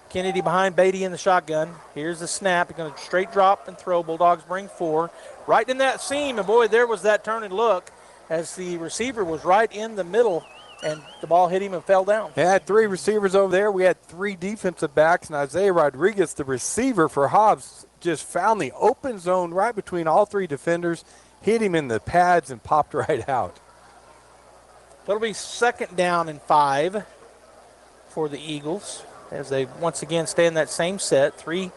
Speaker 14: Kennedy behind Beatty in the shotgun. Here's the snap. He's going to straight drop and throw. Bulldogs bring 4. Right in that seam, and boy, there was that turn and look as the receiver was right in the middle, and the ball hit him and fell down.
Speaker 25: They had 3 receivers over there. We had 3 defensive backs, and Isaiah Rodriguez, the receiver for Hobbs, just found the open zone right between all 3 defenders, hit him in the pads, and popped right out.
Speaker 14: It'll be second down and 5 for the Eagles as they once again stay in that same set. 3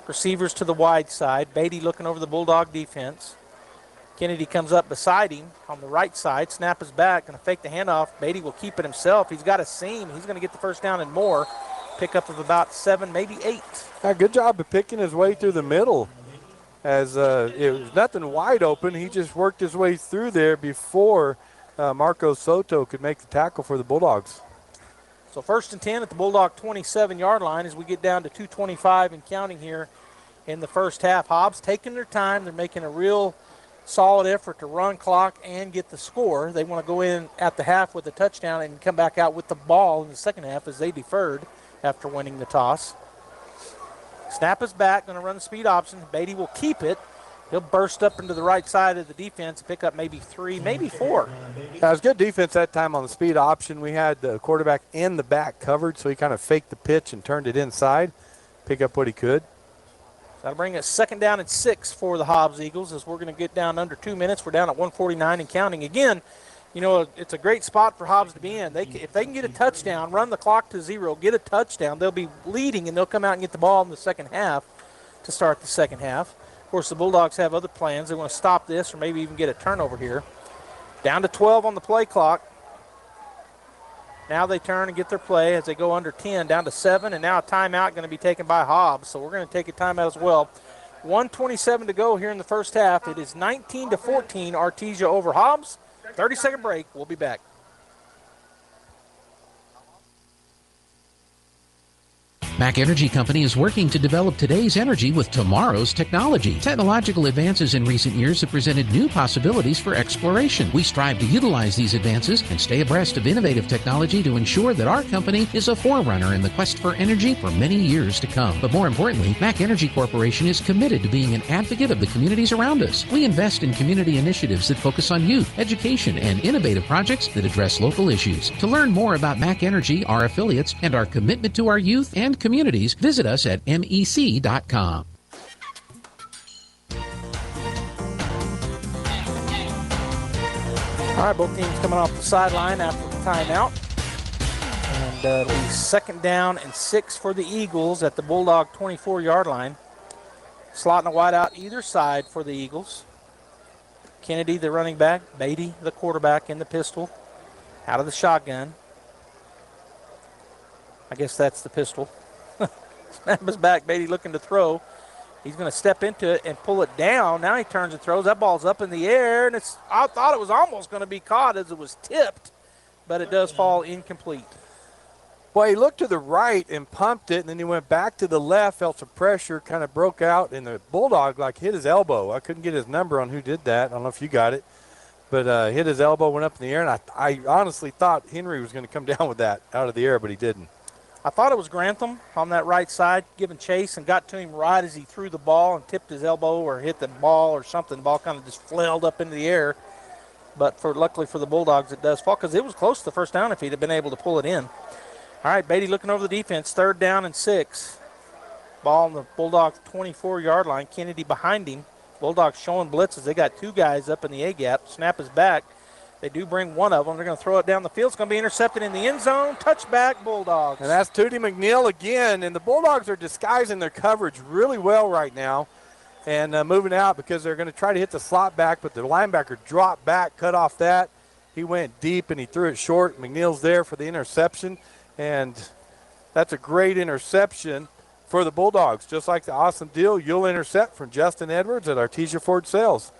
Speaker 14: receivers to the wide side. Beatty looking over the Bulldog defense. Kennedy comes up beside him on the right side. Snap is back, going to fake the handoff. Beatty will keep it himself. He's got a seam. He's going to get the first down and more. Pickup of about 7, maybe 8.
Speaker 25: Good job of picking his way through the middle as it was nothing wide open. He just worked his way through there before Marco Soto could make the tackle for the Bulldogs.
Speaker 14: So first and 10 at the Bulldog 27-yard line as we get down to 2:25 and counting here in the first half. Hobbs taking their time. They're making a real solid effort to run clock and get the score. They want to go in at the half with a touchdown and come back out with the ball in the second half as they deferred after winning the toss. Snap is back, going to run the speed option. Beatty will keep it. He'll burst up into the right side of the defense and pick up maybe 3, maybe 4.
Speaker 25: It was good defense that time on the speed option. We had the quarterback and the back covered, so he kind of faked the pitch and turned it inside, pick up what he could.
Speaker 14: That'll bring us second down and 6 for the Hobbs Eagles as we're going to get down under 2 minutes. We're down at 1:49 and counting. Again, you know, it's a great spot for Hobbs to be in. If they can get a touchdown, run the clock to 0, get a touchdown, they'll be leading and they'll come out and get the ball in the second half to start the second half. Of course, the Bulldogs have other plans. They want to stop this or maybe even get a turnover here. Down to 12 on the play clock. Now they turn and get their play as they go under 10, down to 7, and now a timeout going to be taken by Hobbs. So we're going to take a timeout as well. 1:27 to go here in the first half. It is 19-14, Artesia over Hobbs. 30-second break. We'll be back.
Speaker 9: Mac Energy Company is working to develop today's energy with tomorrow's technology. Technological advances in recent years have presented new possibilities for exploration. We strive to utilize these advances and stay abreast of innovative technology to ensure that our company is a forerunner in the quest for energy for many years to come. But more importantly, Mac Energy Corporation is committed to being an advocate of the communities around us. We invest in community initiatives that focus on youth, education, and innovative projects that address local issues. To learn more about Mac Energy, our affiliates, and our commitment to our youth and communities, visit us at mec.com.
Speaker 14: All right, both teams coming off the sideline after the timeout. And it'll be second down and 6 for the Eagles at the Bulldog 24-yard line. Slotting a wide out either side for the Eagles. Kennedy, the running back. Beatty, the quarterback, in the pistol. Out of the shotgun. I guess that's the pistol. Snap is back. Beatty looking to throw. He's going to step into it and pull it down. Now he turns and throws. That ball's up in the air, and I thought it was almost going to be caught as it was tipped, but it does fall incomplete.
Speaker 25: Well, he looked to the right and pumped it, and then he went back to the left, felt some pressure, kind of broke out, and the Bulldog hit his elbow. I couldn't get his number on who did that. I don't know if you got it, but hit his elbow, went up in the air, and I honestly thought Henry was going to come down with that out of the air, but he didn't.
Speaker 14: I thought it was Grantham on that right side giving chase and got to him right as he threw the ball and tipped his elbow or hit the ball or something. The ball kind of just flailed up into the air. But luckily for the Bulldogs, it does fall because it was close to the first down if he'd have been able to pull it in. All right, Beatty looking over the defense. 3rd down and 6. Ball on the Bulldogs' 24-yard line. Kennedy behind him. Bulldogs showing blitzes. They got 2 guys up in the A-gap. Snap is back. They do bring one of them. They're going to throw it down the field. It's going to be intercepted in the end zone. Touchback, Bulldogs.
Speaker 25: And that's Tootie McNeil again. And the Bulldogs are disguising their coverage really well right now and moving out because they're going to try to hit the slot back, but the linebacker dropped back, cut off that. He went deep and he threw it short. McNeil's there for the interception. And that's a great interception for the Bulldogs. Just like the awesome deal you'll intercept from Justin Edwards at Artesia Ford Sales.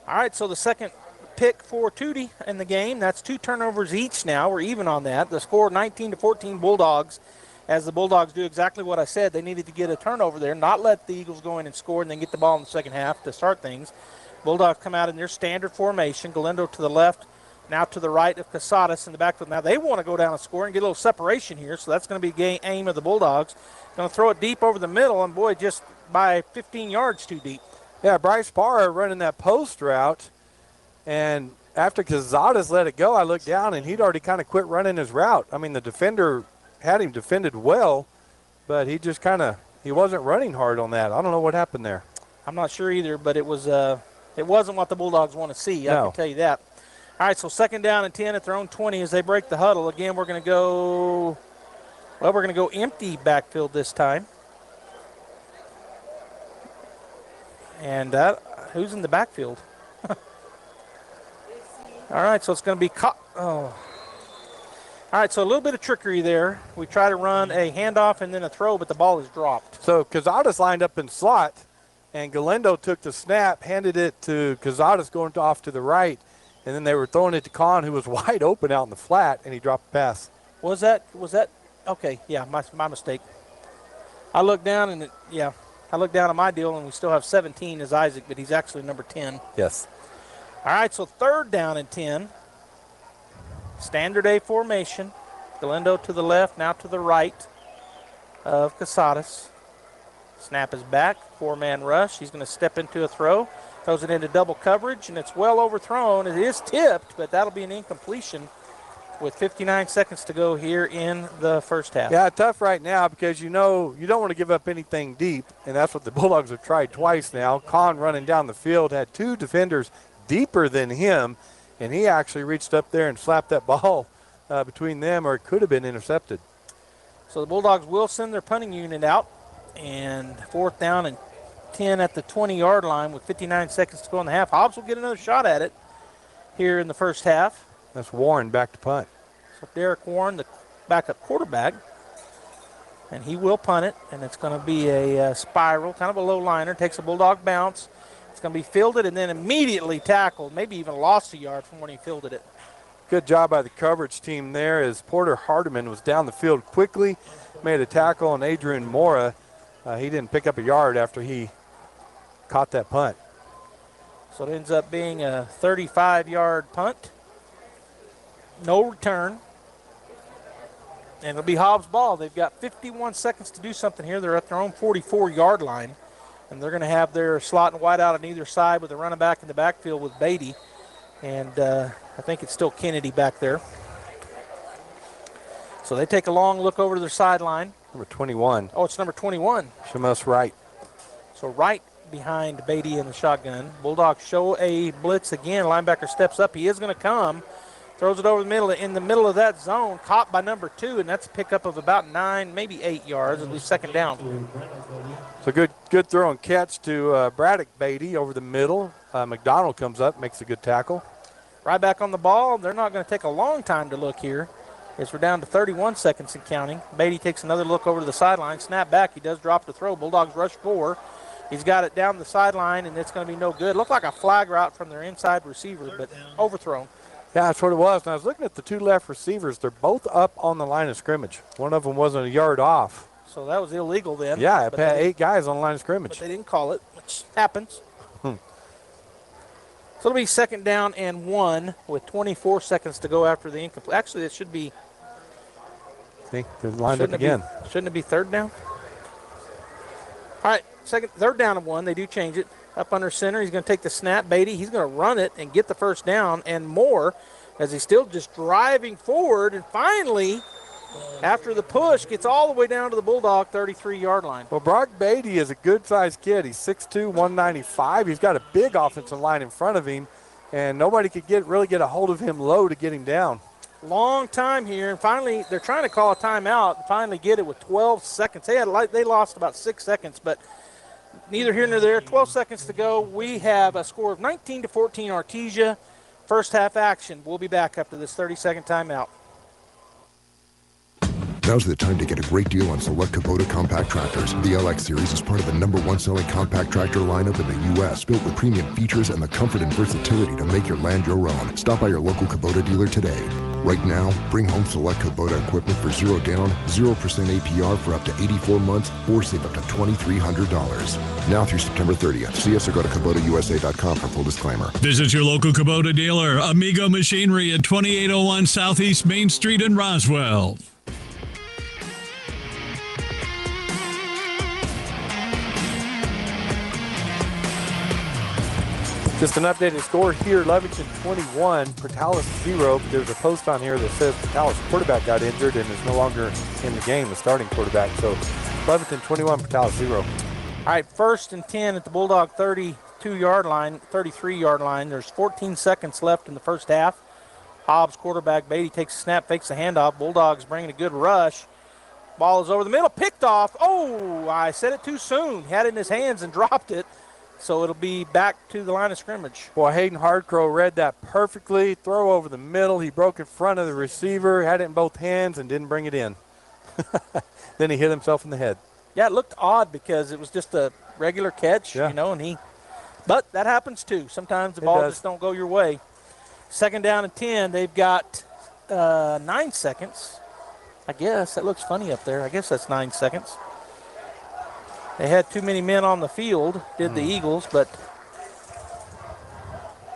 Speaker 14: All right, so the second pick for Tootie in the game. That's 2 turnovers each now. We're even on that. The score 19-14 Bulldogs, as the Bulldogs do exactly what I said. They needed to get a turnover there, not let the Eagles go in and score and then get the ball in the second half to start things. Bulldogs come out in their standard formation. Galindo to the left, now to the right of Casadas in the backfield. Now they want to go down and score and get a little separation here, so that's going to be aim of the Bulldogs. Going to throw it deep over the middle, and boy, just by 15 yards too deep.
Speaker 25: Yeah, Bryce Parr running that post route, and after Casadas let it go, I looked down, and he'd already kind of quit running his route. I mean, the defender had him defended well, but he just he wasn't running hard on that. I don't know what happened there.
Speaker 14: I'm not sure either, but it wasn't what the Bulldogs want to see. I can tell you that. All right, so 2nd down and 10 at their own 20 as they break the huddle. Again, we're going to go empty backfield this time. And who's in the backfield? All right, so it's going to be All right, so a little bit of trickery there. We try to run a handoff and then a throw, but the ball is dropped.
Speaker 25: So Casadas lined up in slot, and Galindo took the snap, handed it to Casadas going off to the right, and then they were throwing it to Kahn, who was wide open out in the flat, and he dropped the pass.
Speaker 14: Was that okay? Yeah, my mistake. I looked down I looked down at my deal, and we still have 17 as Isaac, but he's actually number 10.
Speaker 25: Yes.
Speaker 14: All right, so 3rd down and 10. Standard A formation. Galindo to the left, now to the right of Casadas. Snap is back, 4-man rush. He's going to step into a throw. Throws it into double coverage, and it's well overthrown. It is tipped, but that'll be an incompletion with 59 seconds to go here in the first half.
Speaker 25: Yeah, tough right now because you don't want to give up anything deep, and that's what the Bulldogs have tried twice now. Kahn running down the field had 2 defenders deeper than him, and he actually reached up there and slapped that ball between them, or it could have been intercepted.
Speaker 14: So the Bulldogs will send their punting unit out, and 4th down and 10 at the 20-yard line with 59 seconds to go in the half. Hobbs will get another shot at it here in the first half.
Speaker 25: That's Warren back to punt.
Speaker 14: So Derek Warren, the backup quarterback, and he will punt it, and it's going to be a spiral, kind of a low liner, takes a Bulldog bounce. It's going to be fielded and then immediately tackled, maybe even lost a yard from when he fielded it.
Speaker 25: Good job by the coverage team there as Porter Hardiman was down the field quickly, made a tackle on Adrian Mora. He didn't pick up a yard after he caught that punt.
Speaker 14: So it ends up being a 35-yard punt. No return. And it'll be Hobbs' ball. They've got 51 seconds to do something here. They're at their own 44-yard line. And they're going to have their slot and wide out on either side with a running back in the backfield with Beatty. And I think it's still Kennedy back there. So they take a long look over to their sideline.
Speaker 25: Number 21.
Speaker 14: Oh, it's number 21.
Speaker 25: Shamos Wright.
Speaker 14: So Wright behind Beatty in the shotgun. Bulldogs show a blitz again. Linebacker steps up. He is going to come. Throws it over the middle. In the middle of that zone, caught by number 2, and that's a pickup of about 9, maybe 8 yards. It'll be 2nd down.
Speaker 25: So good throw and catch to Braddock Beatty over the middle. McDonald comes up, makes a good tackle.
Speaker 14: Right back on the ball. They're not going to take a long time to look here, as we're down to 31 seconds and counting. Beatty takes another look over to the sideline. Snap back. He does drop the throw. Bulldogs rush 4. He's got it down the sideline, and it's going to be no good. Looked like a flag route from their inside receiver, but overthrown.
Speaker 25: Yeah, that's what it was. And I was looking at the two left receivers. They're both up on the line of scrimmage. One of them wasn't a yard off.
Speaker 14: So that was illegal then.
Speaker 25: Yeah, it had 8 guys on the line of scrimmage.
Speaker 14: But they didn't call it, which happens. So it'll be 2nd down and 1 with 24 seconds to go after the incomplete. Actually, it should be.
Speaker 25: See, they're lined up again.
Speaker 14: Shouldn't it be 3rd down? All right, 3rd down and 1. They do change it. Up under center, he's going to take the snap. Beatty, he's going to run it and get the 1st down and more, as he's still just driving forward. And finally, after the push, gets all the way down to the Bulldog 33-yard line.
Speaker 25: Well, Brock Beatty is a good-sized kid. He's 6'2", 195. He's got a big offensive line in front of him, and nobody could really get a hold of him low to get him down.
Speaker 14: Long time here, and finally they're trying to call a timeout and finally get it with 12 seconds. They lost about 6 seconds, but neither here nor there. 12 seconds to go. We have a score of 19-14 Artesia. First half action. We'll be back after this 30-second timeout.
Speaker 6: Now's the time to get a great deal on select Kubota compact tractors. The LX series is part of the #1 selling compact tractor lineup in the U.S., built with premium features and the comfort and versatility to make your land your own. Stop by your local Kubota dealer today. Right now, bring home select Kubota equipment for 0 down, 0% APR for up to 84 months, or save up to $2,300. Now through September 30th. See us or go to KubotaUSA.com for full disclaimer.
Speaker 17: Visit your local Kubota dealer, Amigo Machinery at 2801 Southeast Main Street in Roswell.
Speaker 25: Just an updated score here, Levington 21, Portales 0. But there's a post on here that says Portales quarterback got injured and is no longer in the game, the starting quarterback. So Levington 21, Portales 0.
Speaker 14: All right, 1st and 10 at the Bulldog 32-yard line, 33-yard line. There's 14 seconds left in the first half. Hobbs quarterback, Beatty takes a snap, fakes a handoff. Bulldogs bringing a good rush. Ball is over the middle, picked off. Oh, I said it too soon. Had it in his hands and dropped it. So it'll be back to the line of scrimmage.
Speaker 25: Boy, Hayden Hardcrow read that perfectly. Throw over the middle. He broke in front of the receiver, had it in both hands, and didn't bring it in. Then he hit himself in the head.
Speaker 14: Yeah, it looked odd because it was just a regular catch, but that happens too. Sometimes the ball just don't go your way. 2nd down and 10. They've got 9 seconds. I guess that looks funny up there. I guess that's 9 seconds. They had too many men on the field, did the Eagles, but,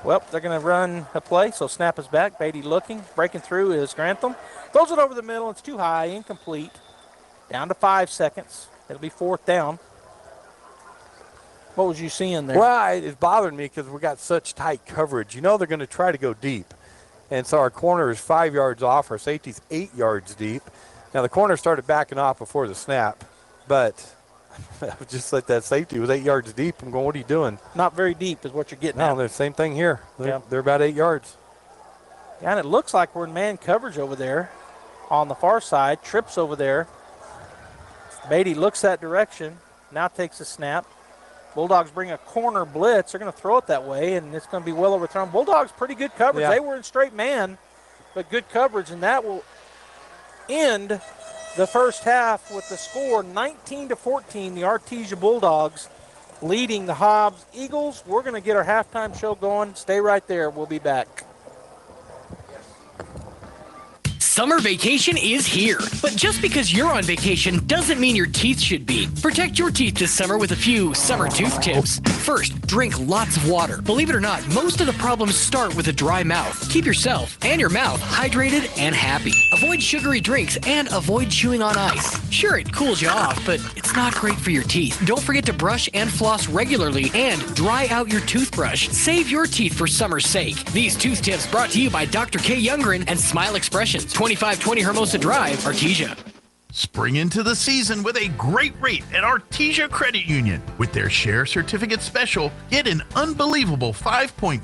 Speaker 14: well, they're going to run a play, so snap is back. Beatty looking, breaking through is Grantham. Throws it over the middle. It's too high, incomplete. Down to 5 seconds. It'll be 4th down. What was you seeing there?
Speaker 25: Well, it's bothering me because we got such tight coverage. You know they're going to try to go deep. And so our corner is 5 yards off. Our safety's 8 yards deep. Now, the corner started backing off before the snap, but just like that safety was 8 yards deep. I'm going, what are you doing?
Speaker 14: Not very deep is what you're getting at.
Speaker 25: No, they're the same thing here. They're about 8 yards.
Speaker 14: Yeah, and it looks like we're in man coverage over there on the far side. Trips over there. Beatty looks that direction. Now takes a snap. Bulldogs bring a corner blitz. They're going to throw it that way, and it's going to be well overthrown. Bulldogs pretty good coverage.
Speaker 25: Yeah.
Speaker 14: They were in straight man, but good coverage, and that will end the first half with the score 19-14. The Artesia Bulldogs leading the Hobbs Eagles. We're going to get our halftime show going. Stay right there. We'll be back.
Speaker 3: Summer vacation is here, but just because you're on vacation doesn't mean your teeth should be. Protect your teeth this summer with a few summer tooth tips. First, drink lots of water. Believe it or not, most of the problems start with a dry mouth. Keep yourself and your mouth hydrated and happy. Avoid sugary drinks and avoid chewing on ice. Sure, it cools you off, but it's not great for your teeth. Don't forget to brush and floss regularly and dry out your toothbrush. Save your teeth for summer's sake. These tooth tips brought to you by Dr. K. Youngren and Smile Expressions, 2520 Hermosa Drive, Artesia.
Speaker 11: Spring into the season with a great rate at Artesia Credit Union. With their Share Certificate Special, get an unbelievable 5.50%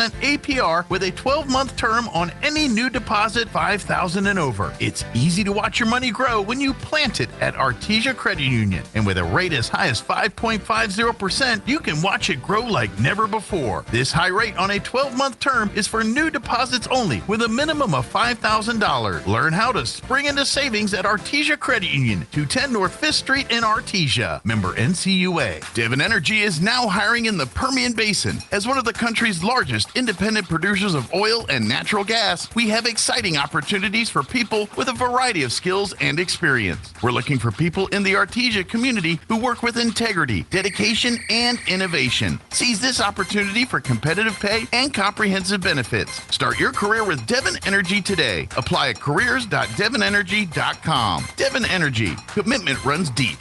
Speaker 11: APR with a 12-month term on any new deposit $5,000 and over. It's easy to watch your money grow when you plant it at Artesia Credit Union. And with a rate as high as 5.50%, you can watch it grow like never before. This high rate on a 12-month term is for new deposits only with a minimum of $5,000. Learn how to spring into savings at Artesia Credit Union, 210 North 5th Street in Artesia. Member NCUA. Devon Energy is now hiring in the Permian Basin. As one of the country's largest independent producers of oil and natural gas, we have exciting opportunities for people with a variety of skills and experience. We're looking for people in the Artesia community who work with integrity, dedication, and innovation. Seize this opportunity for competitive pay and comprehensive benefits. Start your career with Devon Energy today. Apply at careers.devonenergy.com. Devon Energy. Commitment runs deep.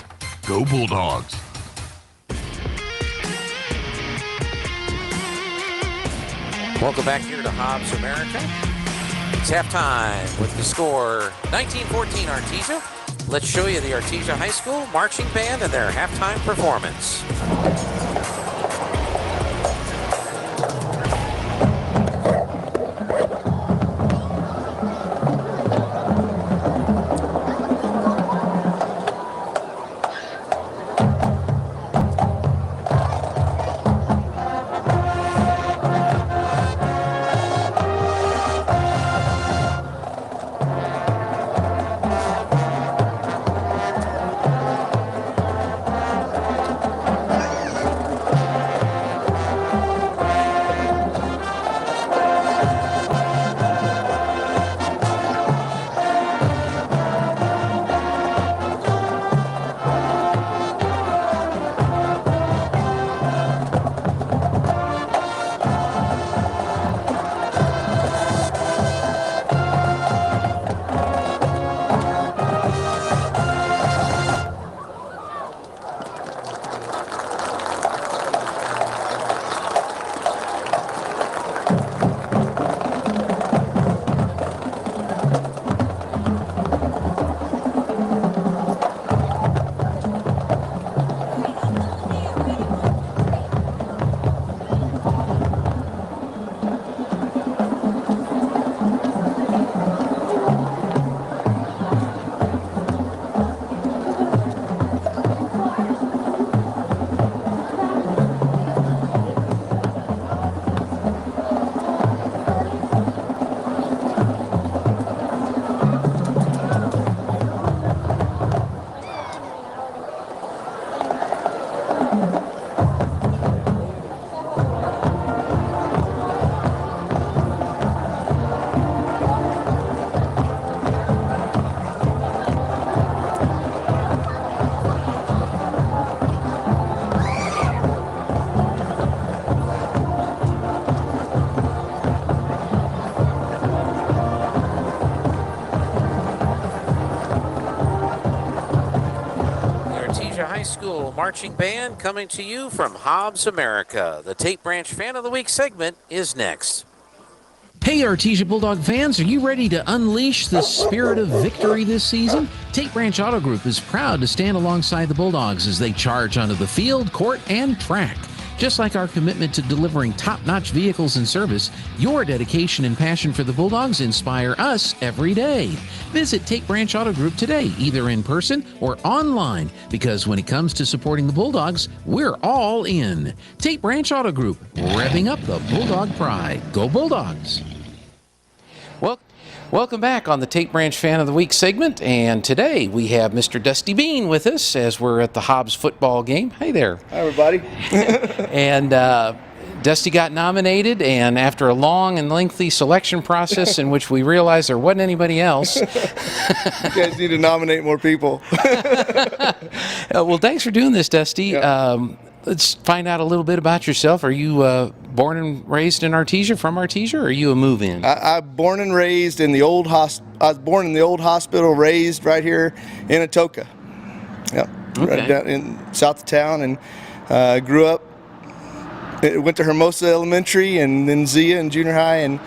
Speaker 11: Go Bulldogs.
Speaker 1: Welcome back here to Hobbs America. It's halftime with the score 19-14 Artesia. Let's show you the Artesia High School marching band and their halftime performance. High School Marching Band coming to you from Hobbs America. The Tate Branch Fan of the Week segment is next.
Speaker 9: Hey Artesia Bulldog fans, are you ready to unleash the spirit of victory this season? Tate Branch Auto Group is proud to stand alongside the Bulldogs as they charge onto the field, court, and track. Just like our commitment to delivering top-notch vehicles and service, your dedication and passion for the Bulldogs inspire us every day. Visit Tate Branch Auto Group today, either in person or online, because when it comes to supporting the Bulldogs, we're all in. Tate Branch Auto Group, revving up the Bulldog pride. Go Bulldogs!
Speaker 1: Welcome back on the Tate Branch Fan of the Week segment, and today we have Mr. Dusty Bean with us as we're at the Hobbs football game. Hey there.
Speaker 21: Hi, everybody.
Speaker 1: And Dusty got nominated, and after a long and lengthy selection process in which we realized there wasn't anybody else.
Speaker 21: You guys need to nominate more people.
Speaker 1: Well, thanks for doing this, Dusty.
Speaker 21: Yeah.
Speaker 1: Let's find out a little bit about yourself. Are you born and raised in Artesia, from Artesia, or are you a move-in?
Speaker 21: I'm born and raised in the old hospital. I was born in the old hospital, raised right here in Atoka. Yep,
Speaker 1: okay.
Speaker 21: Right down in south of town, and grew up. Went to Hermosa Elementary and then Zia in junior high, and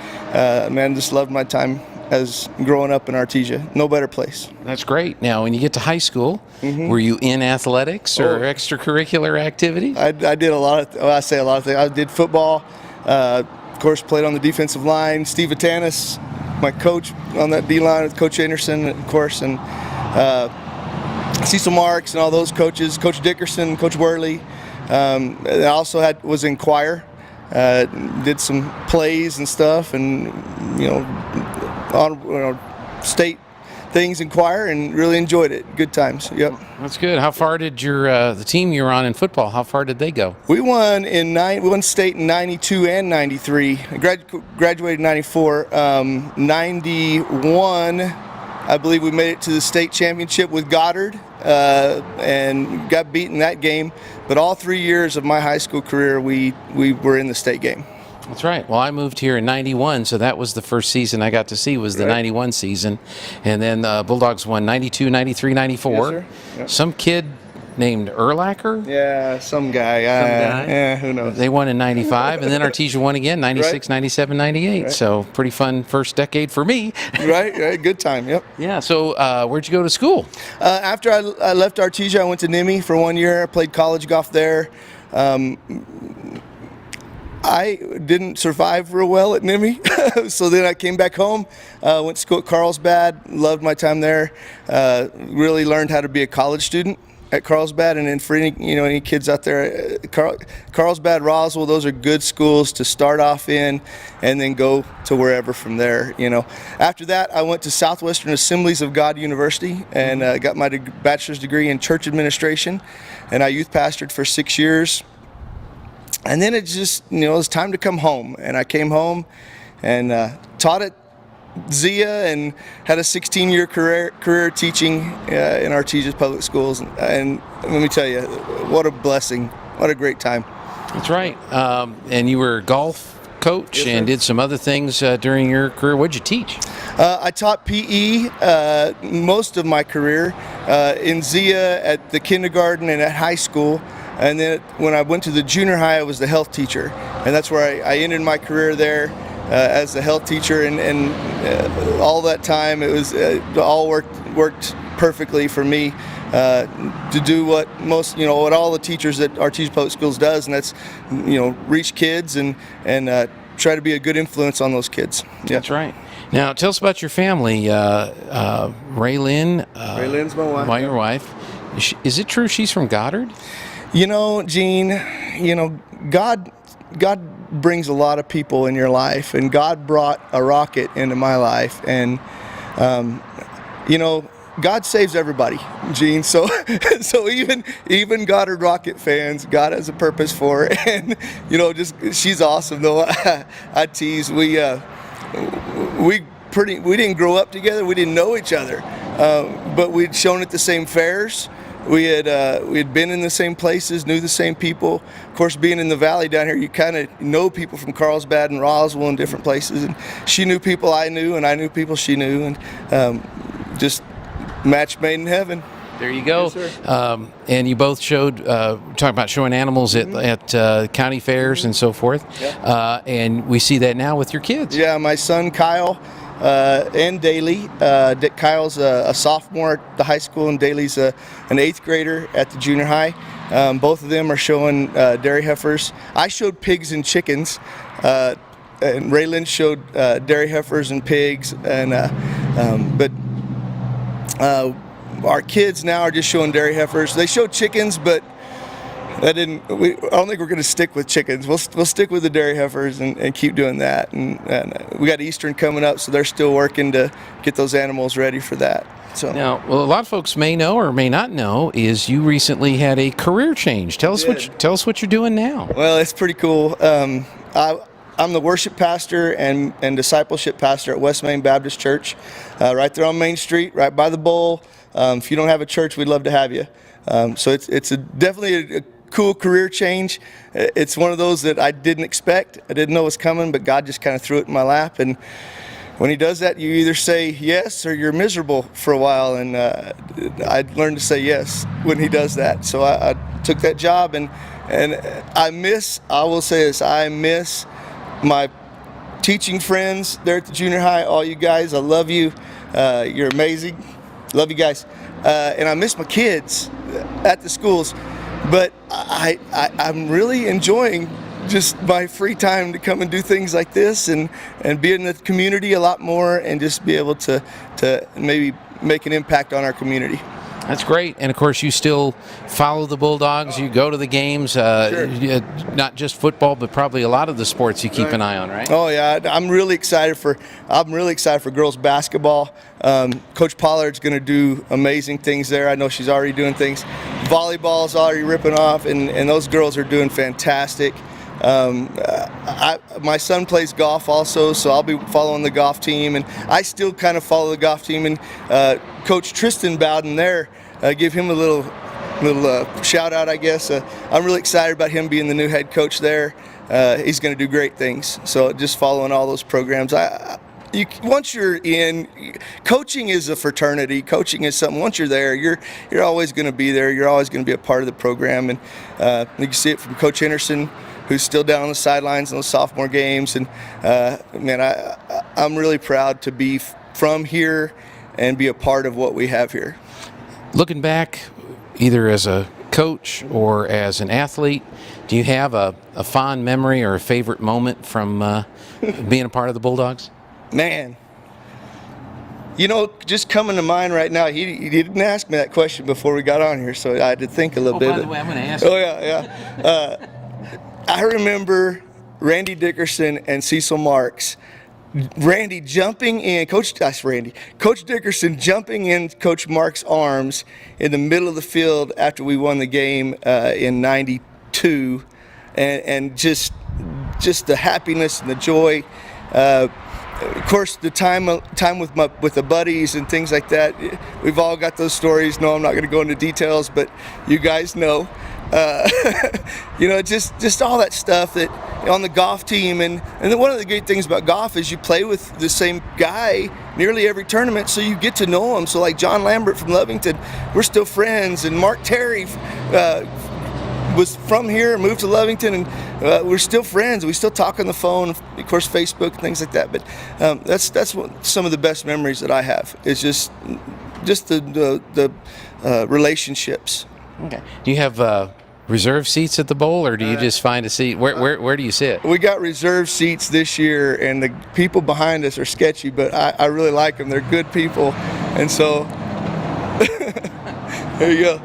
Speaker 21: man, just loved my time as growing up in Artesia. No better place.
Speaker 1: That's great. Now, when you get to high school, were you in athletics or extracurricular activities?
Speaker 21: I did a lot of, I say a lot of things. I did football, of course, played on the defensive line. Steve Vatanis, my coach on that D-line with Coach Anderson, of course, and Cecil Marks and all those coaches, Coach Dickerson, Coach Worley. I also was in choir, did some plays and stuff, and state things in choir, and really enjoyed it. Good times. Yep.
Speaker 1: That's good. How far did the team you were on in football? How far did they go?
Speaker 21: We won we won state in '92 and '93. Graduated in '94. '91, I believe we made it to the state championship with Goddard and got beaten that game. But all 3 years of my high school career, we were in the state game.
Speaker 1: That's right. Well, I moved here in '91, so that was the first season I got to see was the '91 season. And then Bulldogs won '92, '93, '94.
Speaker 21: Yes, sir. Yep.
Speaker 1: Some kid named Urlacher?
Speaker 21: Yeah, some guy. Yeah, who knows?
Speaker 1: They won in '95, and then Artesia won again, '96, '97, '98. Right. So pretty fun first decade for me.
Speaker 21: Right. Good time, yep.
Speaker 1: Yeah, so where'd you go to school?
Speaker 21: After I left Artesia, I went to NIMI for 1 year. I played college golf there. I didn't survive real well at NIMI, so then I came back home, went to school at Carlsbad, loved my time there, really learned how to be a college student at Carlsbad. And then for any kids out there, Carlsbad, Roswell, those are good schools to start off in and then go to wherever from there. After that, I went to Southwestern Assemblies of God University and got my bachelor's degree in church administration, and I youth pastored for 6 years. And then it just, it was time to come home. And I came home and taught at Zia and had a 16-year career teaching in Artesia's public schools. And let me tell you, what a blessing. What a great time.
Speaker 1: That's right. And you were a golf coach and did some other things during your career. What'd you teach?
Speaker 21: I taught PE most of my career in Zia, at the kindergarten, and at high school. And then when I went to the junior high, I was the health teacher. And that's where I ended my career there as the health teacher. And all that time, it was all worked perfectly for me to do what what all the teachers at Artesia Public Schools does, and that's, reach kids and try to be a good influence on those kids. Yeah.
Speaker 1: That's right. Now, tell us about your family. Raylyn.
Speaker 21: Raylyn's my wife.
Speaker 1: Your wife. Is it true she's from Goddard?
Speaker 21: Gene, God brings a lot of people in your life, and God brought a rocket into my life, and God saves everybody, Gene. So even Goddard Rocket fans, God has a purpose for it, and she's awesome though. I tease, we didn't grow up together, we didn't know each other, but we'd shown at the same fairs. We had been in the same places, knew the same people. Of course, being in the valley down here, you kind of know people from Carlsbad and Roswell and different places. And she knew people I knew, and I knew people she knew, and just match made in heaven.
Speaker 1: There you go.
Speaker 21: Yes,
Speaker 1: and you both showed, talking about showing animals at county fairs and so forth.
Speaker 21: Yeah.
Speaker 1: And we see that now with your kids.
Speaker 21: Yeah, my son Kyle and Daly. Kyle's a sophomore at the high school, and Daly's an 8th grader at the junior high. Both of them are showing dairy heifers. I showed pigs and chickens, and Raylyn showed dairy heifers and pigs. And but our kids now are just showing dairy heifers. They showed chickens, but I don't think we're going to stick with chickens. We'll stick with the dairy heifers and keep doing that. And we got Eastern coming up, so they're still working to get those animals ready for that. So
Speaker 1: now, a lot of folks may know or may not know is you recently had a career change. Tell us what you're doing now.
Speaker 21: Well, it's pretty cool. I'm the worship pastor and discipleship pastor at West Main Baptist Church, right there on Main Street, right by the bowl. If you don't have a church, we'd love to have you. So it's definitely a cool career change. It's one of those that I didn't expect. I didn't know it was coming, but God just kind of threw it in my lap. And when He does that, you either say yes or you're miserable for a while. And I learned to say yes when He does that. So I took that job, and I will say this, I miss my teaching friends there at the junior high, all you guys, I love you. You're amazing. Love you guys. And I miss my kids at the schools, but I'm really enjoying just my free time to come and do things like this and be in the community a lot more and just be able to maybe make an impact on our community.
Speaker 1: That's great. And, of course, you still follow the Bulldogs. You go to the games,
Speaker 21: Sure.
Speaker 1: Not just football, but probably a lot of the sports you keep an eye on, right?
Speaker 21: Oh, yeah. I'm really excited for girls basketball. Coach Pollard's going to do amazing things there. I know she's already doing things. Volleyball's already ripping off, and those girls are doing fantastic. My son plays golf also, so I'll be following the golf team, and I still kind of follow the golf team. And Coach Tristan Bowden there, give him a little shout out, I guess. I'm really excited about him being the new head coach there. He's going to do great things. So just following all those programs. Once you're in, coaching is a fraternity. Coaching is something. Once you're there, you're always going to be there. You're always going to be a part of the program, and you can see it from Coach Henderson, who's still down on the sidelines in those sophomore games. And man, I'm really proud to be from here and be a part of what we have here.
Speaker 1: Looking back, either as a coach or as an athlete, do you have a fond memory or a favorite moment from being a part of the Bulldogs?
Speaker 21: Man, just coming to mind right now, he didn't ask me that question before we got on here, so I had to think a little bit.
Speaker 1: By the way, I'm going to ask
Speaker 21: you. Oh, yeah. I remember Randy Dickerson and Cecil Marks. Randy jumping in, Coach Dickerson jumping in Coach Marks' arms in the middle of the field after we won the game in '92, and just the happiness and the joy. Of course, the time with the buddies and things like that. We've all got those stories. No, I'm not going to go into details, but you guys know. Just all that stuff that on the golf team, and then one of the great things about golf is you play with the same guy nearly every tournament, so you get to know him. So like John Lambert from Lovington, we're still friends, and Mark Terry was from here, moved to Lovington, and we're still friends. We still talk on the phone, of course, Facebook and things like that. But that's some of the best memories that I have. It's just the relationships.
Speaker 1: Okay. Do you have reserve seats at the bowl, or do you just find a seat? Where do you sit?
Speaker 21: We got reserve seats this year, and the people behind us are sketchy, but I really like them. They're good people, and so there you go.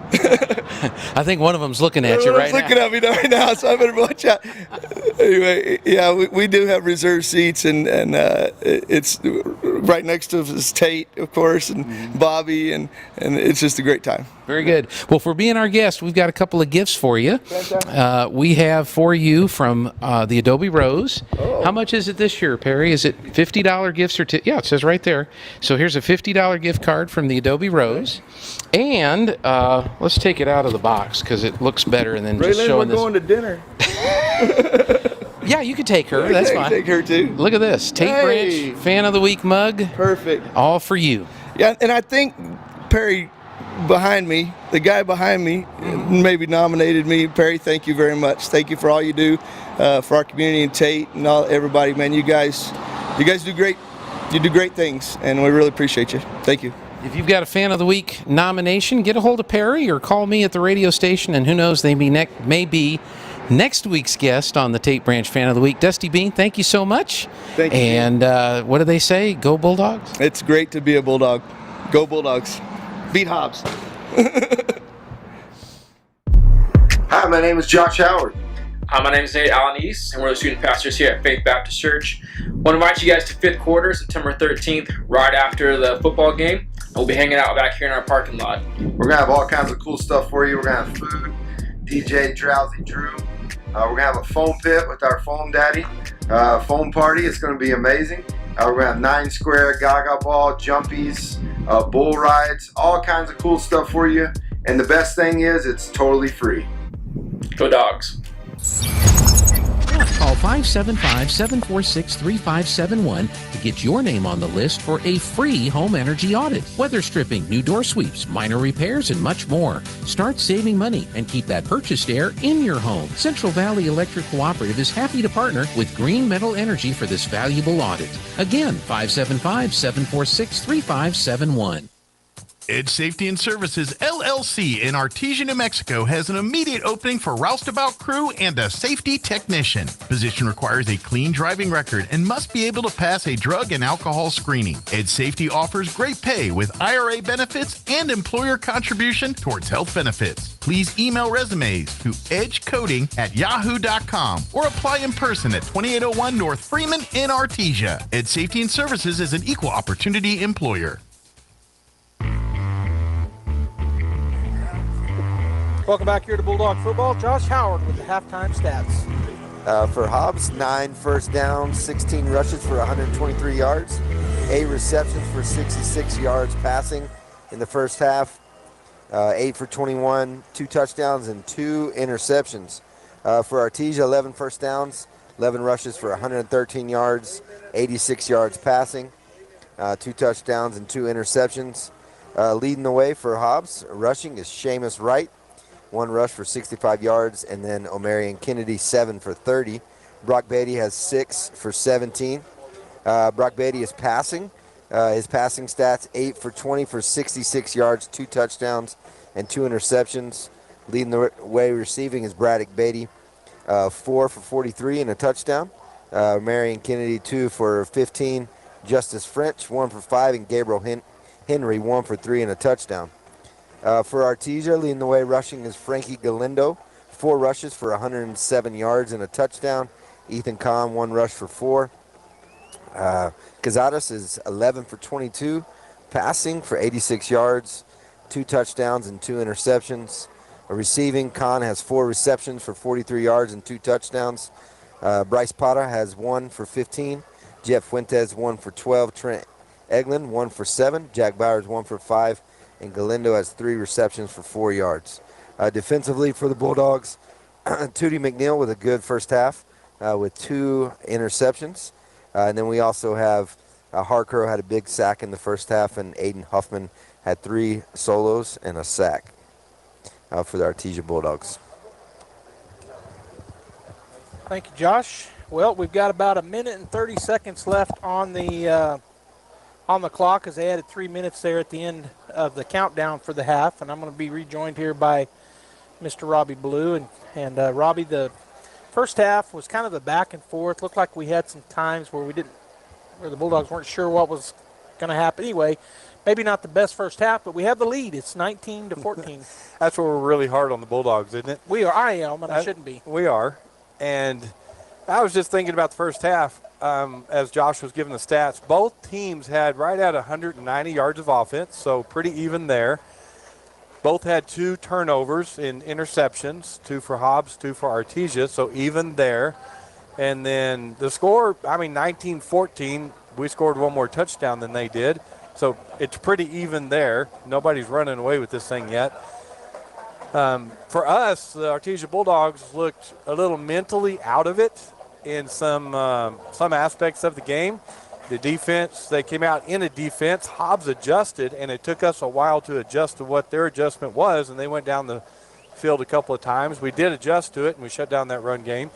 Speaker 1: I think one of them's looking at you right now.
Speaker 21: Looking at me right now, so I better watch out. Anyway, yeah, we do have reserve seats, and it's right next to us is Tate, of course, and Bobby, and it's just a great time.
Speaker 1: Very good. Well, for being our guest, we've got a couple of gifts for you. We have for you from the Adobe Rose. Oh. How much is it this year, Perry? Is it $50 gift certificate? Yeah, it says right there. So here's a $50 gift card from the Adobe Rose. And let's take it out of the box because it looks better. And then
Speaker 21: Raylene,
Speaker 1: just showing
Speaker 21: we're going to dinner.
Speaker 1: Yeah, you can take her. That's fine.
Speaker 21: Take her too.
Speaker 1: Look at this. Tate Branch Fan of the Week mug.
Speaker 21: Perfect.
Speaker 1: All for you.
Speaker 21: Yeah, and I think Perry behind me, the guy behind me, maybe nominated me. Perry, thank you very much. Thank you for all you do for our community and Tate and everybody. Man, you guys do great. You do great things, and we really appreciate you. Thank you.
Speaker 1: If you've got a Fan of the Week nomination, get a hold of Perry or call me at the radio station, and who knows, they may be next week's guest on the Tate Branch Fan of the Week. Dusty Bean, thank you so much.
Speaker 21: Thank you.
Speaker 1: And what do they say? Go Bulldogs?
Speaker 21: It's great to be a Bulldog. Go Bulldogs. Beat Hobbs.
Speaker 2: Hi, my name is Josh Howard.
Speaker 8: Hi, my name is Nate Allen East, and we're the student pastors here at Faith Baptist Church. I want to invite you guys to fifth quarter, September 13th, right after the football game. We'll be hanging out back here in our parking lot.
Speaker 2: We're going to have all kinds of cool stuff for you. We're going to have food, DJ Drowsy Drew. We're going to have a foam pit with our foam daddy. Foam party. It's going to be amazing. We're going to have 9 square, gaga ball, jumpies, bull rides, all kinds of cool stuff for you. And the best thing is it's totally free.
Speaker 8: Go Dogs.
Speaker 9: Call 575-746-3571 to get your name on the list for a free home energy audit. Weather stripping, new door sweeps, minor repairs, and much more. Start saving money and keep that purchased air in your home. Central Valley Electric Cooperative is happy to partner with Green Metal Energy for this valuable audit. Again, 575-746-3571.
Speaker 11: Edge Safety and Services LLC in Artesia, New Mexico has an immediate opening for roustabout crew and a safety technician. Position requires a clean driving record and must be able to pass a drug and alcohol screening. Edge Safety offers great pay with IRA benefits and employer contribution towards health benefits. Please email resumes to edgecoding@yahoo.com or apply in person at 2801 North Freeman in Artesia. Edge Safety and Services is an equal opportunity employer.
Speaker 14: Welcome back here to Bulldog Football. Josh Howard with the halftime stats.
Speaker 5: For Hobbs, 9 first downs, 16 rushes for 123 yards, 8 receptions for 66 yards passing in the first half, 8 for 21, 2 touchdowns, and 2 interceptions. For Artesia, 11 first downs, 11 rushes for 113 yards, 86 yards passing, 2 touchdowns, and 2 interceptions. Leading the way for Hobbs, rushing is Seamus Wright, 1 rush for 65 yards, and then Omarion Kennedy, 7 for 30. Brock Beatty has 6 for 17. Brock Beatty is passing. His passing stats, 8 for 20 for 66 yards, 2 touchdowns, and 2 interceptions. Leading the way receiving is Braddock Beatty, 4 for 43 and a touchdown. Marion Kennedy, 2 for 15. Justice French, 1 for 5, and Gabriel Henry, 1 for 3 and a touchdown. For Artesia, leading the way rushing is Frankie Galindo, 4 rushes for 107 yards and a touchdown. Ethan Kahn, 1 rush for 4. Cazares is 11 for 22, passing for 86 yards, 2 touchdowns and 2 interceptions. Receiving, Kahn has 4 receptions for 43 yards and 2 touchdowns. Bryce Potter has 1 for 15. Jeff Fuentes, 1 for 12. Trent Eglin, 1 for 7. Jack Bowers, 1 for 5. And Galindo has 3 receptions for 4 yards. Defensively for the Bulldogs, Tootie McNeil with a good first half with 2 interceptions. And then we also have Harker had a big sack in the first half, and Aiden Huffman had 3 solos and a sack for the Artesia Bulldogs.
Speaker 14: Thank you, Josh. Well, we've got about 1 minute and 30 seconds left on the clock, as they added 3 minutes there at the end of the countdown for the half. And I'm going to be rejoined here by Mr. Robbie Blue. And Robbie, the first half was kind of a back and forth. Looked like we had some times where the Bulldogs weren't sure what was going to happen. Anyway, maybe not the best first half, but we have the lead. It's 19-14.
Speaker 25: That's where we're really hard on the Bulldogs, isn't it?
Speaker 14: We are. I am, and I shouldn't be.
Speaker 25: We are. And I was just thinking about the first half. As Josh was giving the stats, both teams had right at 190 yards of offense, so pretty even there. Both had 2 turnovers in interceptions, 2 for Hobbs, 2 for Artesia, so even there. And then the score, 19-14, we scored 1 more touchdown than they did, so it's pretty even there. Nobody's running away with this thing yet. For us, the Artesia Bulldogs looked a little mentally out of it in some aspects of the game. The defense, they came out in a defense. Hobbs adjusted, and it took us a while to adjust to what their adjustment was, and they went down the field a couple of times. We did adjust to it, and we shut down that run game.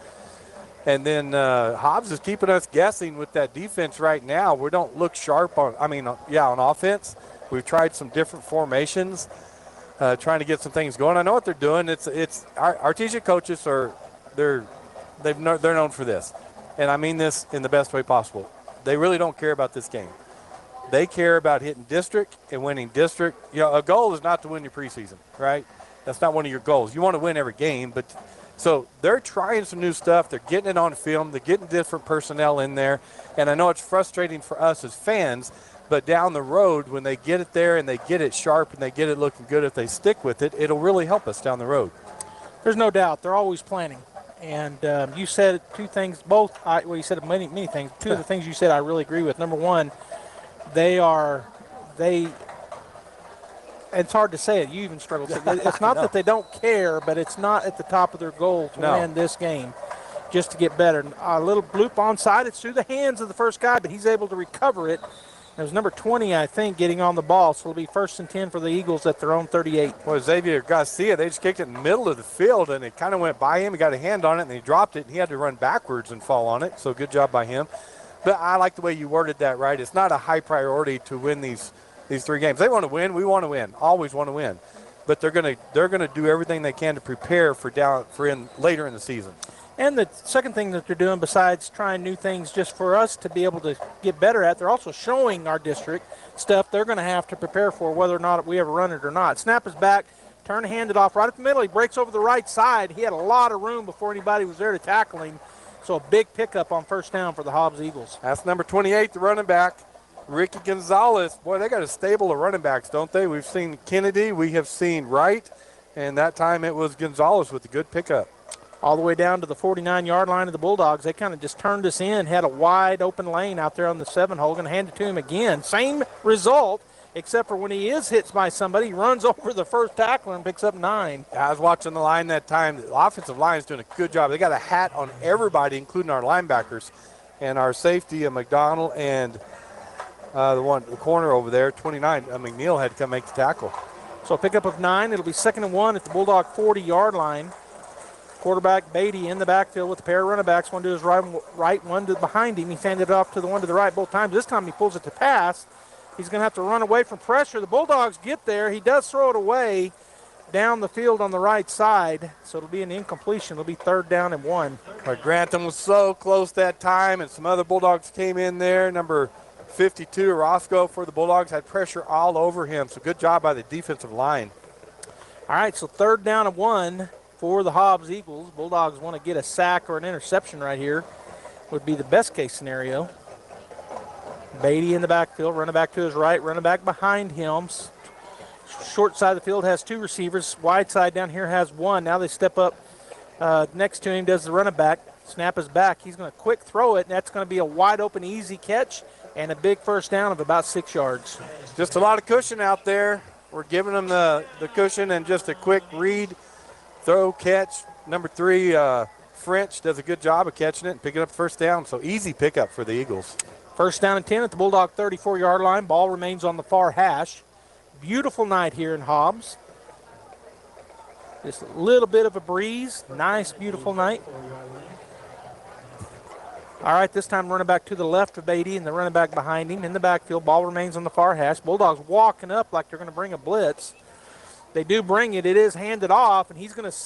Speaker 25: And then Hobbs is keeping us guessing with that defense right now. We don't look sharp on offense. We've tried some different formations, trying to get some things going. I know what they're doing. It's our Artesia coaches they're known for this, and I mean this in the best way possible. They really don't care about this game. They care about hitting district and winning district. A goal is not to win your preseason, right? That's not one of your goals. You want to win every game, but so they're trying some new stuff. They're getting it on film. They're getting different personnel in there, and I know it's frustrating for us as fans, but down the road when they get it there and they get it sharp and they get it looking good, if they stick with it, it'll really help us down the road.
Speaker 14: There's no doubt. They're always planning. And you said 2 things, you said many things. 2 of the things you said I really agree with. Number 1, it's hard to say it. You even struggled. It's not that they don't care, but it's not at the top of their goal to win this game. just to get better. A little bloop onside. It's through the hands of the first guy, but he's able to recover it. It was number 20, I think, getting on the ball, so it'll be 1st and 10 for the Eagles at their own 38.
Speaker 25: Well, Xavier Garcia, they just kicked it in the middle of the field, and it kind of went by him. He got a hand on it, and he dropped it, and he had to run backwards and fall on it, so good job by him. But I like the way you worded that, right? It's not a high priority to win these 3 games. They want to win. We want to win. Always want to win. But they're gonna do everything they can to prepare for later in the season.
Speaker 14: And the second thing that they're doing, besides trying new things just for us to be able to get better at, they're also showing our district stuff they're going to have to prepare for, whether or not we ever run it or not. Snap is back, turn handed off right up the middle. He breaks over the right side. He had a lot of room before anybody was there to tackle him. So a big pickup on 1st down for the Hobbs Eagles.
Speaker 25: That's number 28, the running back, Ricky Gonzalez. Boy, they got a stable of running backs, don't they? We've seen Kennedy, we have seen Wright, and that time it was Gonzalez with a good pickup.
Speaker 14: All the way down to the 49-yard line of the Bulldogs. They kind of just turned us in, had a wide open lane out there on the 7-hole, going to hand it to him again. Same result, except for when he is hit by somebody, he runs over the first tackler and picks up 9.
Speaker 25: I was watching the line that time. The offensive line is doing a good job. They got a hat on everybody, including our linebackers. And our safety, McDonald, and the corner over there, 29, McNeil, had to come make the tackle.
Speaker 14: So a pickup of 9. It'll be 2nd and 1 at the Bulldog 40-yard line. Quarterback Beatty in the backfield with a pair of running backs, one to his right, one to behind him. He handed it off to the one to the right both times. This time he pulls it to pass. He's going to have to run away from pressure. The Bulldogs get there. He does throw it away down the field on the right side, so it'll be an incompletion. It'll be 3rd down and 1.
Speaker 25: But Grantham was so close that time, and some other Bulldogs came in there. Number 52, Roscoe for the Bulldogs, had pressure all over him, so good job by the defensive line.
Speaker 14: All right, so 3rd down and 1. For the Hobbs Eagles. Bulldogs want to get a sack or an interception right here. Would be the best case scenario. Beatty in the backfield, running back to his right, running back behind him. Short side of the field has 2 receivers. Wide side down here has 1. Now they step up next to him, does the running back. Snap is back. He's going to quick throw it, and that's going to be a wide open, easy catch and a big 1st down of about 6 yards.
Speaker 25: Just a lot of cushion out there. We're giving them the cushion and just a quick read. Throw, catch. Number 3, French does a good job of catching it and picking up 1st down. So easy pickup for the Eagles.
Speaker 14: 1st down and 10 at the Bulldog 34-yard line. Ball remains on the far hash. Beautiful night here in Hobbs. Just a little bit of a breeze. Nice, beautiful night. All right, this time running back to the left of Beatty and the running back behind him in the backfield. Ball remains on the far hash. Bulldogs walking up like they're going to bring a blitz. They do bring it. It is handed off, and he's going to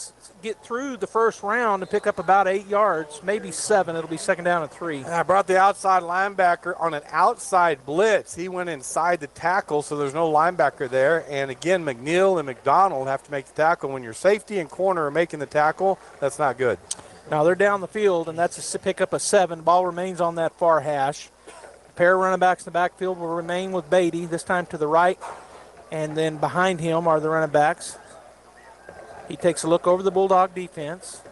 Speaker 14: get through the first round and pick up about 8 yards, maybe 7. It'll be 2nd down and 3.
Speaker 25: I brought the outside linebacker on an outside blitz. He went inside the tackle, so there's no linebacker there. And, again, McNeil and McDonald have to make the tackle. When your safety and corner are making the tackle, that's not good.
Speaker 14: Now they're down the field, and that's a pickup of 7. Ball remains on that far hash. A pair of running backs in the backfield will remain with Beatty, this time to the right. And then behind him are the running backs. He takes a look over the Bulldog defense.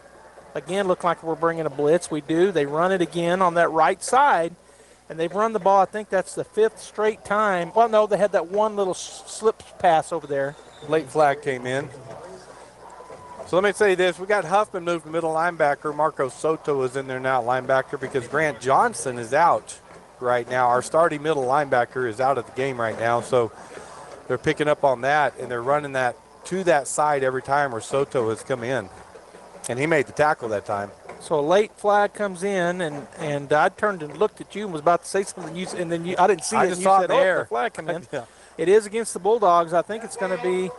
Speaker 14: Again, look like we're bringing a blitz. We do. They run it again on that right side. And they've run the ball, I think that's the 5th straight time. Well, no, they had that one little slip pass over there.
Speaker 25: Late flag came in. So let me say this. We got Huffman moved to middle linebacker. Marco Soto is in there now, linebacker, because Grant Johnson is out right now. Our starting middle linebacker is out of the game right now. So they're picking up on that, and they're running that to that side every time where Soto has come in. And he made the tackle that time.
Speaker 14: So a late flag comes in, and I turned and looked at you and was about to say something, and then I didn't see it.
Speaker 25: I just saw
Speaker 14: said,
Speaker 25: the
Speaker 14: flag come in.
Speaker 25: Yeah.
Speaker 14: It is against the Bulldogs. I think it's going to be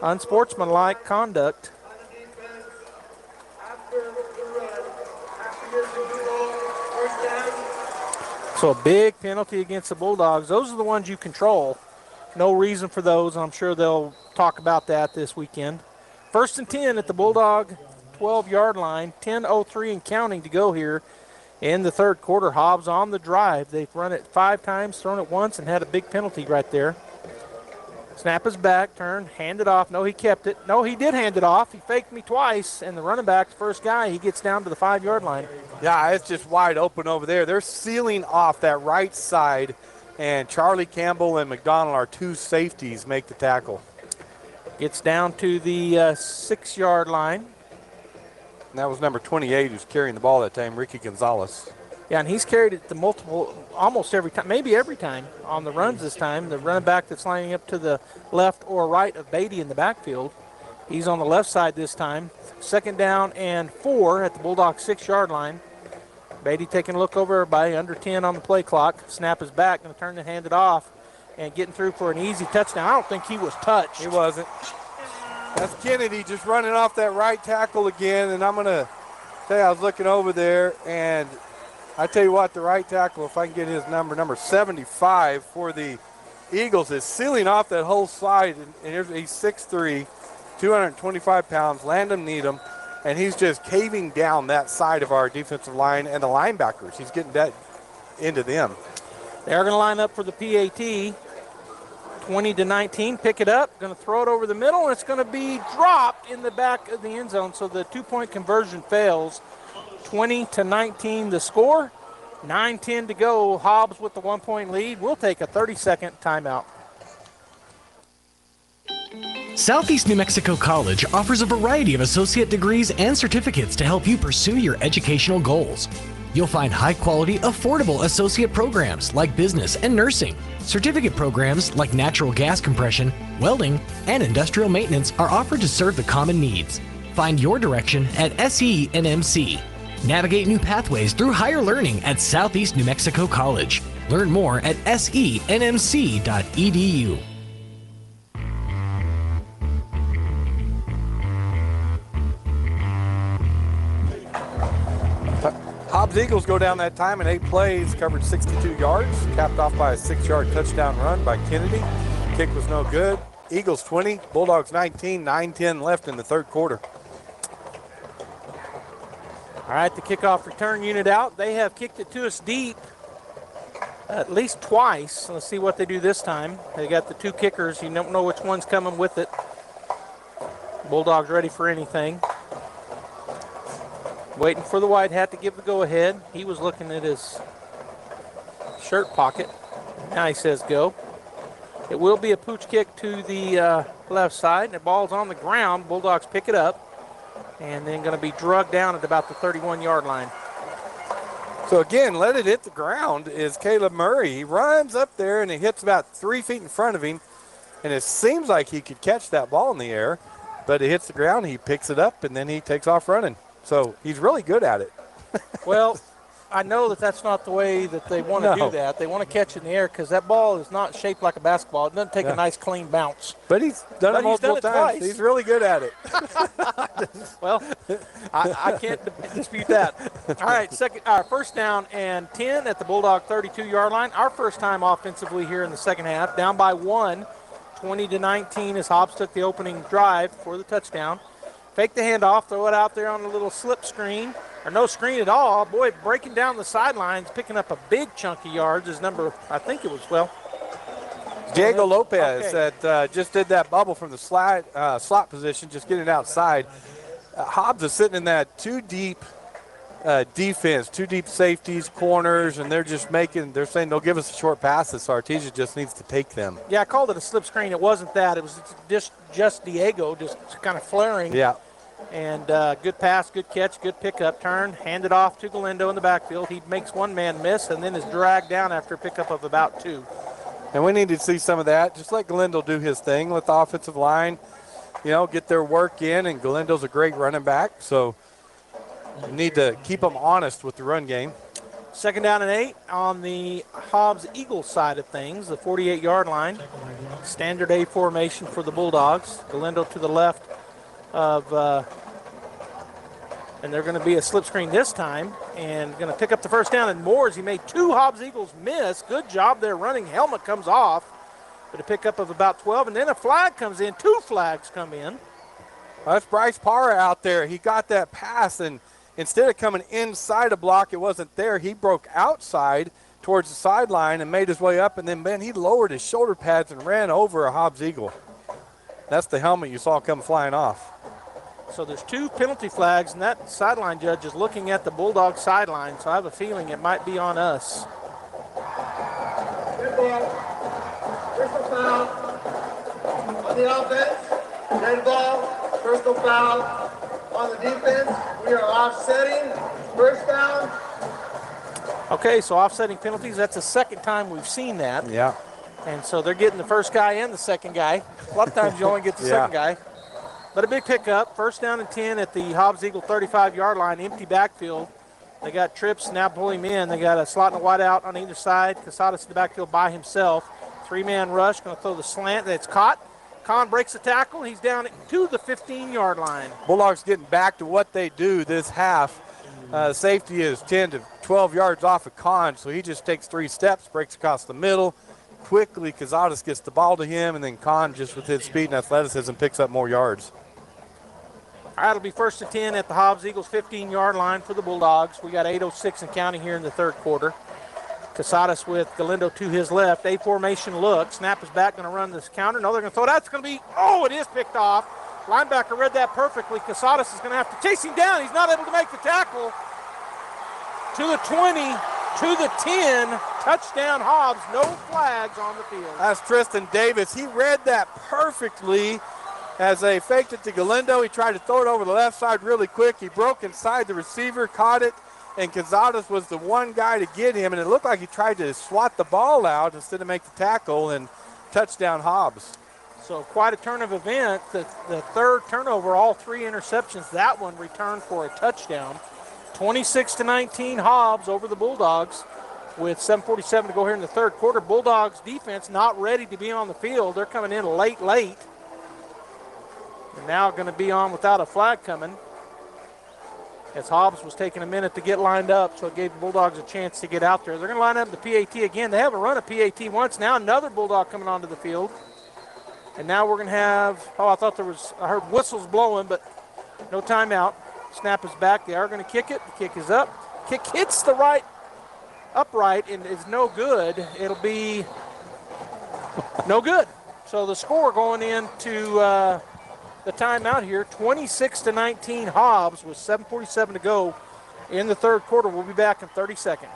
Speaker 14: unsportsmanlike conduct. So a big penalty against the Bulldogs. Those are the ones you control. No reason for those, and I'm sure they'll talk about that this weekend. 1st and 10 at the Bulldog 12-yard line. 10:03 and counting to go here in the 3rd quarter. Hobbs on the drive. They've run it 5 times, thrown it once, and had a big penalty right there. Snap is back, turn, hand it off. No, he kept it. No, he did hand it off. He faked me twice, and the running back, first guy, he gets down to the 5-yard line.
Speaker 25: Yeah, it's just wide open over there. They're sealing off that right side, and Charlie Campbell and McDonald, our 2 safeties, make the tackle.
Speaker 14: Gets down to the 6-yard line.
Speaker 25: And that was number 28 who's carrying the ball that time, Ricky Gonzalez.
Speaker 14: Yeah, and he's carried it almost every time, maybe every time on the runs this time. The running back that's lining up to the left or right of Beatty in the backfield, he's on the left side this time. 2nd down and 4 at the Bulldogs 6-yard line. Beatty taking a look over everybody, under 10 on the play clock. Snap is back, going to turn and hand it off, and getting through for an easy touchdown. I don't think he was touched.
Speaker 25: He wasn't. That's Kennedy just running off that right tackle again, and I'm going to tell you, I was looking over there, and I tell you what, the right tackle, if I can get his number 75 for the Eagles, is sealing off that whole side, and he's 6'3", 225 pounds, Landon Needham, and he's just caving down that side of our defensive line and the linebackers. He's getting that into them.
Speaker 14: They're going to line up for the PAT. 20-19, pick it up, going to throw it over the middle, and it's going to be dropped in the back of the end zone, so the 2-point conversion fails. 20-19 the score, 9:10 to go. Hobbs with the 1-point lead. We'll take a 30-second timeout.
Speaker 3: Southeast New Mexico College offers a variety of associate degrees and certificates to help you pursue your educational goals. You'll find high-quality, affordable associate programs like business and nursing. Certificate programs like natural gas compression, welding, and industrial maintenance are offered to serve the common needs. Find your direction at SENMC. Navigate new pathways through higher learning at Southeast New Mexico College. Learn more at senmc.edu.
Speaker 25: Hobbs Eagles go down that time in 8 plays, covered 62 yards, capped off by a 6-yard touchdown run by Kennedy. Kick was no good. Eagles 20, Bulldogs 19, 9:10 left in the 3rd quarter.
Speaker 14: All right, the kickoff return unit out. They have kicked it to us deep at least twice. Let's see what they do this time. They got the 2 kickers. You don't know which one's coming with it. Bulldogs ready for anything. Waiting for the white hat to give the go-ahead. He was looking at his shirt pocket. Now he says go. It will be a pooch kick to the left side, and the ball's on the ground. Bulldogs pick it up, and then going to be drugged down at about the 31-yard line.
Speaker 25: So again, let it hit the ground is Caleb Murray. He runs up there, and it hits about 3 feet in front of him, and it seems like he could catch that ball in the air, but it hits the ground, he picks it up, and then he takes off running. So he's really good at it.
Speaker 14: Well, I know that that's not the way that they want to do that. They want to catch in the air because that ball is not shaped like a basketball. It doesn't take a nice, clean bounce.
Speaker 25: But he's done it multiple times.
Speaker 14: Twice.
Speaker 25: He's really good at it.
Speaker 14: Well, I can't dispute that. All right, first down and 10 at the Bulldog 32-yard line. Our first time offensively here in the second half. Down by 1, 20-19 as Hobbs took the opening drive for the touchdown. Fake the handoff, throw it out there on a little slip screen, or no screen at all. Boy, breaking down the sidelines, picking up a big chunk of yards is number, I think it was,
Speaker 25: Diego Lopez that just did that bubble from the slot position, just getting it outside. Hobbs is sitting in that 2 deep defense, 2 deep safeties, corners, and they're saying they'll give us a short passes, so Artesia just needs to take them.
Speaker 14: Yeah, I called it a slip screen. It wasn't that. It was just Diego just kind of flaring.
Speaker 25: Yeah.
Speaker 14: And good pass, good catch, good pickup, turn, hand it off to Galindo in the backfield. He makes one man miss and then is dragged down after a pickup of about 2.
Speaker 25: And we need to see some of that. Just let Galindo do his thing. Let the offensive line, get their work in, and Galindo's a great running back, so you need to keep them honest with the run game.
Speaker 14: 2nd down and 8 on the Hobbs-Eagles side of things, the 48-yard line. Standard A formation for the Bulldogs. Galindo to the left of, and they're going to be a slip screen this time, and going to pick up the first down. And Moores, he made 2 Hobbs-Eagles miss. Good job there running. Helmet comes off, but a pickup of about 12, and then a flag comes in. 2 flags come in.
Speaker 25: Well, that's Bryce Parra out there. He got that pass, and instead of coming inside a block, it wasn't there. He broke outside towards the sideline and made his way up, and then he lowered his shoulder pads and ran over a Hobbs Eagle. That's the helmet you saw come flying off.
Speaker 14: So there's 2 penalty flags, and that sideline judge is looking at the Bulldog sideline, so I have a feeling it might be on us.
Speaker 15: Good ball. Personal foul on the offense. Red ball. Personal foul on the defense. We are offsetting. First down.
Speaker 14: Okay, so offsetting penalties, that's the second time we've seen that.
Speaker 25: Yeah.
Speaker 14: And so they're getting the first guy and the second guy. A lot of times you only get the second guy. But a big pickup. First down and 10 at the Hobbs Eagle 35-yard line, empty backfield. They got trips, now pull him in. They got a slot and a wide out on either side. Casadas in the backfield by himself. Three-man rush, going to throw the slant. That's caught. Kahn breaks the tackle. He's down to the 15-yard line.
Speaker 25: Bulldogs getting back to what they do this half. Safety is 10 to 12 yards off of Kahn, so he just takes 3 steps, breaks across the middle. Quickly, Casadas gets the ball to him, and then Kahn, just with his speed and athleticism, picks up more yards.
Speaker 14: All right, it'll be first and 10 at the Hobbs Eagles 15-yard line for the Bulldogs. We got 8:06 and counting here in the third quarter. Casadas with Galindo to his left. A formation look. Snap is back, going to run this counter. No, they're going to throw it out. It's going to be, it is picked off. Linebacker read that perfectly. Casadas is going to have to chase him down. He's not able to make the tackle. To the 20, to the 10. Touchdown Hobbs. No flags on the field.
Speaker 25: That's Tristan Davis. He read that perfectly as they faked it to Galindo. He tried to throw it over the left side really quick. He broke inside the receiver, caught it, and Casadas was the one guy to get him, and it looked like he tried to swat the ball out instead of make the tackle, and touchdown Hobbs.
Speaker 14: So quite a turn of event. The third turnover, all 3 interceptions. That one returned for a touchdown. 26-19 Hobbs over the Bulldogs with 7:47 to go here in the third quarter. Bulldogs defense not ready to be on the field. They're coming in late. They're now going to be on without a flag coming, as Hobbs was taking a minute to get lined up, so it gave the Bulldogs a chance to get out there. They're going to line up the PAT again. They haven't run a PAT once. Now another Bulldog coming onto the field. And now we're going to have, I heard whistles blowing, but no timeout. Snap is back. They are going to kick it. The kick is up. Kick hits the right upright and is no good. It'll be no good. So the score going into the timeout here, 26-19 Hobbs with 7:47 to go in the third quarter. We'll be back in 30 seconds.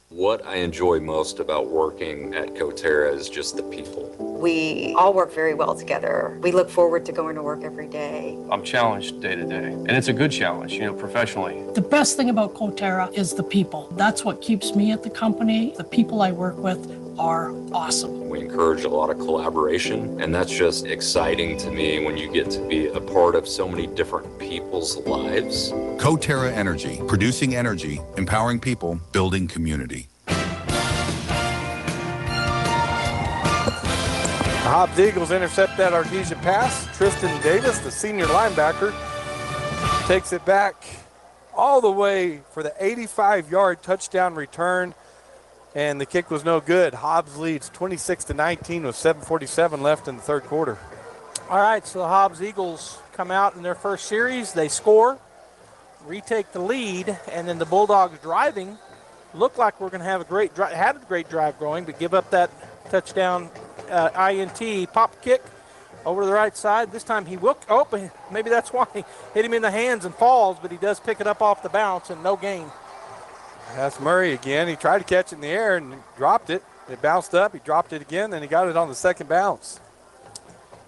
Speaker 7: What I enjoy most about working at Coterra is just the people.
Speaker 12: We all work very well together. We look forward to going to work every day.
Speaker 22: I'm challenged day to day, and it's a good challenge, professionally.
Speaker 23: The best thing about Coterra is the people. That's what keeps me at the company. The people I work with are awesome.
Speaker 7: We encourage a lot of collaboration, and that's just exciting to me when you get to be a part of so many different people's lives.
Speaker 24: Coterra Energy, producing energy, empowering people, building community.
Speaker 25: The Hobbs Eagles intercept that Artesia pass. Tristan Davis, the senior linebacker, takes it back all the way for the 85-yard touchdown return, and the kick was no good. Hobbs leads 26-19 with 7:47 left in the third quarter.
Speaker 14: All right, so the Hobbs Eagles come out in their first series. They score, retake the lead, and then the Bulldogs driving. Looked like we're going to have a great drive, had a great drive going, but give up that touchdown INT pop kick over to the right side. This time he will, maybe that's why he hit him in the hands and falls, but he does pick it up off the bounce and no gain.
Speaker 25: That's Murray again. He tried to catch it in the air and dropped it. It bounced up, he dropped it again, then he got it on the second bounce.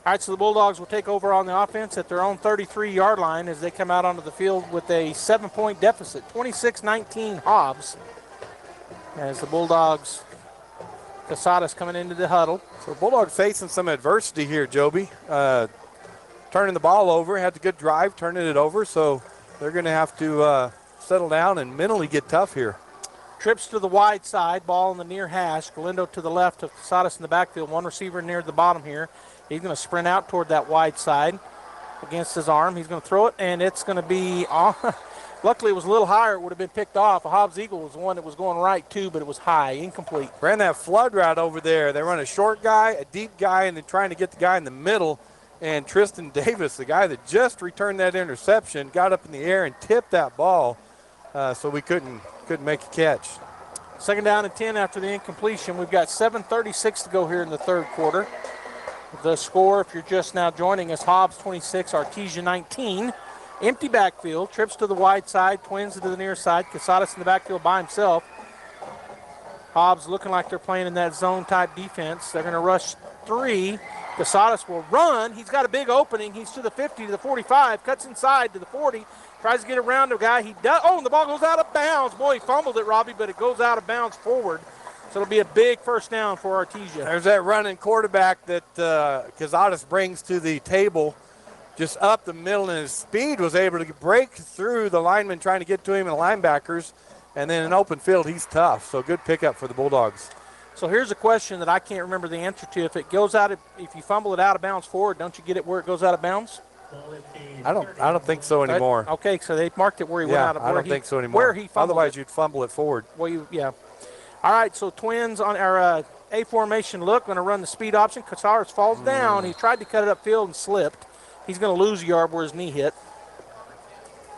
Speaker 14: All right, so the Bulldogs will take over on the offense at their own 33-yard line as they come out onto the field with a 7-point deficit, 26-19 Hobbs, as the Bulldogs, Casadas coming into the huddle.
Speaker 25: So the Bulldogs facing some adversity here, Joby. Turning the ball over, had a good drive, turning it over, so they're going to have to settle down and mentally get tough here.
Speaker 14: Trips to the wide side, ball in the near hash. Galindo to the left of Casadas in the backfield. One receiver near the bottom here. He's going to sprint out toward that wide side against his arm. He's going to throw it, and it's going to be luckily it was a little higher. It would have been picked off. A Hobbs Eagle was the one that was going right, too, but it was high, incomplete.
Speaker 25: Ran that flood route over there. They run a short guy, a deep guy, and then trying to get the guy in the middle. And Tristan Davis, the guy that just returned that interception, got up in the air and tipped that ball, so we couldn't make a catch.
Speaker 14: Second down and 10 after the incompletion. We've got 7:36 to go here in the third quarter. The score, if you're just now joining us, Hobbs 26, Artesia 19. Empty backfield, trips to the wide side, twins to the near side. Casadas in the backfield by himself. Hobbs looking like they're playing in that zone-type defense. They're going to rush 3. Casadas will run. He's got a big opening. He's to the 50, to the 45, cuts inside to the 40, tries to get around the guy. He does. Oh, and the ball goes out of bounds. Boy, he fumbled it, Robbie, but it goes out of bounds forward. So it'll be a big first down for Artesia.
Speaker 25: There's that running quarterback that Casadas brings to the table, just up the middle, and his speed was able to break through the linemen trying to get to him and the linebackers. And then in open field, he's tough. So good pickup for the Bulldogs.
Speaker 14: So here's a question that I can't remember the answer to. If it goes out, if you fumble it out of bounds forward, don't you get it where it goes out of bounds?
Speaker 25: I don't think so anymore.
Speaker 14: Okay, so they marked it where he went out of.
Speaker 25: I don't think so anymore.
Speaker 14: Where he fumbled.
Speaker 25: Otherwise, you'd fumble it forward.
Speaker 14: Well, yeah. All right, so Twins on our A formation look, going to run the speed option. Casares falls down. He tried to cut it upfield and slipped. He's going to lose a yard where his knee hit.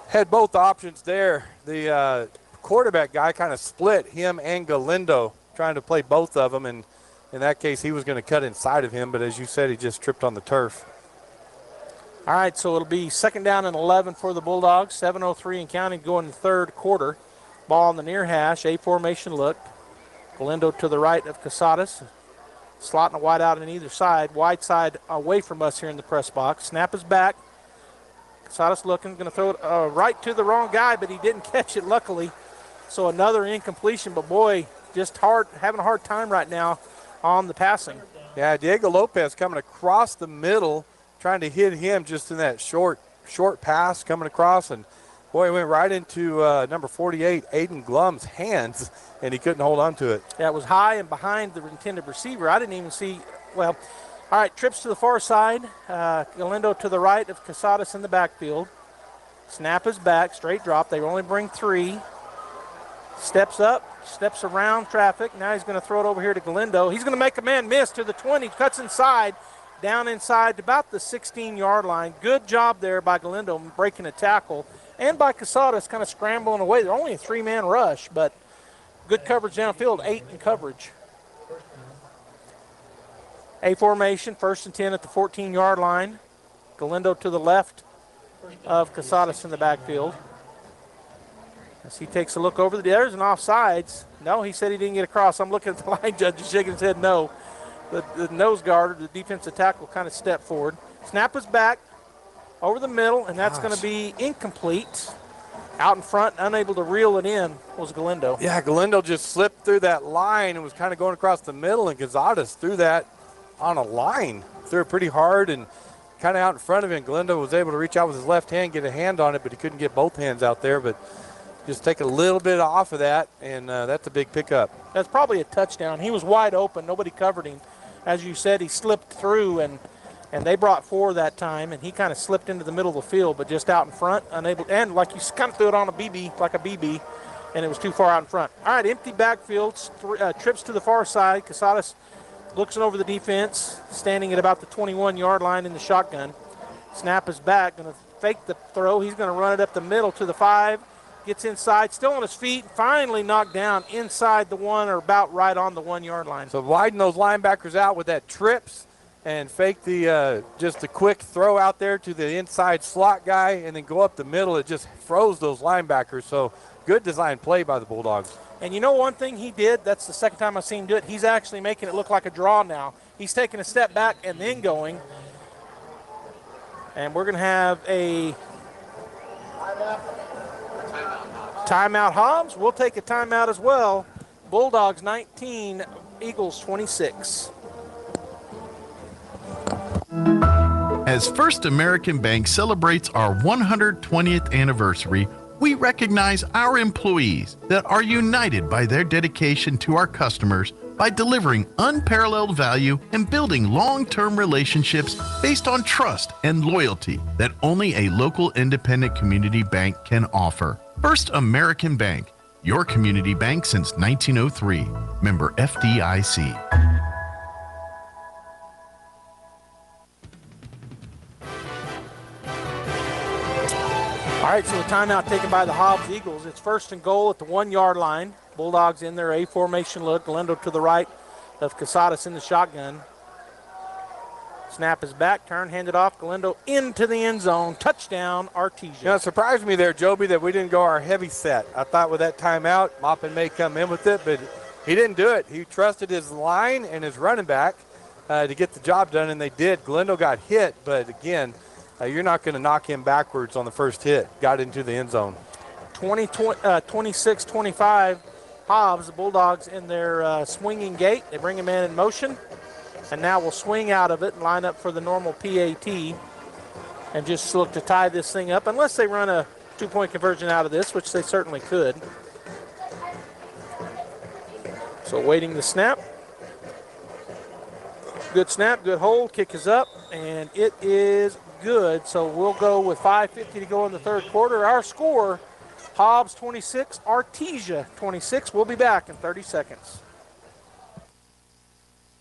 Speaker 25: Had both options there. The quarterback guy kind of split him and Galindo, trying to play both of them, and in that case, he was going to cut inside of him, but as you said, he just tripped on the turf.
Speaker 14: All right, so it'll be 2nd down and 11 for the Bulldogs. 7:03 and counting going in the third quarter. Ball on the near hash, A formation look. Galindo to the right of Casadas. Slot and a wide out on either side. Wide side away from us here in the press box. Snap is back. Casadas looking, going to throw it right to the wrong guy, but he didn't catch it, luckily. So another incompletion, but boy, just having a hard time right now on the passing.
Speaker 25: Yeah, Diego Lopez coming across the middle, trying to hit him just in that short pass coming across, and boy, it went right into number 48, Aiden Glum's hands, and he couldn't hold on to it.
Speaker 14: Yeah, it was high and behind the intended receiver. I didn't even see, well, all right, trips to the far side. Galindo to the right of Casadas in the backfield. Snap is back, straight drop. They only bring 3. Steps up, steps around traffic. Now he's going to throw it over here to Galindo. He's going to make a man miss to the 20. Cuts inside, down inside to about the 16-yard line. Good job there by Galindo breaking a tackle. And by Casadas kind of scrambling away. They're only a 3-man rush, but good coverage downfield, 8 in coverage. A formation, 1st and 10 at the 14-yard line. Galindo to the left of Casadas in the backfield. As he takes a look over, there's an offsides. No, he said he didn't get across. I'm looking at the line judge, shaking his head no. The nose guard, or the defensive tackle, kind of stepped forward. Snap is back over the middle, and that's going to be incomplete. Out in front, unable to reel it in, was Galindo.
Speaker 25: Yeah, Galindo just slipped through that line and was kind of going across the middle, and Casadas threw that on a line. Threw it pretty hard and kind of out in front of him. Galindo was able to reach out with his left hand, get a hand on it, but he couldn't get both hands out there. But just take a little bit off of that, and that's a big pickup.
Speaker 14: That's probably a touchdown. He was wide open. Nobody covered him. As you said, he slipped through, and they brought 4 that time, and he kind of slipped into the middle of the field, but just out in front, unable, and like you kind of threw it on a BB, like a BB, and it was too far out in front. All right, empty backfield, trips to the far side. Casadas looks over the defense, standing at about the 21-yard line in the shotgun. Snap is back, going to fake the throw. He's going to run it up the middle to the 5. Gets inside, still on his feet, finally knocked down inside the 1 or about right on the 1-yard line.
Speaker 25: So widen those linebackers out with that trips and fake the just a quick throw out there to the inside slot guy and then go up the middle. It just froze those linebackers. So good design play by the Bulldogs.
Speaker 14: And you know one thing he did, that's the second time I've seen him do it, he's actually making it look like a draw now. He's taking a step back and then going. And we're going to have a timeout, Hobbs. We'll take a timeout as well. Bulldogs 19, Eagles 26.
Speaker 11: As First American Bank celebrates our 120th anniversary, we recognize our employees that are united by their dedication to our customers by delivering unparalleled value and building long-term relationships based on trust and loyalty that only a local independent community bank can offer. First American Bank, your community bank since 1903. Member FDIC.
Speaker 14: All right, so a timeout taken by the Hobbs Eagles. It's 1st and goal at the 1-yard line. Bulldogs in their A formation look. Galindo to the right of Casadas in the shotgun. Snap is back, turn, handed off. Galindo into the end zone. Touchdown, Artesia.
Speaker 25: You know, it surprised me there, Joby, that we didn't go our heavy set. I thought with that timeout, Maupin may come in with it, but he didn't do it. He trusted his line and his running back to get the job done, and they did. Glendo got hit, but again, you're not going to knock him backwards on the first hit. Got into the end zone.
Speaker 14: 26-25, Hobbs, the Bulldogs in their swinging gate. They bring him in motion, and now we'll swing out of it and line up for the normal PAT and just look to tie this thing up, unless they run a two-point conversion out of this, which they certainly could. So waiting the snap. Good snap, good hold, kick is up, and it is good. So we'll go with 5:50 to go in the third quarter. Our score, Hobbs 26, Artesia 26. We'll be back in 30 seconds.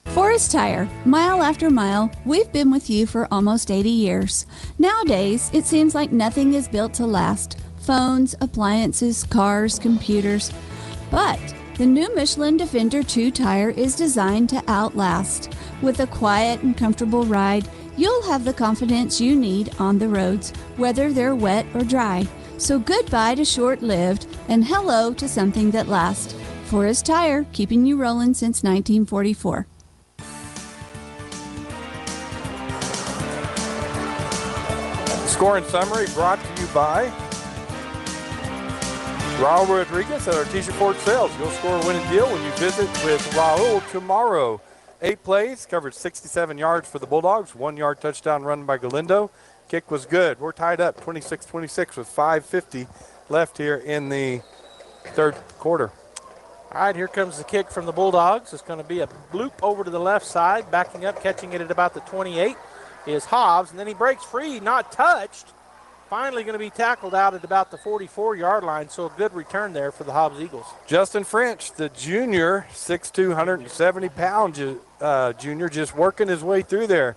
Speaker 4: Forest Tire, mile after mile, we've been with you for almost 80 years. Nowadays, it seems like nothing is built to last. Phones, appliances, cars, computers. But the new Michelin Defender 2 tire is designed to outlast. With a quiet and comfortable ride, you'll have the confidence you need on the roads, whether they're wet or dry. So goodbye to short-lived and hello to something that lasts. Forest Tire, keeping you rolling since 1944.
Speaker 25: Score and summary brought to you by Raul Rodriguez at Artesia Ford Sales. You'll score a winning deal when you visit with Raul tomorrow. 8 plays, covered 67 yards for the Bulldogs, 1-yard touchdown run by Galindo. Kick was good. We're tied up 26-26 with 5:50 left here in the third quarter.
Speaker 14: All right, here comes the kick from the Bulldogs. It's going to be a bloop over to the left side. Backing up, catching it at about the 28 is Hobbs, and then he breaks free, not touched. Finally going to be tackled out at about the 44-yard line, so a good return there for the Hobbs Eagles.
Speaker 25: Justin French, the junior, 6'2", 170-pound junior, just working his way through there.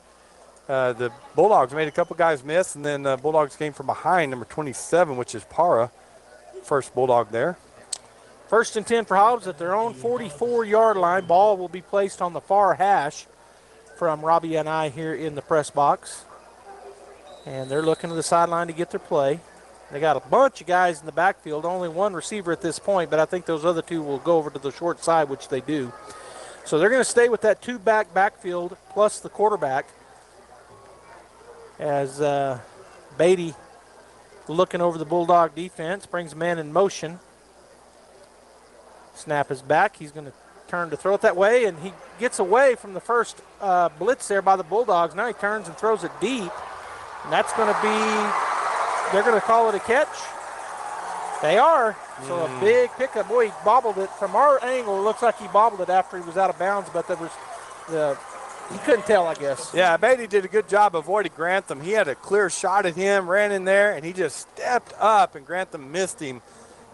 Speaker 25: The Bulldogs made a couple guys miss, and then Bulldogs came from behind, number 27, which is Para, first Bulldog there.
Speaker 14: 1st and 10 for Hobbs at their own 44-yard line. Ball will be placed on the far hash from Robbie and I here in the press box. And they're looking to the sideline to get their play. They got a bunch of guys in the backfield, only one receiver at this point, but I think those other two will go over to the short side, which they do. So they're going to stay with that two-back backfield plus the quarterback as Beatty looking over the Bulldog defense, brings man in motion. Snap is back. He's going to turn to throw it that way, and he gets away from the first blitz there by the Bulldogs. Now he turns and throws it deep. And that's going to be, they're going to call it a catch. They are. So a big pickup. Boy, he bobbled it. From our angle, it looks like he bobbled it after he was out of bounds, but there was he couldn't tell, I guess.
Speaker 25: Yeah, Beatty did a good job avoiding Grantham. He had a clear shot at him, ran in there, and he just stepped up, and Grantham missed him.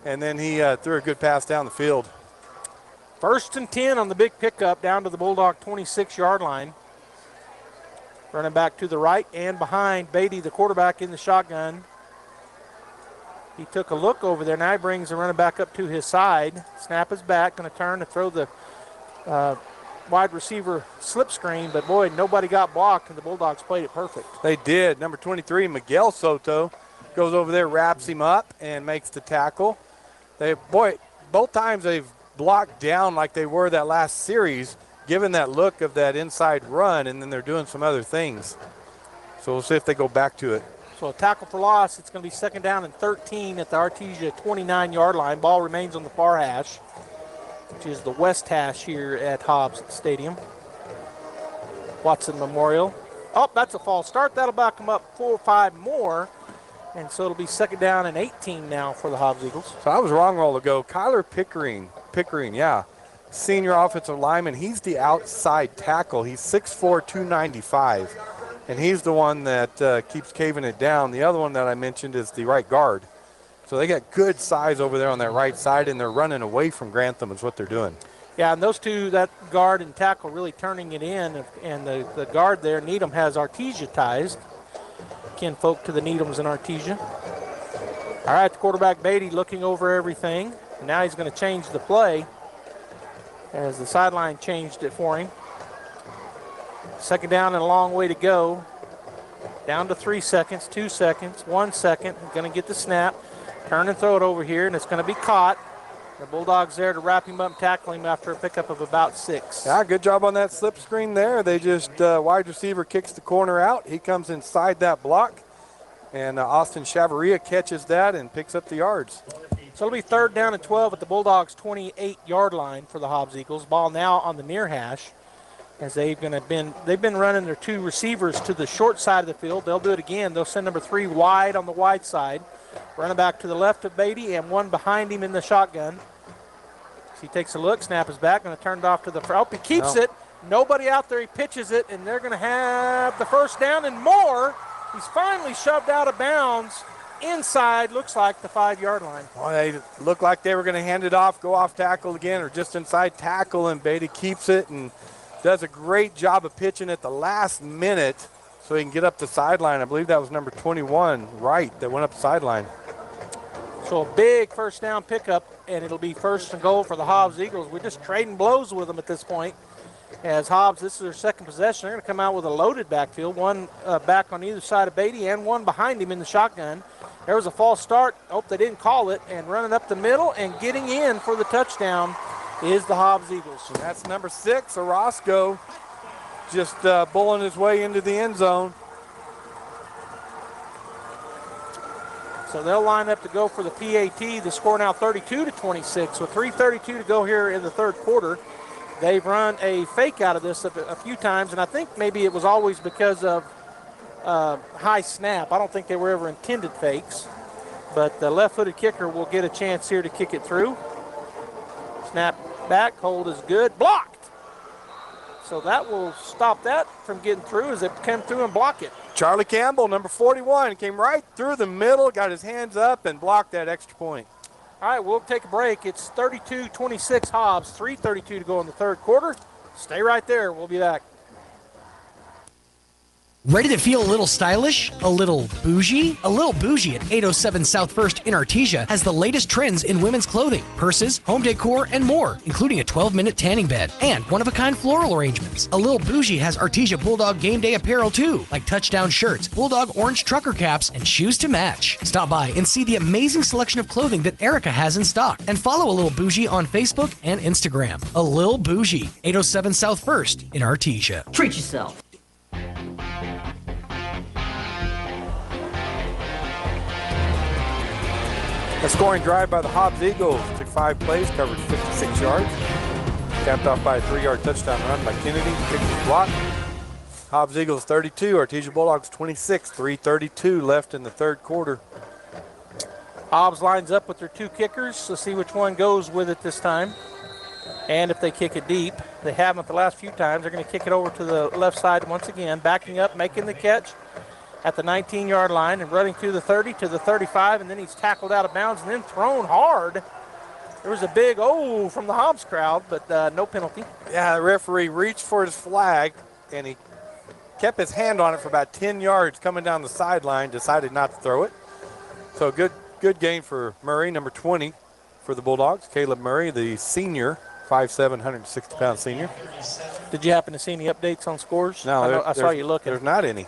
Speaker 25: And then he threw a good pass down the field.
Speaker 14: 1st and 10 on the big pickup down to the Bulldog 26-yard line. Running back to the right and behind Beatty, the quarterback in the shotgun. He took a look over there. Now he brings the running back up to his side. Snap is back, going to turn to throw the wide receiver slip screen. But, boy, nobody got blocked, and the Bulldogs played it perfect.
Speaker 25: They did. Number 23, Miguel Soto, goes over there, wraps him up, and makes the tackle. Both times they've blocked down like they were that last series, given that look of that inside run, and then they're doing some other things. So we'll see if they go back to it.
Speaker 14: So a tackle for loss. It's going to be 2nd down and 13 at the Artesia 29-yard line. Ball remains on the far hash, which is the west hash here at Hobbs Stadium. Watson Memorial. Oh, that's a false start. That'll back them up 4 or 5 more. And so it'll be 2nd down and 18 now for the Hobbs Eagles.
Speaker 25: So I was wrong a while ago. Kyler Pickering, senior offensive lineman. He's the outside tackle. He's 6'4", 295. And he's the one that keeps caving it down. The other one that I mentioned is the right guard. So they got good size over there on that right side, and they're running away from Grantham is what they're doing.
Speaker 14: Yeah, and those two, that guard and tackle, really turning it in. And the guard there, Needham, has Artesia ties. Kinfolk to the Needhams and Artesia. All right, the quarterback Beatty looking over everything. And now he's going to change the play as the sideline changed it for him. 2nd down and a long way to go. Down to 3 seconds, 2 seconds, 1 second. Going to get the snap. Turn and throw it over here, and it's going to be caught. The Bulldogs there to wrap him up and tackle him after a pickup of about 6.
Speaker 25: Yeah, good job on that slip screen there. They just, wide receiver kicks the corner out. He comes inside that block, and Austin Chavaria catches that and picks up the yards.
Speaker 14: So it'll be 3rd down and 12 at the Bulldogs' 28-yard line for the Hobbs Eagles. Ball now on the near hash as they've been running their 2 receivers to the short side of the field. They'll do it again. They'll send number 3 wide on the wide side. Running back to the left of Beatty and one behind him in the shotgun. So he takes a look, snap is back, going to turn it off to the front. He keeps it. Nobody out there. He pitches it, and they're going to have the 1st down and more. He's finally shoved out of bounds inside, looks like, the 5-yard line.
Speaker 25: Well, they looked like they were going to hand it off, go off tackle again, or just inside tackle, and Beatty keeps it and does a great job of pitching at the last minute so he can get up the sideline. I believe that was number 21, Wright, that went up the sideline.
Speaker 14: So a big 1st down pickup, and it'll be 1st and goal for the Hobbs Eagles. We're just trading blows with them at this point. As Hobbs, this is their 2nd possession. They're going to come out with a loaded backfield, one back on either side of Beatty and one behind him in the shotgun. There was a false start. Hope they didn't call it. And running up the middle and getting in for the touchdown is the Hobbs Eagles.
Speaker 25: And that's number 6, Orozco, just bulling his way into the end zone.
Speaker 14: So they'll line up to go for the PAT. The score now 32-26 with 3:32 to go here in the 3rd quarter. They've run a fake out of this a few times, and I think maybe it was always because of high snap. I don't think they were ever intended fakes, but the left-footed kicker will get a chance here to kick it through. Snap back, hold is good, blocked. So that will stop that from getting through as they come through and block it.
Speaker 25: Charlie Campbell, number 41, came right through the middle, got his hands up, and blocked that extra point.
Speaker 14: All right, we'll take a break. It's 32-26 Hobbs, 3:32 to go in the 3rd quarter. Stay right there. We'll be back.
Speaker 3: Ready to feel a little stylish? A little bougie? A little bougie at 807 South 1st in Artesia has the latest trends in women's clothing, purses, home decor, and more, including a 12-minute tanning bed and one-of-a-kind floral arrangements. A little bougie has Artesia Bulldog game day apparel too, like touchdown shirts, Bulldog orange trucker caps, and shoes to match. Stop by and see the amazing selection of clothing that Erica has in stock, and follow A Little Bougie on Facebook and Instagram. A Little Bougie, 807 South 1st in Artesia.
Speaker 10: Treat yourself.
Speaker 25: A scoring drive by the Hobbs Eagles. Took 5 plays, covered 56 yards. Capped off by a 3-yard touchdown run by Kennedy. Kicked the block. Hobbs Eagles 32, Artesia Bulldogs 26. 3:32 left in the 3rd quarter.
Speaker 14: Hobbs lines up with their 2 kickers. Let's see which one goes with it this time. And if they kick it deep, they haven't the last few times. They're going to kick it over to the left side once again. Backing up, making the catch at the 19-yard line and running through the 30 to the 35, and then he's tackled out of bounds and then thrown hard. There was a big from the Hobbs crowd, but no penalty.
Speaker 25: Yeah, the referee reached for his flag, and he kept his hand on it for about 10 yards coming down the sideline, decided not to throw it. So good gain for Murray, number 20 for the Bulldogs. Caleb Murray, the senior, 5'7", 160-pound senior.
Speaker 14: Did you happen to see any updates on scores?
Speaker 25: No,
Speaker 14: I saw you looking.
Speaker 25: There's not any.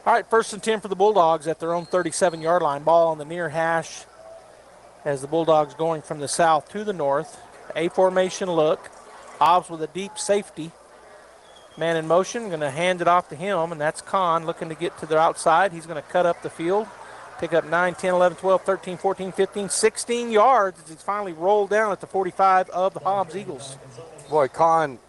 Speaker 14: All right, 1st and 10 for the Bulldogs at their own 37-yard line. Ball on the near hash as the Bulldogs going from the south to the north. A formation look. Hobbs with a deep safety. Man in motion, going to hand it off to him, and that's Kahn looking to get to the outside. He's going to cut up the field, pick up 9, 10, 11, 12, 13, 14, 15, 16 yards as he's finally rolled down at the 45 of the Hobbs Eagles.
Speaker 25: Boy, Kahn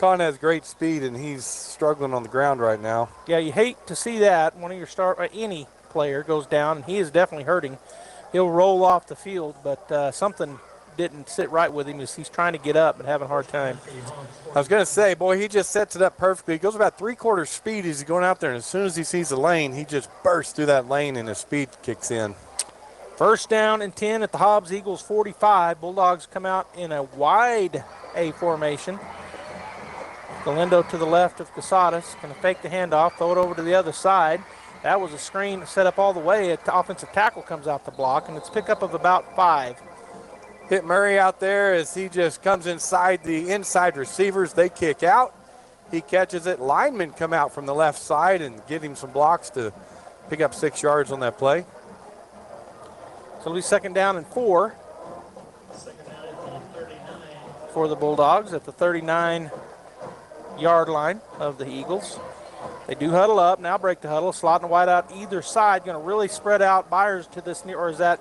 Speaker 25: has great speed, and he's struggling on the ground right now.
Speaker 14: Yeah, you hate to see that. One of your any player goes down, and he is definitely hurting. He'll roll off the field, but something didn't sit right with him as he's trying to get up but having a hard time.
Speaker 25: I was going to say, boy, he just sets it up perfectly. He goes about 3/4 speed as he's going out there, and as soon as he sees the lane, he just bursts through that lane, and his speed kicks in.
Speaker 14: 1st down and 10 at the Hobbs Eagles 45. Bulldogs come out in a wide A formation. Galindo to the left of Casadas, going to fake the handoff, throw it over to the other side. That was a screen set up all the way. The offensive tackle comes out the block, and it's pickup of about 5.
Speaker 25: Hit Murray out there as he just comes inside the inside receivers. They kick out. He catches it. Linemen come out from the left side and give him some blocks to pick up 6 yards on that play.
Speaker 14: So it'll be 2nd down and 4. for the Bulldogs at the 39-yard line of the Eagles. They do huddle up. Now break the huddle. Slotting wide out either side. Going to really spread out Byers to this near, or is that,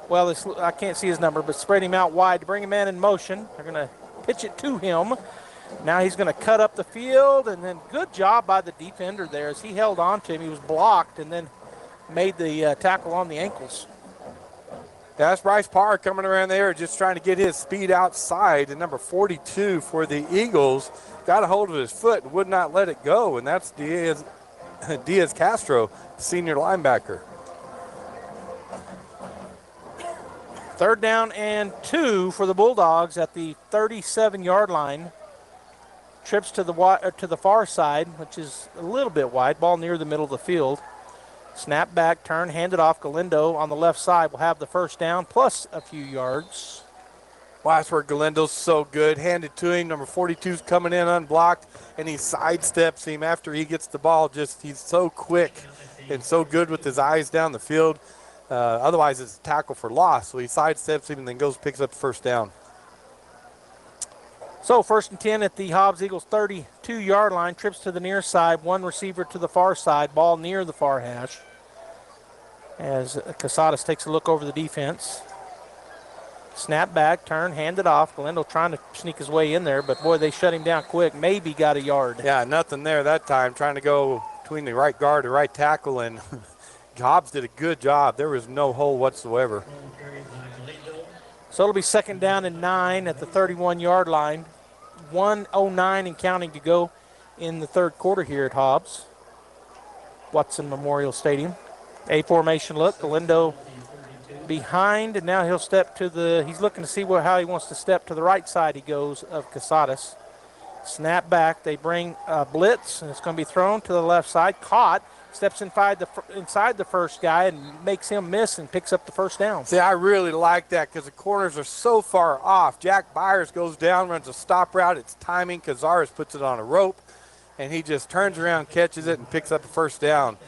Speaker 14: well, I can't see his number, but spread him out wide to bring a man in motion. They're going to pitch it to him. Now he's going to cut up the field, and then good job by the defender there as he held on to him. He was blocked and then made the tackle on the ankles.
Speaker 25: That's Bryce Parr coming around there, just trying to get his speed outside. And number 42 for the Eagles got a hold of his foot and would not let it go, and that's Diaz Castro, senior linebacker.
Speaker 14: 3rd down and 2 for the Bulldogs at the 37-yard line. Trips to the far side, which is a little bit wide. Ball near the middle of the field. Snap back, turn, hand it off. Galindo on the left side will have the first down plus a few yards.
Speaker 25: Wow, that's where Galindo's so good. Handed to him. Number 42's coming in unblocked, and he sidesteps him after he gets the ball. He's so quick and so good with his eyes down the field. Otherwise, it's a tackle for loss. So he sidesteps him and then picks up the first down.
Speaker 14: So 1st and 10 at the Hobbs Eagles 32-yard line. Trips to the near side. One receiver to the far side. Ball near the far hash. As Casadas takes a look over the defense. Snap back, turn, hand it off. Galindo trying to sneak his way in there, but boy, they shut him down quick. Maybe got a yard.
Speaker 25: Yeah, nothing there that time. Trying to go between the right guard and right tackle, and Hobbs did a good job. There was no hole whatsoever.
Speaker 14: So it'll be 2nd down and 9 at the 31-yard line. 1:09 and counting to go in the 3rd quarter here at Hobbs. Watson Memorial Stadium. A formation look. Galindo behind, and now he'll step to he's looking to see how he wants to step to the right side. He goes of Casadas. Snap back. They bring a blitz, and it's going to be thrown to the left side. Caught. Steps inside the first guy and makes him miss and picks up the first down.
Speaker 25: See, I really like that because the corners are so far off. Jack Byers goes down, runs a stop route. It's timing. Cazares puts it on a rope, and he just turns around, catches it, and picks up the first down.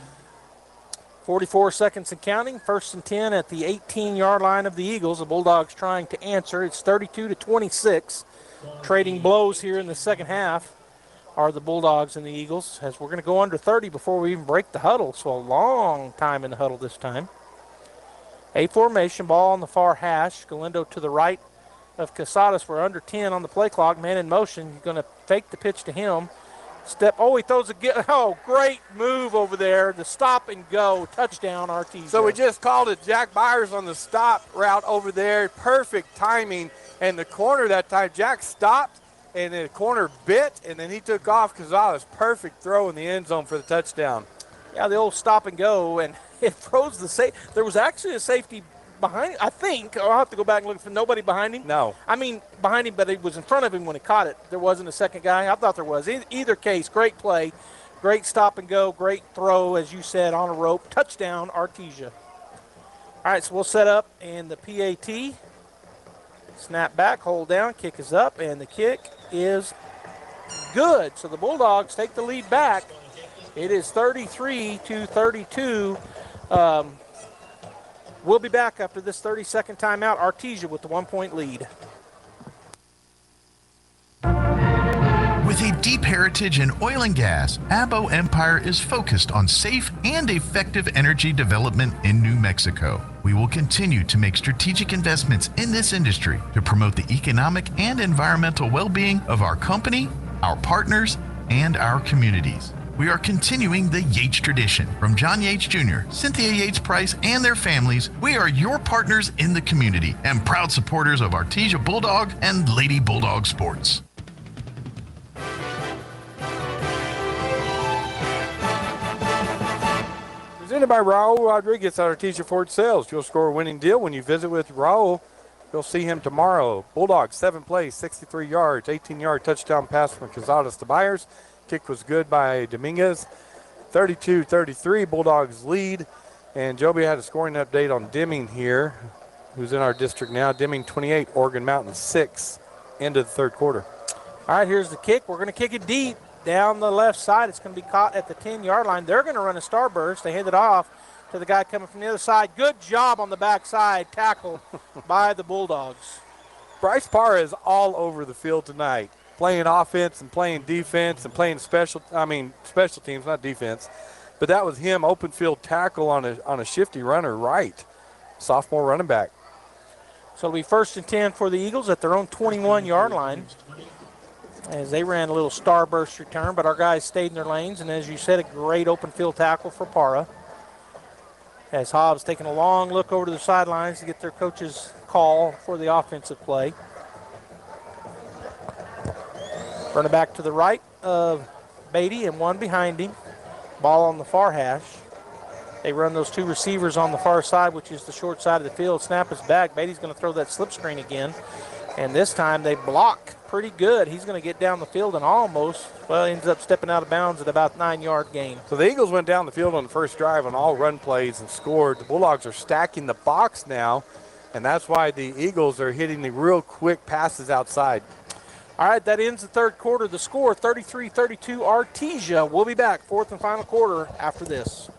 Speaker 14: 44 seconds and counting. 1st and 10 at the 18-yard line of the Eagles. The Bulldogs trying to answer. It's 32-26. Trading blows here in the second half are the Bulldogs and the Eagles, as we're going to go under 30 before we even break the huddle. So a long time in the huddle this time. A formation, ball on the far hash. Galindo to the right of Casadas. We're under 10 on the play clock. Man in motion. You're going to fake the pitch to him. He throws great move over there. The stop and go. Touchdown, Artesia.
Speaker 25: So we just called it Jack Byers on the stop route over there. Perfect timing. And the corner that time, Jack stopped, and the corner bit, and then he took off. Casadas, perfect throw in the end zone for the touchdown.
Speaker 14: Yeah, the old stop and go, and it froze the safe. There was actually a safety behind, I think. I'll have to go back and look for nobody behind him.
Speaker 25: No.
Speaker 14: I mean, behind him, but he was in front of him when he caught it. There wasn't a second guy. I thought there was. Either case, great play, great stop and go, great throw, as you said, on a rope. Touchdown, Artesia. All right, so we'll set up, and the PAT. Snap back, hold down, kick is up, and the kick is good. So the Bulldogs take the lead back. It is 33-32. We'll be back after this 30-second timeout. Artesia with the 1-point lead.
Speaker 11: With a deep heritage in oil and gas, Abo Empire is focused on safe and effective energy development in New Mexico. We will continue to make strategic investments in this industry to promote the economic and environmental well-being of our company, our partners, and our communities. We are continuing the Yates tradition. From John Yates Jr., Cynthia Yates Price, and their families, we are your partners in the community and proud supporters of Artesia Bulldog and Lady Bulldog sports.
Speaker 25: Presented by Raul Rodriguez at Artesia Ford Sales. You'll score a winning deal when you visit with Raul. You'll see him tomorrow. Bulldogs, 7 plays, 63 yards, 18-yard touchdown pass from Casadas to Byers. Kick was good by Dominguez. 32-33, Bulldogs lead. And Joby had a scoring update on Deming here, who's in our district now. Deming 28, Oregon Mountain 6, end of the third quarter.
Speaker 14: All right, here's the kick. We're going to kick it deep down the left side. It's going to be caught at the 10-yard line. They're going to run a starburst. They hand it off to the guy coming from the other side. Good job on the backside tackle by the Bulldogs.
Speaker 25: Bryce Parra is all over the field tonight, playing offense and playing defense and playing special teams, not defense. But that was him, open field tackle on a shifty runner right, sophomore running back.
Speaker 14: So it'll be 1st and 10 for the Eagles at their own 21-yard line as they ran a little starburst return, but our guys stayed in their lanes, and as you said, a great open field tackle for Parra. As Hobbs taking a long look over to the sidelines to get their coach's call for the offensive play. Running back to the right of Beatty and one behind him. Ball on the far hash. They run those two receivers on the far side, which is the short side of the field. Snap is back. Beatty's going to throw that slip screen again. And this time they block pretty good. He's going to get down the field and ends up stepping out of bounds at about 9-yard gain.
Speaker 25: So the Eagles went down the field on the first drive on all run plays and scored. The Bulldogs are stacking the box now, and that's why the Eagles are hitting the real quick passes outside.
Speaker 14: All right, that ends the third quarter. The score, 33-32, Artesia. We'll be back, fourth and final quarter after this.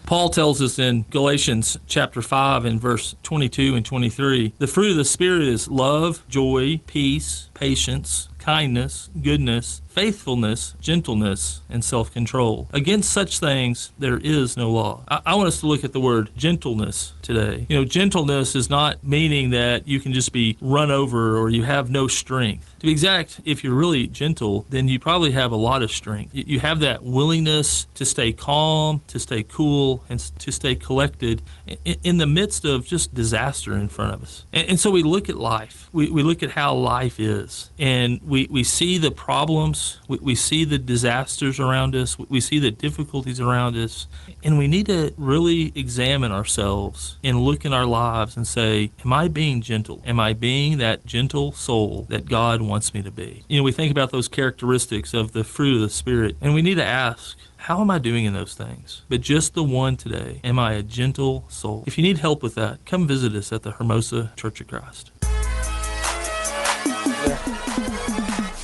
Speaker 10: Paul tells us in Galatians chapter 5 and verse 22 and 23, the fruit of the Spirit is love, joy, peace, patience, kindness, goodness, faithfulness, gentleness, and self-control. Against such things there is no law. I want us to look at the word gentleness today. You know, gentleness is not meaning that you can just be run over or you have no strength. To be exact, if you're really gentle, then you probably have a lot of strength. You have that willingness to stay calm, to stay cool, and to stay collected in the midst of just disaster in front of us. And so we look at life. We look at how life is, and we see the problems, we see the disasters around us, we see the difficulties around us, and we need to really examine ourselves and look in our lives and say, am I being gentle? Am I being that gentle soul that God wants me to be? You know, we think about those characteristics of the fruit of the Spirit, and we need to ask, how am I doing in those things? But just the one today, am I a gentle soul? If you need help with that, come visit us at the Hermosa Church of Christ.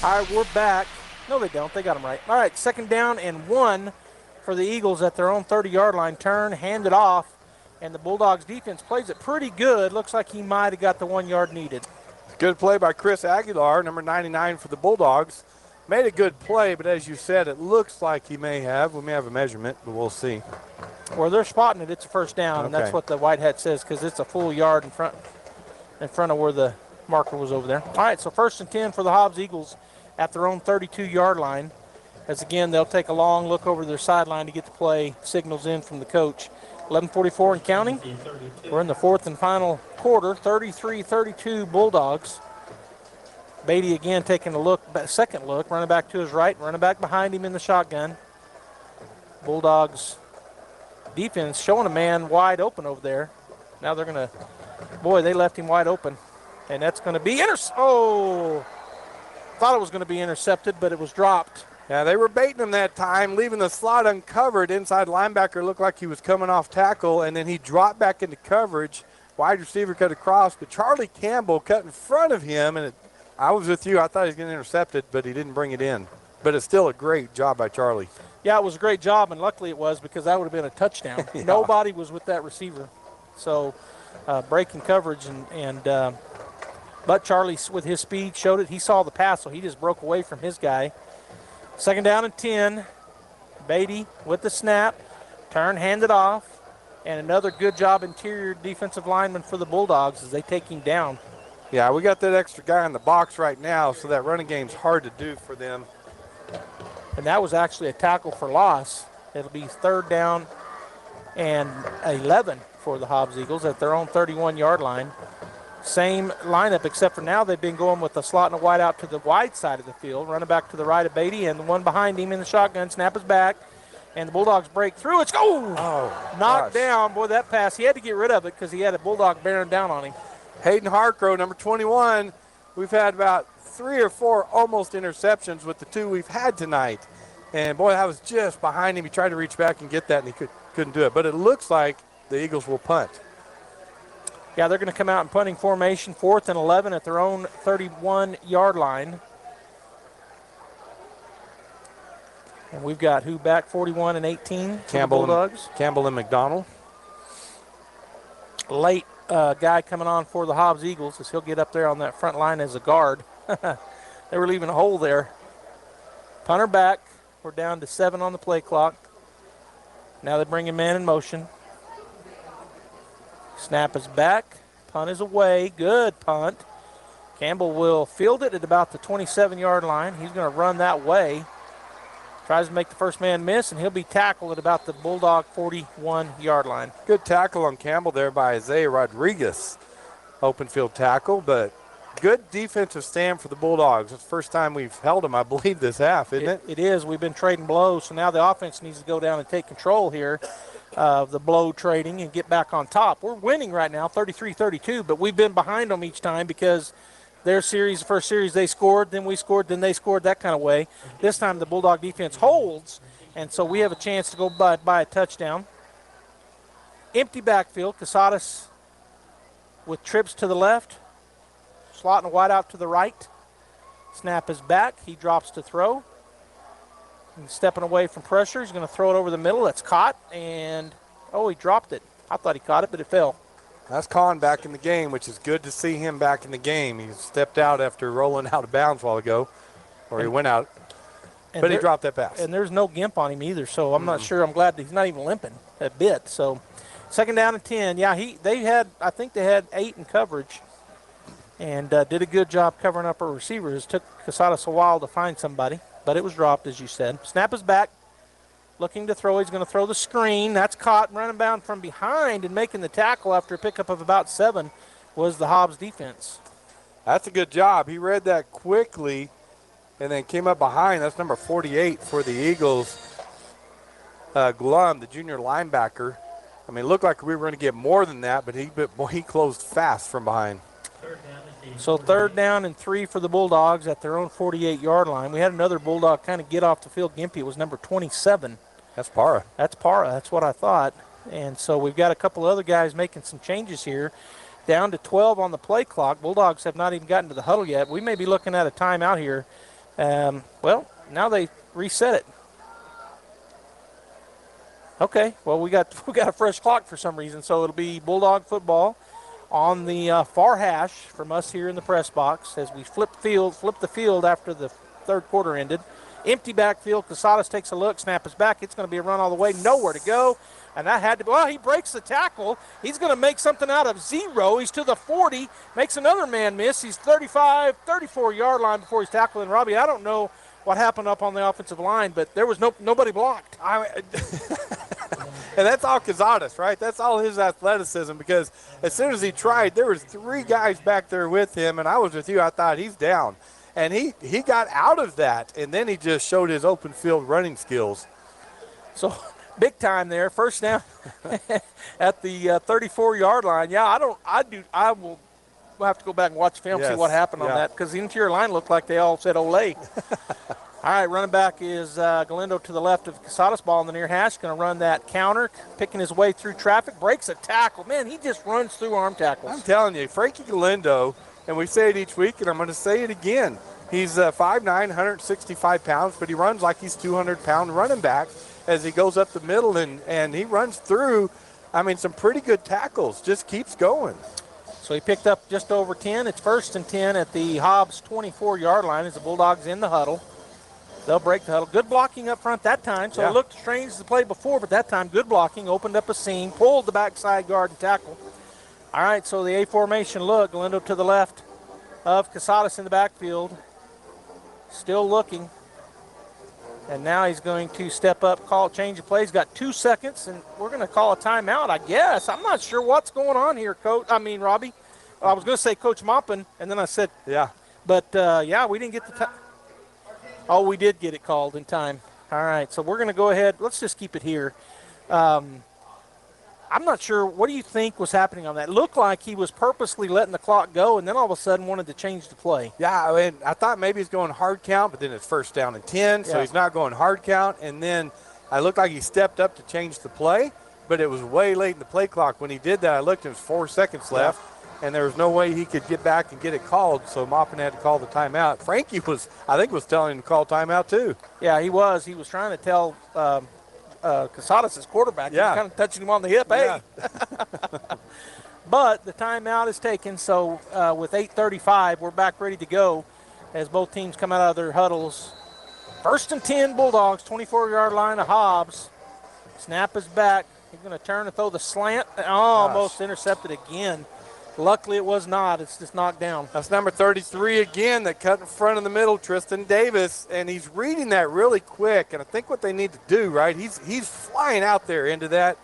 Speaker 14: All right, we're back. No, they don't. They got them right. All right, 2nd down and 1 for the Eagles at their own 30-yard line. Turn, hand it off, and the Bulldogs defense plays it pretty good. Looks like he might have got the 1 yard needed.
Speaker 25: Good play by Chris Aguilar, number 99 for the Bulldogs. Made a good play, but as you said, it looks like he may have. We may have a measurement, but we'll see.
Speaker 14: Well, they're spotting it. It's a first down, and that's what the white hat says because it's a full yard in front of where the marker was over there. All right, so 1st and 10 for the Hobbs Eagles at their own 32-yard line. As again, they'll take a long look over their sideline to get the play signals in from the coach. 11:44 and counting. We're in the fourth and final quarter. 33-32 Bulldogs. Beatty again taking a look, second look, running back to his right, running back behind him in the shotgun. Bulldogs defense showing a man wide open over there. Now they're going to, boy, they left him wide open. And that's going to be, thought it was going to be intercepted, but it was dropped.
Speaker 25: Yeah, they were baiting him that time, leaving the slot uncovered. Inside linebacker looked like he was coming off tackle, and then he dropped back into coverage. Wide receiver cut across, but Charlie Campbell cut in front of him, and I was with you. I thought he was going to intercept it, but he didn't bring it in. But it's still a great job by Charlie.
Speaker 14: Yeah, it was a great job, and luckily it was because that would have been a touchdown.
Speaker 25: Yeah.
Speaker 14: Nobody was with that receiver. So breaking coverage, but Charlie, with his speed, showed it. He saw the pass, so he just broke away from his guy. 2nd down and 10. Beatty with the snap. Turn, hand it off. And another good job interior defensive lineman for the Bulldogs as they take him down.
Speaker 25: Yeah, we got that extra guy in the box right now, so that running game's hard to do for them.
Speaker 14: And that was actually a tackle for loss. It'll be 3rd down and 11 for the Hobbs Eagles at their own 31-yard line. Same lineup, except for now they've been going with the slot and a wide out to the wide side of the field. Running back to the right of Beatty, and the one behind him in the shotgun. Snap is back, and the Bulldogs break through. It's knocked down. Boy, that pass, he had to get rid of it because he had a Bulldog bearing down on him.
Speaker 25: Hayden Harcrow, number 21. We've had about 3 or 4 almost interceptions with the 2 we've had tonight. And, boy, that was just behind him. He tried to reach back and get that, and he couldn't do it. But it looks like the Eagles will punt.
Speaker 14: Yeah, they're going to come out in punting formation, 4th and 11 at their own 31-yard line. And we've got who back, 41 and 18 for the Bulldogs?
Speaker 25: Campbell and McDonald.
Speaker 14: Late guy coming on for the Hobbs Eagles as he'll get up there on that front line as a guard. They were leaving a hole there. Punter back. We're down to 7 on the play clock. Now they bring a man in motion. Snap is back. Punt is away. Good punt. Campbell will field it at about the 27-yard line. He's going to run that way. Tries to make the first man miss, and he'll be tackled at about the Bulldog 41-yard line.
Speaker 25: Good tackle on Campbell there by Isaiah Rodriguez. Open field tackle, but good defensive stand for the Bulldogs. It's the first time we've held them, I believe, this half, isn't it?
Speaker 14: It is. We've been trading blows, so now the offense needs to go down and take control here of the blow trading and get back on top. We're winning right now, 33-32, but we've been behind them each time because their series, the first series they scored, then we scored, then they scored, that kind of way. This time the Bulldog defense holds, and so we have a chance to go by a touchdown. Empty backfield. Casadas with trips to the left. Slot and wide out to the right. Snap is back. He drops to throw. He's stepping away from pressure. He's going to throw it over the middle. That's caught, and, he dropped it. I thought he caught it, but it fell.
Speaker 25: That's Kahn back in the game, which is good to see him back in the game. He stepped out after rolling out of bounds a while ago, or he went out, but he dropped that pass.
Speaker 14: And there's no gimp on him either, so I'm not sure. I'm glad that he's not even limping a bit. So 2nd down and 10. Yeah, I think they had 8 in coverage and did a good job covering up our receivers. It took Casadas a while to find somebody, but it was dropped, as you said. Snap is back. Looking to throw. He's going to throw the screen. That's caught. Running bound from behind and making the tackle after a pickup of about 7 was the Hobbs defense.
Speaker 25: That's a good job. He read that quickly and then came up behind. That's number 48 for the Eagles. Glum, the junior linebacker. I mean, it looked like we were going to get more than that, but he closed fast from behind.
Speaker 14: So 3rd down and 3 for the Bulldogs at their own 48-yard line. We had another Bulldog kind of get off the field. Gimpy was number 27.
Speaker 25: That's Para.
Speaker 14: That's what I thought. And so we've got a couple other guys making some changes here. Down to 12 on the play clock. Bulldogs have not even gotten to the huddle yet. We may be looking at a timeout here. Now they reset it. Okay, well, we got a fresh clock for some reason, so it'll be Bulldog football on the far hash from us here in the press box as we flip the field after the 3rd quarter ended. Empty backfield. Casadas takes a look. Snap is back. It's going to be a run all the way. Nowhere to go. And that had to be, he breaks the tackle. He's going to make something out of 0. He's to the 40. Makes another man miss. He's 35, 34-yard line before he's tackled. And, Robbie, I don't know what happened up on the offensive line, but there was nobody blocked.
Speaker 25: And that's all Casadas, right? That's all his athleticism, because as soon as he tried, there was 3 guys back there with him, and I was with you. I thought he's down. And he got out of that, and then he just showed his open field running skills.
Speaker 14: So big time there. 1st down at the 34-yard line. Yeah, we'll have to go back and watch film, see what happened on that, because the interior line looked like they all said Olay. All right, running back is Galindo to the left of Casadas, ball in the near hash. Going to run that counter, picking his way through traffic, breaks a tackle. Man, he just runs through arm tackles.
Speaker 25: I'm telling you, Frankie Galindo, and we say it each week, and I'm going to say it again. He's 5'9", 165 pounds, but he runs like he's 200-pound running back as he goes up the middle, and he runs through, some pretty good tackles. Just keeps going.
Speaker 14: So he picked up just over 10. It's 1st and 10 at the Hobbs 24-yard line as the Bulldogs in the huddle. They'll break the huddle. Good blocking up front that time. So it looked strange to play before, but that time good blocking. Opened up a seam, pulled the backside guard and tackle. All right, so the A formation look. Galindo to the left of Casadas in the backfield. Still looking. And now he's going to step up, change of play. He's got 2 seconds, and we're going to call a timeout, I guess. I'm not sure what's going on here, Robbie. I was going to say Coach Moppin, and then I said,
Speaker 25: yeah.
Speaker 14: But, we didn't get the time. Oh, we did get it called in time. All right, so we're going to go ahead. Let's just keep it here. I'm not sure. What do you think was happening on that? It looked like he was purposely letting the clock go and then all of a sudden wanted to change the play.
Speaker 25: Yeah, I thought maybe he's going hard count, but then it's 1st down and 10, so he's not going hard count. And then I looked like he stepped up to change the play, but it was way late in the play clock. When he did that, I looked, and it was 4 seconds left, and there was no way he could get back and get it called, so Maupin had to call the timeout. Frankie was telling him to call timeout too.
Speaker 14: Yeah, he was. He was trying to tell Casadas' quarterback. He was kind of touching him on the hip. Hey. But the timeout is taken, so with 8:35, we're back ready to go as both teams come out of their huddles. 1st and 10, Bulldogs, 24-yard line of Hobbs. Snap is back. He's going to turn and throw the slant. Almost intercepted again. Luckily, it was not. It's just knocked down.
Speaker 25: That's number 33 again that cut in front in the middle, Tristan Davis, and he's reading that really quick. And I think what they need to do, right, he's flying out there into that,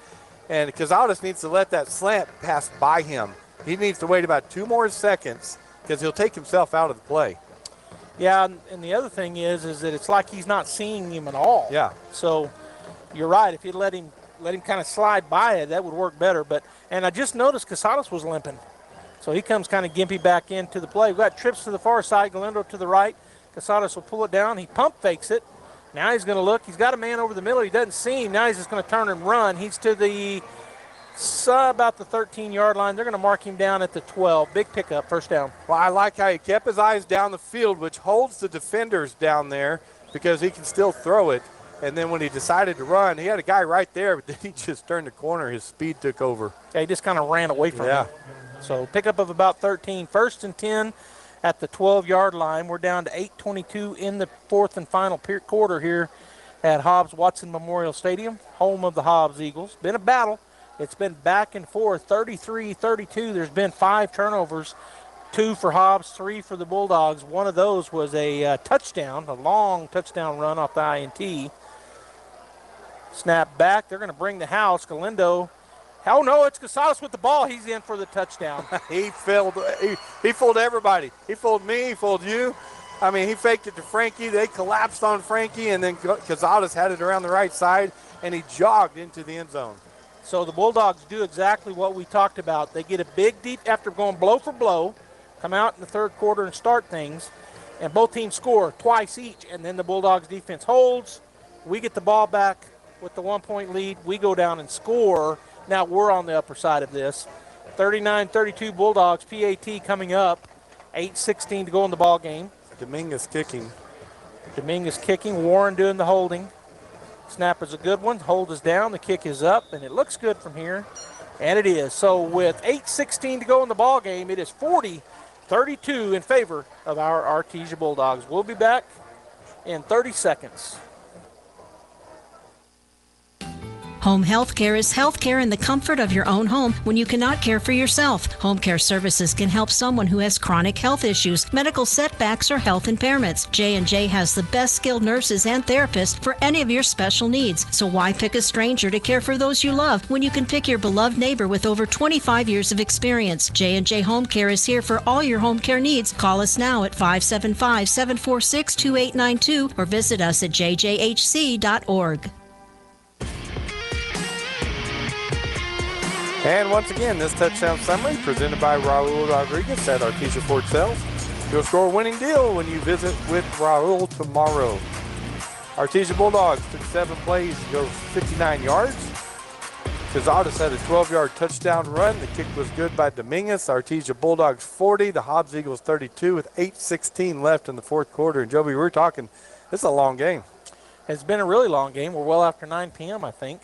Speaker 25: and Cazares needs to let that slant pass by him. He needs to wait about 2 more seconds because he'll take himself out of the play.
Speaker 14: Yeah, and the other thing is that it's like he's not seeing him at all.
Speaker 25: Yeah.
Speaker 14: So you're right. If you let him kind of slide by it, that would work better. And I just noticed Cazares was limping. So he comes kind of gimpy back into the play. We've got trips to the far side, Galindo to the right. Cazares will pull it down. He pump fakes it. Now he's going to look. He's got a man over the middle. He doesn't see him. Now he's just going to turn and run. He's to the about the 13-yard line. They're going to mark him down at the 12. Big pickup, 1st down.
Speaker 25: Well, I like how he kept his eyes down the field, which holds the defenders down there because he can still throw it. And then when he decided to run, he had a guy right there, but then he just turned the corner. His speed took over.
Speaker 14: Yeah, he just kind of ran away from him. So pickup of about 13. 1st and 10 at the 12-yard line. We're down to 8:22 in the 4th and final quarter here at Hobbs-Watson Memorial Stadium, home of the Hobbs Eagles. Been a battle. It's been back and forth, 33-32. There's been 5 turnovers, 2 for Hobbs, 3 for the Bulldogs. One of those was a touchdown, a long touchdown run off the INT. Snap back. They're going to bring the house. Galindo. Oh, no, it's Cazares with the ball. He's in for the touchdown.
Speaker 25: He fooled everybody. He fooled me. He fooled you. I mean, he faked it to Frankie. They collapsed on Frankie, and then Cazares had it around the right side, and he jogged into the end zone.
Speaker 14: So the Bulldogs do exactly what we talked about. They get a big deep after going blow for blow, come out in the 3rd quarter and start things, and both teams score twice each, and then the Bulldogs defense holds. We get the ball back with the 1-point lead. We go down and score. Now we're on the upper side of this. 39-32 Bulldogs, PAT coming up. 8:16 to go in the ball game.
Speaker 25: Dominguez kicking.
Speaker 14: Warren doing the holding. Snap is a good one. Hold is down. The kick is up, and it looks good from here. And it is. So with 8:16 to go in the ball game, it is 40-32 in favor of our Artesia Bulldogs. We'll be back in 30 seconds.
Speaker 13: Home health care is health care in the comfort of your own home when you cannot care for yourself. Home care services can help someone who has chronic health issues, medical setbacks, or health impairments. J&J has the best skilled nurses and therapists for any of your special needs. So why pick a stranger to care for those you love when you can pick your beloved neighbor with over 25 years of experience? J&J Home Care is here for all your home care needs. Call us now at 575-746-2892 or visit us at jjhc.org.
Speaker 25: And once again, this touchdown summary presented by Raul Rodriguez at Artesia Ford Sales. You'll score a winning deal when you visit with Raul tomorrow. Artesia Bulldogs took 7 plays to go 59 yards. Cazares had a 12-yard touchdown run. The kick was good by Dominguez. Artesia Bulldogs 40, the Hobbs Eagles 32 with 8:16 left in the 4th quarter. And Joby, we're talking, this is a long game.
Speaker 14: It's been a really long game. We're well after 9 p.m., I think.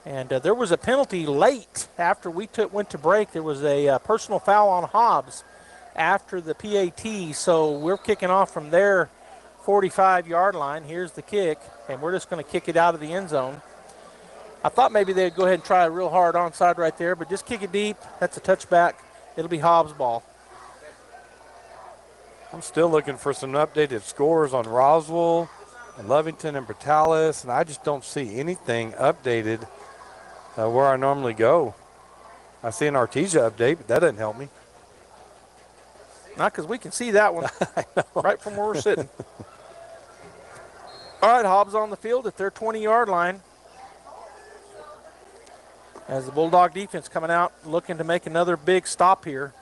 Speaker 14: And there was a penalty late after we went to break. There was a personal foul on Hobbs after the PAT. So we're kicking off from their 45-yard line. Here's the kick, and we're just going to kick it out of the end zone. I thought maybe they'd go ahead and try a real hard onside right there, but just kick it deep. That's a touchback. It'll be Hobbs' ball.
Speaker 25: I'm still looking for some updated scores on Roswell and Lovington and Portales, and I just don't see anything updated where I normally go. I see an Artesia update, but that doesn't help me.
Speaker 14: Not because we can see that one right from where we're sitting. All right, Hobbs on the field at their 20-yard line. As the Bulldog defense coming out looking to make another big stop here.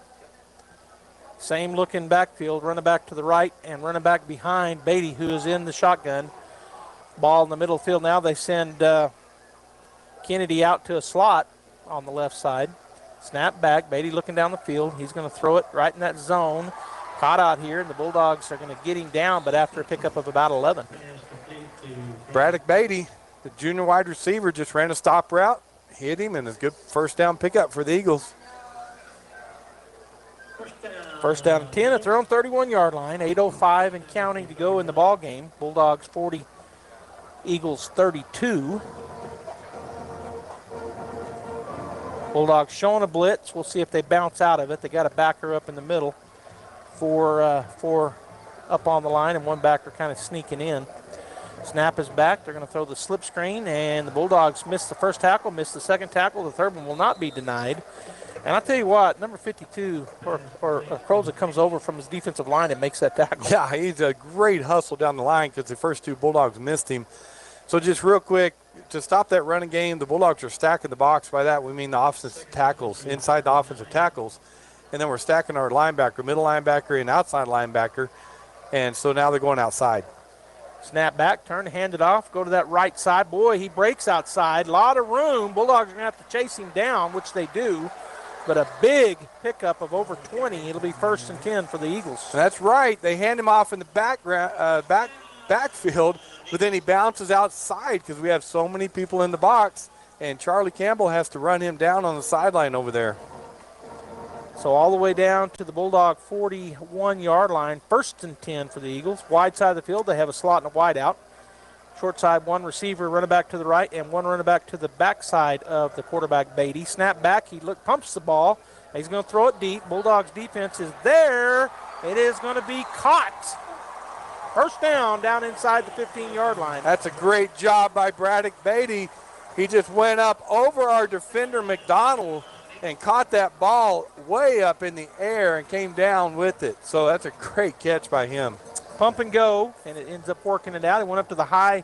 Speaker 14: Same looking backfield, running back to the right and running back behind Beatty, who is in the shotgun. Ball in the middle field now. They send Kennedy out to a slot on the left side. Snap back. Beatty looking down the field. He's going to throw it right in that zone. Caught out here, and the Bulldogs are going to get him down, but after a pickup of about 11.
Speaker 25: Braddock Beatty, the junior wide receiver, just ran a stop route, hit him, and a good first down pickup for the Eagles.
Speaker 14: First down and 10 at their own 31-yard line. 8:05 and counting to go in the ball game. Bulldogs 40, Eagles 32. Bulldogs showing a blitz. We'll see if they bounce out of it. They got a backer up in the middle, four up on the line, and one backer kind of sneaking in. Snap is back. They're going to throw the slip screen, and the Bulldogs missed the first tackle, missed the second tackle. The third one will not be denied. And I'll tell you what, number 52, or Kroza comes over from his defensive line and makes that tackle.
Speaker 25: Yeah, he's a great hustle down the line because the first two Bulldogs missed him. So just real quick, to stop that running game, the Bulldogs are stacking the box. By that, we mean the offensive tackles, inside the offensive tackles. And then we're stacking our linebacker, middle linebacker, and outside linebacker. And so now they're going outside.
Speaker 14: Snap back, turn, hand it off, go to that right side. Boy, he breaks outside. A lot of room. Bulldogs are going to have to chase him down, which they do. But a big pickup of over 20. It'll be 1st and 10 for the Eagles.
Speaker 25: That's right. They hand him off in the backfield, but then he bounces outside because we have so many people in the box, and Charlie Campbell has to run him down on the sideline over there.
Speaker 14: So all the way down to the Bulldog 41-yard line, 1st and 10 for the Eagles. Wide side of the field, they have a slot and a wide out. Short side, one receiver, running back to the right, and one running back to the backside of the quarterback, Beatty. Snap back, he pumps the ball. He's going to throw it deep. Bulldogs defense is there. It is going to be caught. First down inside the 15-yard line.
Speaker 25: That's a great job by Braddock Beatty. He just went up over our defender, McDonald, and caught that ball way up in the air and came down with it. So that's a great catch by him.
Speaker 14: Pump and go, and it ends up working it out. He went up to the high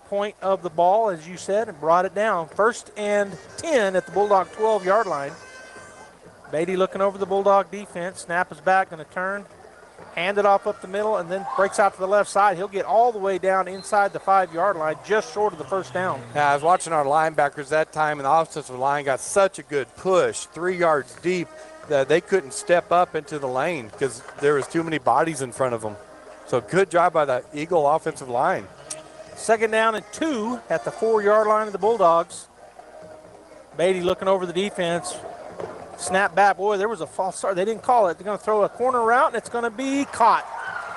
Speaker 14: point of the ball, as you said, and brought it down. 1st and 10 at the Bulldog 12-yard line. Beatty looking over the Bulldog defense. Snap is back, going to turn, hand it off up the middle, and then breaks out to the left side. He'll get all the way down inside the 5-yard line, just short of the first down.
Speaker 25: Yeah, I was watching our linebackers that time, and the offensive line got such a good push, 3 yards deep, that they couldn't step up into the lane because there was too many bodies in front of them. So good job by the Eagle offensive line.
Speaker 14: 2nd down and 2 at the 4-yard line of the Bulldogs. Beatty looking over the defense. Snap back. Boy, there was a false start. They didn't call it. They're going to throw a corner route, and it's going to be caught.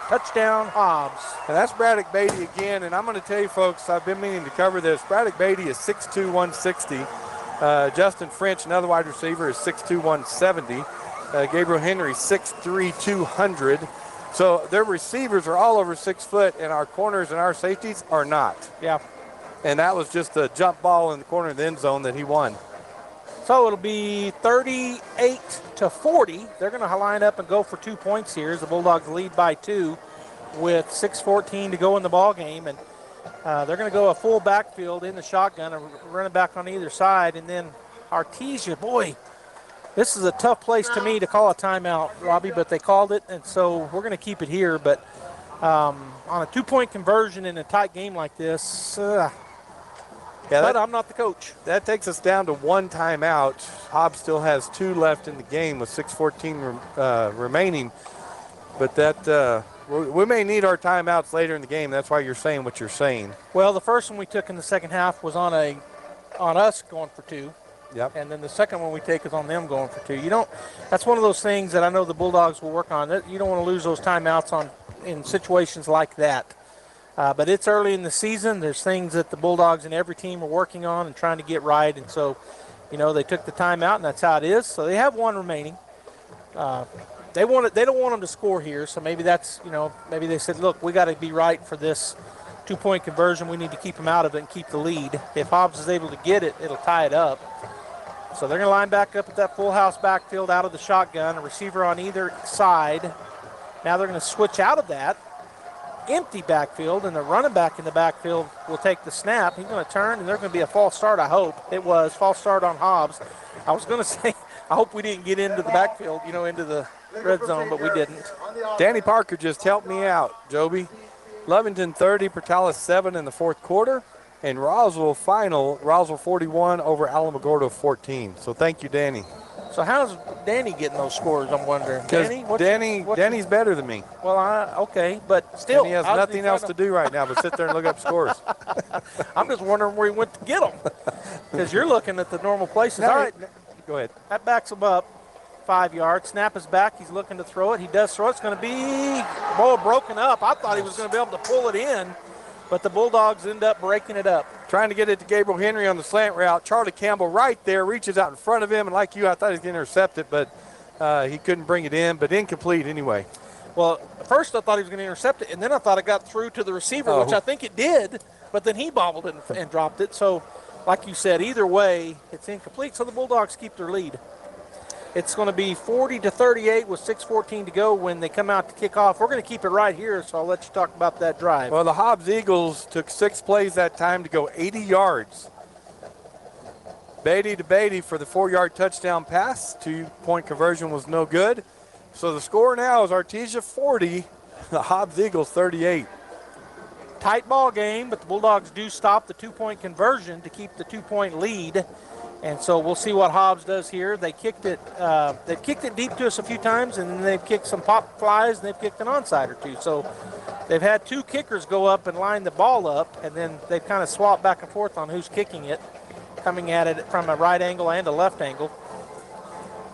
Speaker 14: Touchdown, Hobbs.
Speaker 25: And that's Braddock Beatty again. And I'm going to tell you, folks, I've been meaning to cover this. Braddock Beatty is 6'2", 160. Justin French, another wide receiver, is 6'2", 170. Gabriel Henry, 6'3", 200. So their receivers are all over 6 foot, and our corners and our safeties are not.
Speaker 14: Yeah.
Speaker 25: And that was just a jump ball in the corner of the end zone that he won.
Speaker 14: So it'll be 38-40. They're going to line up and go for 2 points here as the Bulldogs lead by 2 with 6:14 to go in the ball game. And they're going to go a full backfield in the shotgun and run it back on either side. And then Artesia, boy, this is a tough place to me to call a timeout, Robbie, but they called it, and so we're going to keep it here. But on a 2-point conversion in a tight game like this, but I'm not the coach.
Speaker 25: That takes us down to 1 timeout. Hobbs still has 2 left in the game with 6:14 remaining. But that we may need our timeouts later in the game. That's why you're saying what you're saying.
Speaker 14: Well, the first one we took in the second half was on us going for 2.
Speaker 25: Yep.
Speaker 14: And then the second one we take is on them going for 2. That's one of those things that I know the Bulldogs will work on. You don't want to lose those timeouts in situations like that. But it's early in the season. There's things that the Bulldogs and every team are working on and trying to get right. And so, they took the timeout, and that's how it is. So they have 1 remaining. They don't want them to score here. So maybe that's, maybe they said, look, we got to be right for this 2-point conversion. We need to keep them out of it and keep the lead. If Hobbs is able to get it, it'll tie it up. So they're going to line back up at that full house backfield out of the shotgun, a receiver on either side. Now they're going to switch out of that empty backfield, and the running back in the backfield will take the snap. He's going to turn, and there's going to be a false start, I hope. It was false start on Hobbs. I was going to say, I hope we didn't get into the backfield, into the red zone, but we didn't.
Speaker 25: Danny Parker just helped me out, Joby. Lovington 30, Portales 7 in the 4th quarter. And Roswell 41 over Alamogordo 14. So thank you, Danny.
Speaker 14: So how's Danny getting those scores, I'm wondering?
Speaker 25: Danny's better than me.
Speaker 14: Well, okay, but still.
Speaker 25: And he has nothing else to do right now but sit there and look up scores.
Speaker 14: I'm just wondering where he went to get them. Because you're looking at the normal places.
Speaker 25: No,
Speaker 14: All right.
Speaker 25: Go ahead.
Speaker 14: That backs them up. 5 yards. Snap is back. He's looking to throw it. He does throw it. It's going to be broken up. I thought he was going to be able to pull it in, but the Bulldogs end up breaking it up.
Speaker 25: Trying to get it to Gabriel Henry on the slant route. Charlie Campbell right there reaches out in front of him, and like you, I thought he was going to intercept it, but he couldn't bring it in, but incomplete anyway.
Speaker 14: Well, at first I thought he was going to intercept it, and then I thought it got through to the receiver, which I think it did, but then he bobbled it and dropped it. So, like you said, either way, it's incomplete, so the Bulldogs keep their lead. It's going to be 40-38 with 6:14 to go when they come out to kick off. We're going to keep it right here, so I'll let you talk about that drive.
Speaker 25: Well, the Hobbs Eagles took 6 plays that time to go 80 yards. Beatty to Beatty for the 4-yard touchdown pass. 2-point conversion was no good. So the score now is Artesia 40, the Hobbs Eagles 38.
Speaker 14: Tight ball game, but the Bulldogs do stop the 2-point conversion to keep the 2-point lead. And so we'll see what Hobbs does here. They kicked it. They've kicked it deep to us a few times, and then they've kicked some pop flies, and they've kicked an onside or two. So they've had 2 kickers go up and line the ball up, and then they've kind of swapped back and forth on who's kicking it, coming at it from a right angle and a left angle.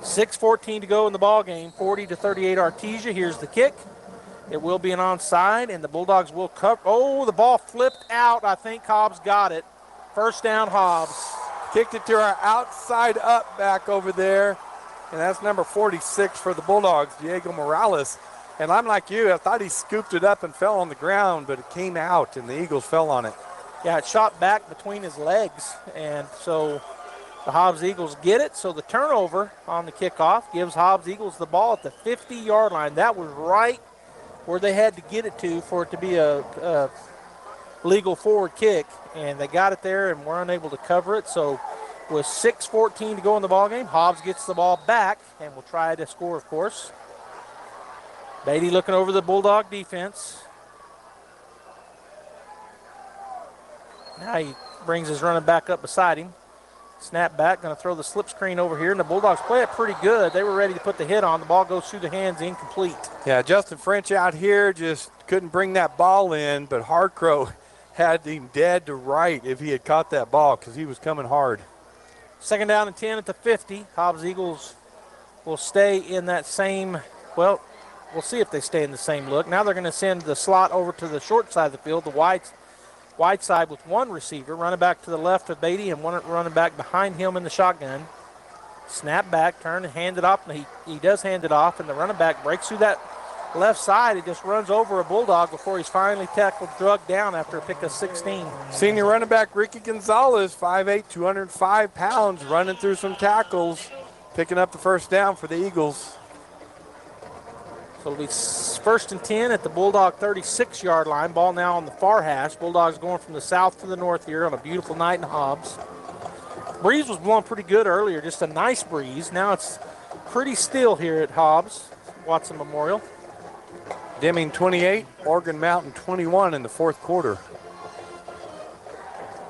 Speaker 14: 6:14 to go in the ball game. 40-38 Artesia. Here's the kick. It will be an onside, and the Bulldogs will cover. Oh, the ball flipped out. I think Hobbs got it. First down, Hobbs.
Speaker 25: Kicked it to our outside up back over there, and that's number 46 for the Bulldogs, Diego Morales. And I'm like you, I thought he scooped it up and fell on the ground, but it came out, and the Eagles fell on it.
Speaker 14: Yeah, it shot back between his legs, and so the Hobbs Eagles get it. So the turnover on the kickoff gives Hobbs Eagles the ball at the 50-yard line. That was right where they had to get it to for it to be a legal forward kick, and they got it there and were unable to cover it. So with 6:14 to go in the ballgame, Hobbs gets the ball back and will try to score, of course. Beatty looking over the Bulldog defense. Now he brings his running back up beside him. Snap back, going to throw the slip screen over here, and the Bulldogs play it pretty good. They were ready to put the hit on. The ball goes through the hands, incomplete.
Speaker 25: Yeah, Justin French out here just couldn't bring that ball in, but Hardcrow had him dead to right if he had caught that ball because he was coming hard.
Speaker 14: Second down and 10 at the 50. Hobbs Eagles will stay in that same, well, we'll see if they stay in the same look. Now they're going to send the slot over to the short side of the field, the wide side with one receiver, running back to the left of Beatty and one running back behind him in the shotgun. Snap back, turn, and hand it off. He does hand it off, and the running back breaks through that left side. He just runs over a Bulldog before he's finally tackled, drugged down after a pick of 16.
Speaker 25: Senior running back Ricky Gonzalez, 5'8", 205 pounds, running through some tackles, picking up the first down for the Eagles.
Speaker 14: So it'll be first and 10 at the Bulldog 36-yard line. Ball now on the far hash. Bulldogs going from the south to the north here on a beautiful night in Hobbs. Breeze was blowing pretty good earlier, just a nice breeze. Now it's pretty still here at Hobbs, Watson Memorial.
Speaker 25: Deming 28, Oregon Mountain 21 in the fourth quarter.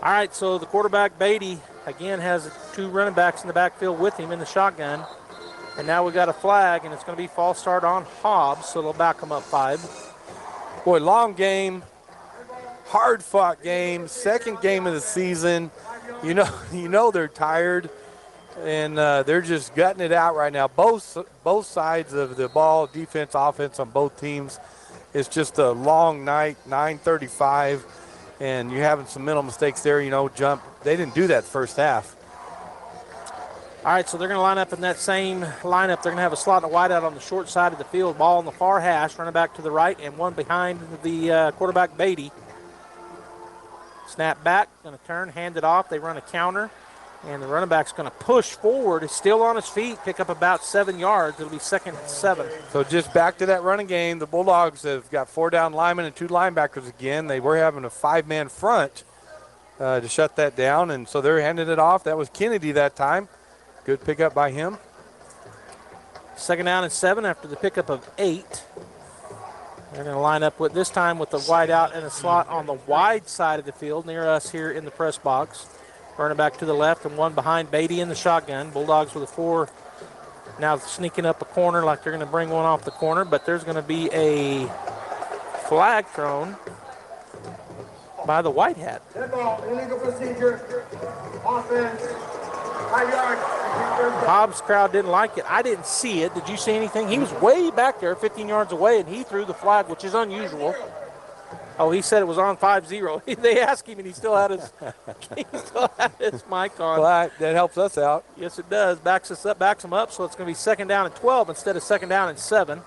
Speaker 14: All right, so the quarterback, Beatty, again has 2 running backs in the backfield with him in the shotgun. And now we got a flag, and it's going to be false start on Hobbs, so they'll back them up 5.
Speaker 25: Boy, long game, hard-fought game, second game of the season. You know they're tired, and they're just gutting it out right now. Both sides of the ball, defense, offense on both teams. It's just a long night, 9:35, and you're having some mental mistakes there. Jump. They didn't do that first half.
Speaker 14: All right, so they're going to line up in that same lineup. They're going to have a slot and a wide out on the short side of the field. Ball on the far hash, running back to the right, and one behind the quarterback, Beatty. Snap back, going to turn, hand it off. They run a counter, and the running back's going to push forward. He's still on his feet, pick up about 7 yards. It'll be second and 7.
Speaker 25: So just back to that running game. The Bulldogs have got 4 down linemen and 2 linebackers again. They were having a 5-man front to shut that down, and so they're handing it off. That was Kennedy that time. Good pickup by him.
Speaker 14: Second down and 7 after the pickup of 8. They're going to line up with this time with the wide out and a slot on the wide side of the field near us here in the press box. Running back to the left and one behind Beatty in the shotgun. Bulldogs with a 4 now sneaking up a corner like they're going to bring one off the corner, but there's going to be a flag thrown by the white hat.
Speaker 15: Illegal procedure, offense, 5 yards.
Speaker 14: Hobbs crowd didn't like it. I didn't see it. Did you see anything? He was way back there, 15 yards away, and he threw the flag, which is unusual. Oh, he said it was on 5-0. They asked him, and he still had his mic on.
Speaker 25: Well, that helps us out.
Speaker 14: Yes, it does. Backs him up, so it's going to be 2nd down and 12 instead of 2nd down and 7.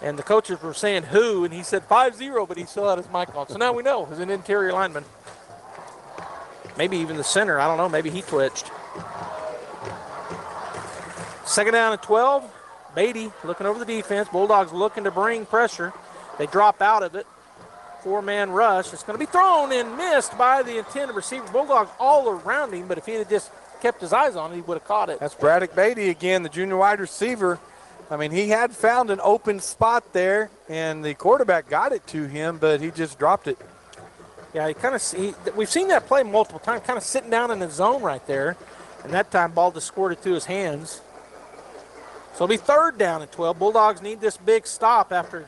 Speaker 14: And the coaches were saying who, and he said 5-0, but he still had his mic on. So now we know he's an interior lineman. Maybe even the center. I don't know. Maybe he twitched. 2nd down and 12. Beatty looking over the defense. Bulldogs looking to bring pressure. They drop out of it. 4-man rush. It's going to be thrown and missed by the intended receiver. Bulldogs all around him, but if he had just kept his eyes on it, he would have caught it.
Speaker 25: That's Braddock Beatty again, the junior wide receiver. I mean, he had found an open spot there, and the quarterback got it to him, but he just dropped it.
Speaker 14: Yeah, we've seen that play multiple times, kind of sitting down in the zone right there, and that time ball just squirted through his hands. So it'll be 3rd down and 12. Bulldogs need this big stop after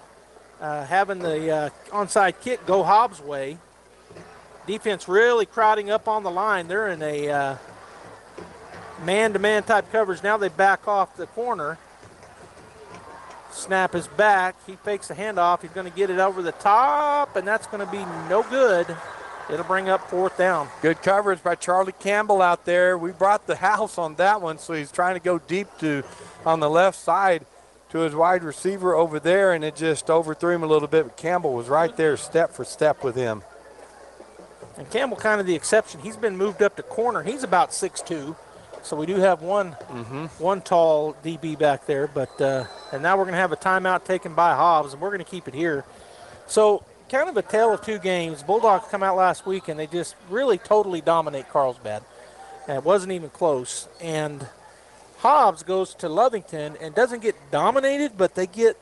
Speaker 14: having the onside kick go Hobbs' way. Defense really crowding up on the line. They're in a man-to-man type coverage. Now they back off the corner. Snap is back. He fakes the handoff. He's going to get it over the top, and that's going to be no good. It'll bring up 4th down.
Speaker 25: Good coverage by Charlie Campbell out there. We brought the house on that one, so he's trying to go deep on the left side to his wide receiver over there, and it just overthrew him a little bit. But Campbell was right there step for step with him.
Speaker 14: And Campbell kind of the exception. He's been moved up to corner. He's about 6'2", so we do have one tall DB back there. But and now we're going to have a timeout taken by Hobbs, and we're going to keep it here. So kind of a tale of 2 games. Bulldogs come out last week, and they just really totally dominate Carlsbad. And it wasn't even close. And Hobbs goes to Lovington and doesn't get dominated, but they get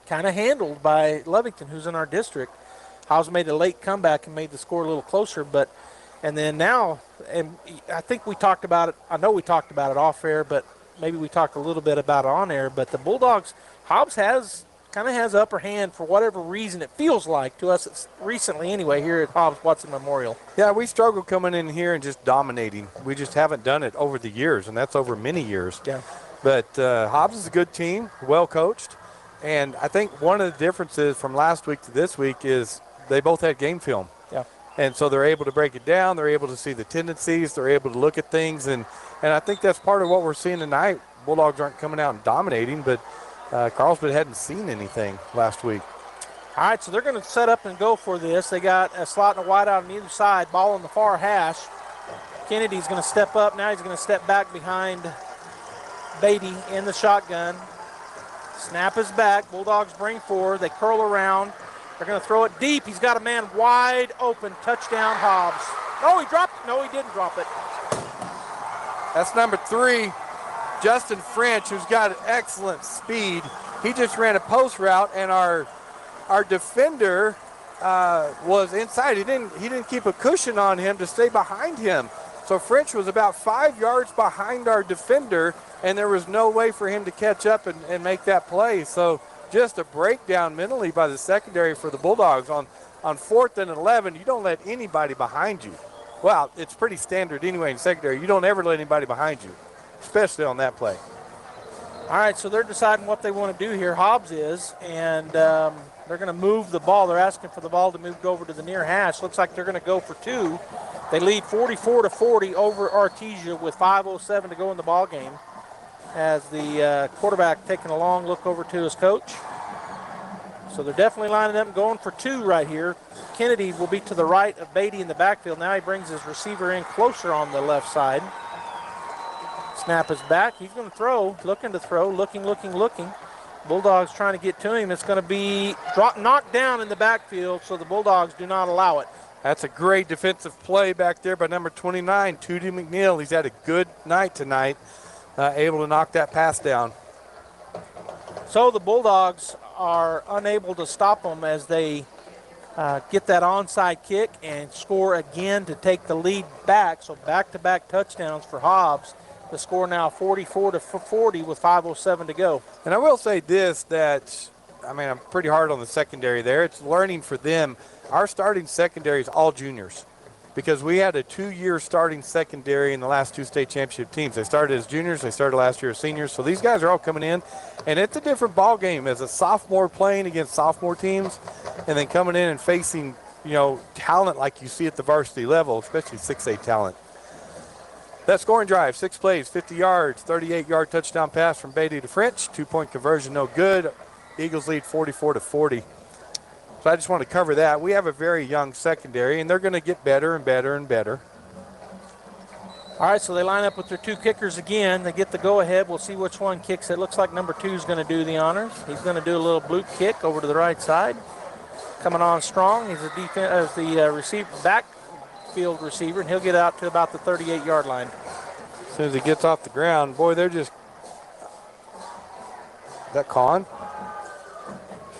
Speaker 14: kind of handled by Lovington, who's in our district. Hobbs made a late comeback and made the score a little closer, and then now, and I think we talked about it, I know we talked about it off air, but maybe we talked a little bit about it on air, but the Bulldogs, Hobbs kind of has upper hand for whatever reason it feels like to us. It's recently anyway here at Hobbs Watson Memorial.
Speaker 25: Yeah, we struggle coming in here and just dominating. We just haven't done it over the years, and that's over many years.
Speaker 14: Yeah.
Speaker 25: But Hobbs is a good team, well coached, and I think one of the differences from last week to this week is they both had game film.
Speaker 14: Yeah.
Speaker 25: And so they're able to break it down. They're able to see the tendencies. They're able to look at things, and I think that's part of what we're seeing tonight. Bulldogs aren't coming out and dominating, but Carlsbad hadn't seen anything last week.
Speaker 14: All right, so they're going to set up and go for this. They got a slot and a wide out on either side, ball on the far hash. Kennedy's going to step up. Now he's going to step back behind Beatty in the shotgun. Snap is back. Bulldogs bring 4. They curl around. They're going to throw it deep. He's got a man wide open. Touchdown, Hobbs. Oh, he dropped it. No, he didn't drop it.
Speaker 25: That's number 3. Justin French, who's got excellent speed. He just ran a post route, and our defender was inside. He didn't keep a cushion on him to stay behind him. So French was about 5 yards behind our defender, and there was no way for him to catch up and make that play. So just a breakdown mentally by the secondary for the Bulldogs. On 4th and 11, you don't let anybody behind you. Well, it's pretty standard anyway in secondary. You don't ever let anybody behind you, especially on that play.
Speaker 14: All right, so they're deciding what they want to do here. Hobbs is, and they're going to move the ball. They're asking for the ball to move over to the near hash. Looks like they're going to go for 2. They lead 44-40 over Artesia with 5:07 to go in the ball game. As the quarterback taking a long look over to his coach. So they're definitely lining up and going for 2 right here. Kennedy will be to the right of Beatty in the backfield. Now he brings his receiver in closer on the left side. Snap is back. He's going to throw, looking to throw, looking. Bulldogs trying to get to him. It's going to be knocked down in the backfield, so the Bulldogs do not allow it.
Speaker 25: That's a great defensive play back there by number 29, Tootie McNeil. He's had a good night tonight, able to knock that pass down.
Speaker 14: So the Bulldogs are unable to stop them as they get that onside kick and score again to take the lead back. So back-to-back touchdowns for Hobbs. The score now 44-40 with 5:07 to go.
Speaker 25: And I will say this, that, I mean, I'm pretty hard on the secondary there. It's learning for them. Our starting secondary is all juniors. because we had a 2-year starting secondary in the last 2 state championship teams. They started as juniors, they started last year as seniors. So these guys are all coming in, and it's a different ball game as a sophomore playing against sophomore teams, and then coming in and facing, talent like you see at the varsity level, especially 6A talent. That scoring drive, 6 plays, 50 yards, 38-yard touchdown pass from Beatty to French, 2-point conversion, no good. Eagles lead 44-40. So I just want to cover that. We have a very young secondary, and they're going to get better and better and better.
Speaker 14: All right, so they line up with their 2 kickers again. They get the go-ahead. We'll see which one kicks. It looks like number 2 is going to do the honors. He's going to do a little blue kick over to the right side. Coming on strong. He's the receiver, backfield receiver, and he'll get out to about the 38-yard line.
Speaker 25: As soon as he gets off the ground, boy, they're just – is that Kahn?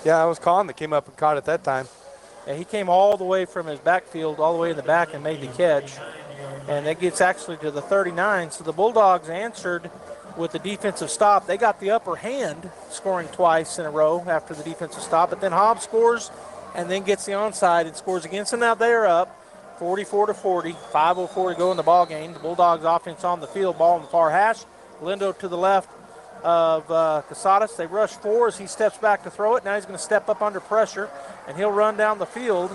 Speaker 25: Yeah, it was Kahn that came up and caught it that time.
Speaker 14: Yeah, he came all the way from his backfield, all the way in the back, and made the catch. And that gets actually to the 39. So the Bulldogs answered with the defensive stop. They got the upper hand, scoring twice in a row after the defensive stop. But then Hobbs scores and then gets the onside and scores again. So now they're up 44-40, 5:04 to go in the ball game. The Bulldogs offense on the field, ball on the far hash. Lindo to the left of Casadas. They rush 4 as he steps back to throw it. Now he's going to step up under pressure, and he'll run down the field,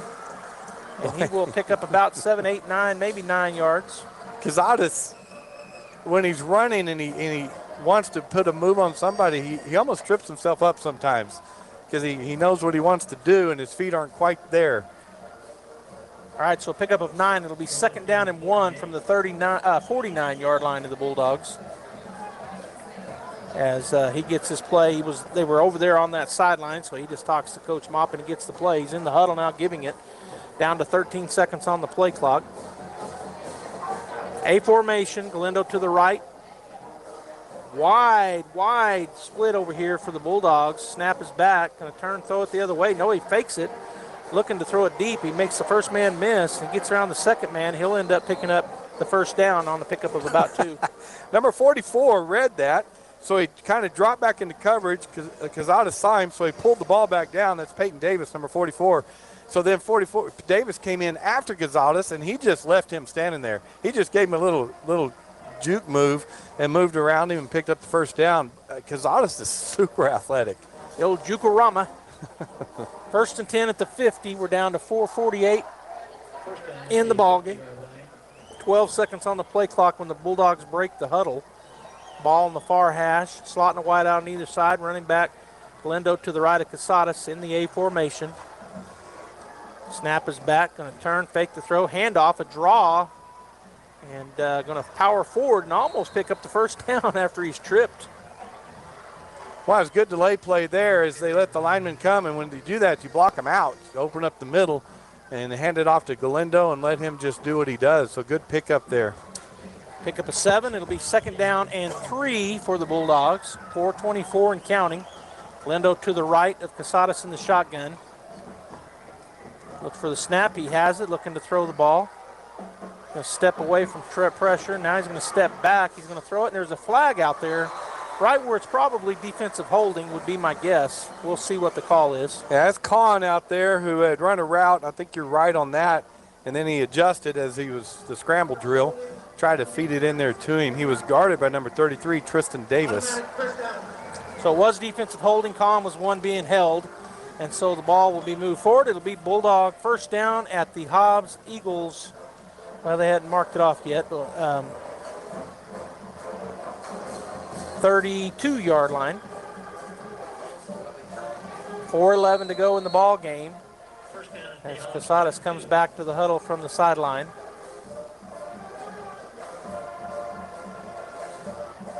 Speaker 14: and he will pick up about 7, 8, 9, maybe 9 yards.
Speaker 25: Casadas, when he's running and he wants to put a move on somebody, he almost trips himself up sometimes because he knows what he wants to do, and his feet aren't quite there.
Speaker 14: All right, so a pickup of 9. It'll be 2nd down and 1 from the 49-yard line of the Bulldogs. As he gets his play, they were over there on that sideline, so he just talks to Coach Mop and he gets the play. He's in the huddle now, giving it down to 13 seconds on the play clock. A formation, Galindo to the right. Wide split over here for the Bulldogs. Snap is back, going to turn, throw it the other way. No, he fakes it, looking to throw it deep. He makes the first man miss. He gets around the second man. He'll end up picking up the first down on the pickup of about 2.
Speaker 25: Number 44 read that. So he kind of dropped back into coverage because out of time, so he pulled the ball back down. That's Peyton Davis, number 44. So then 44, Davis came in after Gonzalez, and he just left him standing there. He just gave him a little juke move and moved around him and picked up the first down. Gonzalez is super athletic.
Speaker 14: The old Jukarama. 1st and 10 at the 50. We're down to 4:48 in the ballgame. 12 seconds on the play clock when the Bulldogs break the huddle. Ball on the far hash, slot and a wide out on either side, running back Galindo to the right of Casadas in the A formation. Snap is back, going to turn, fake the throw, handoff, a draw, and going to power forward and almost pick up the first down after he's tripped.
Speaker 25: Well, it was good delay play there as they let the lineman come, and when you do that, you block him out. You open up the middle and hand it off to Galindo and let him just do what he does. So good pickup there.
Speaker 14: Pick up a 7. It'll be 2nd down and 3 for the Bulldogs. 4:24 and counting. Lindo to the right of Casadas in the shotgun. Look for the snap. He has it, looking to throw the ball. Going to step away from pressure. Now he's going to step back. He's going to throw it, and there's a flag out there right where it's probably defensive holding would be my guess. We'll see what the call is.
Speaker 25: Yeah, that's Kahn out there who had run a route. I think you're right on that. And then he adjusted as he was the scramble drill. Tried to feed it in there to him. He was guarded by number 33, Tristan Davis.
Speaker 14: So it was defensive holding. Kahn was one being held. And so the ball will be moved forward. It'll be Bulldog 1st down at the Hobbs Eagles. Well, they hadn't marked it off yet. 32-yard line. 4:11 to go in the ball game. As Casadas comes back to the huddle from the sideline.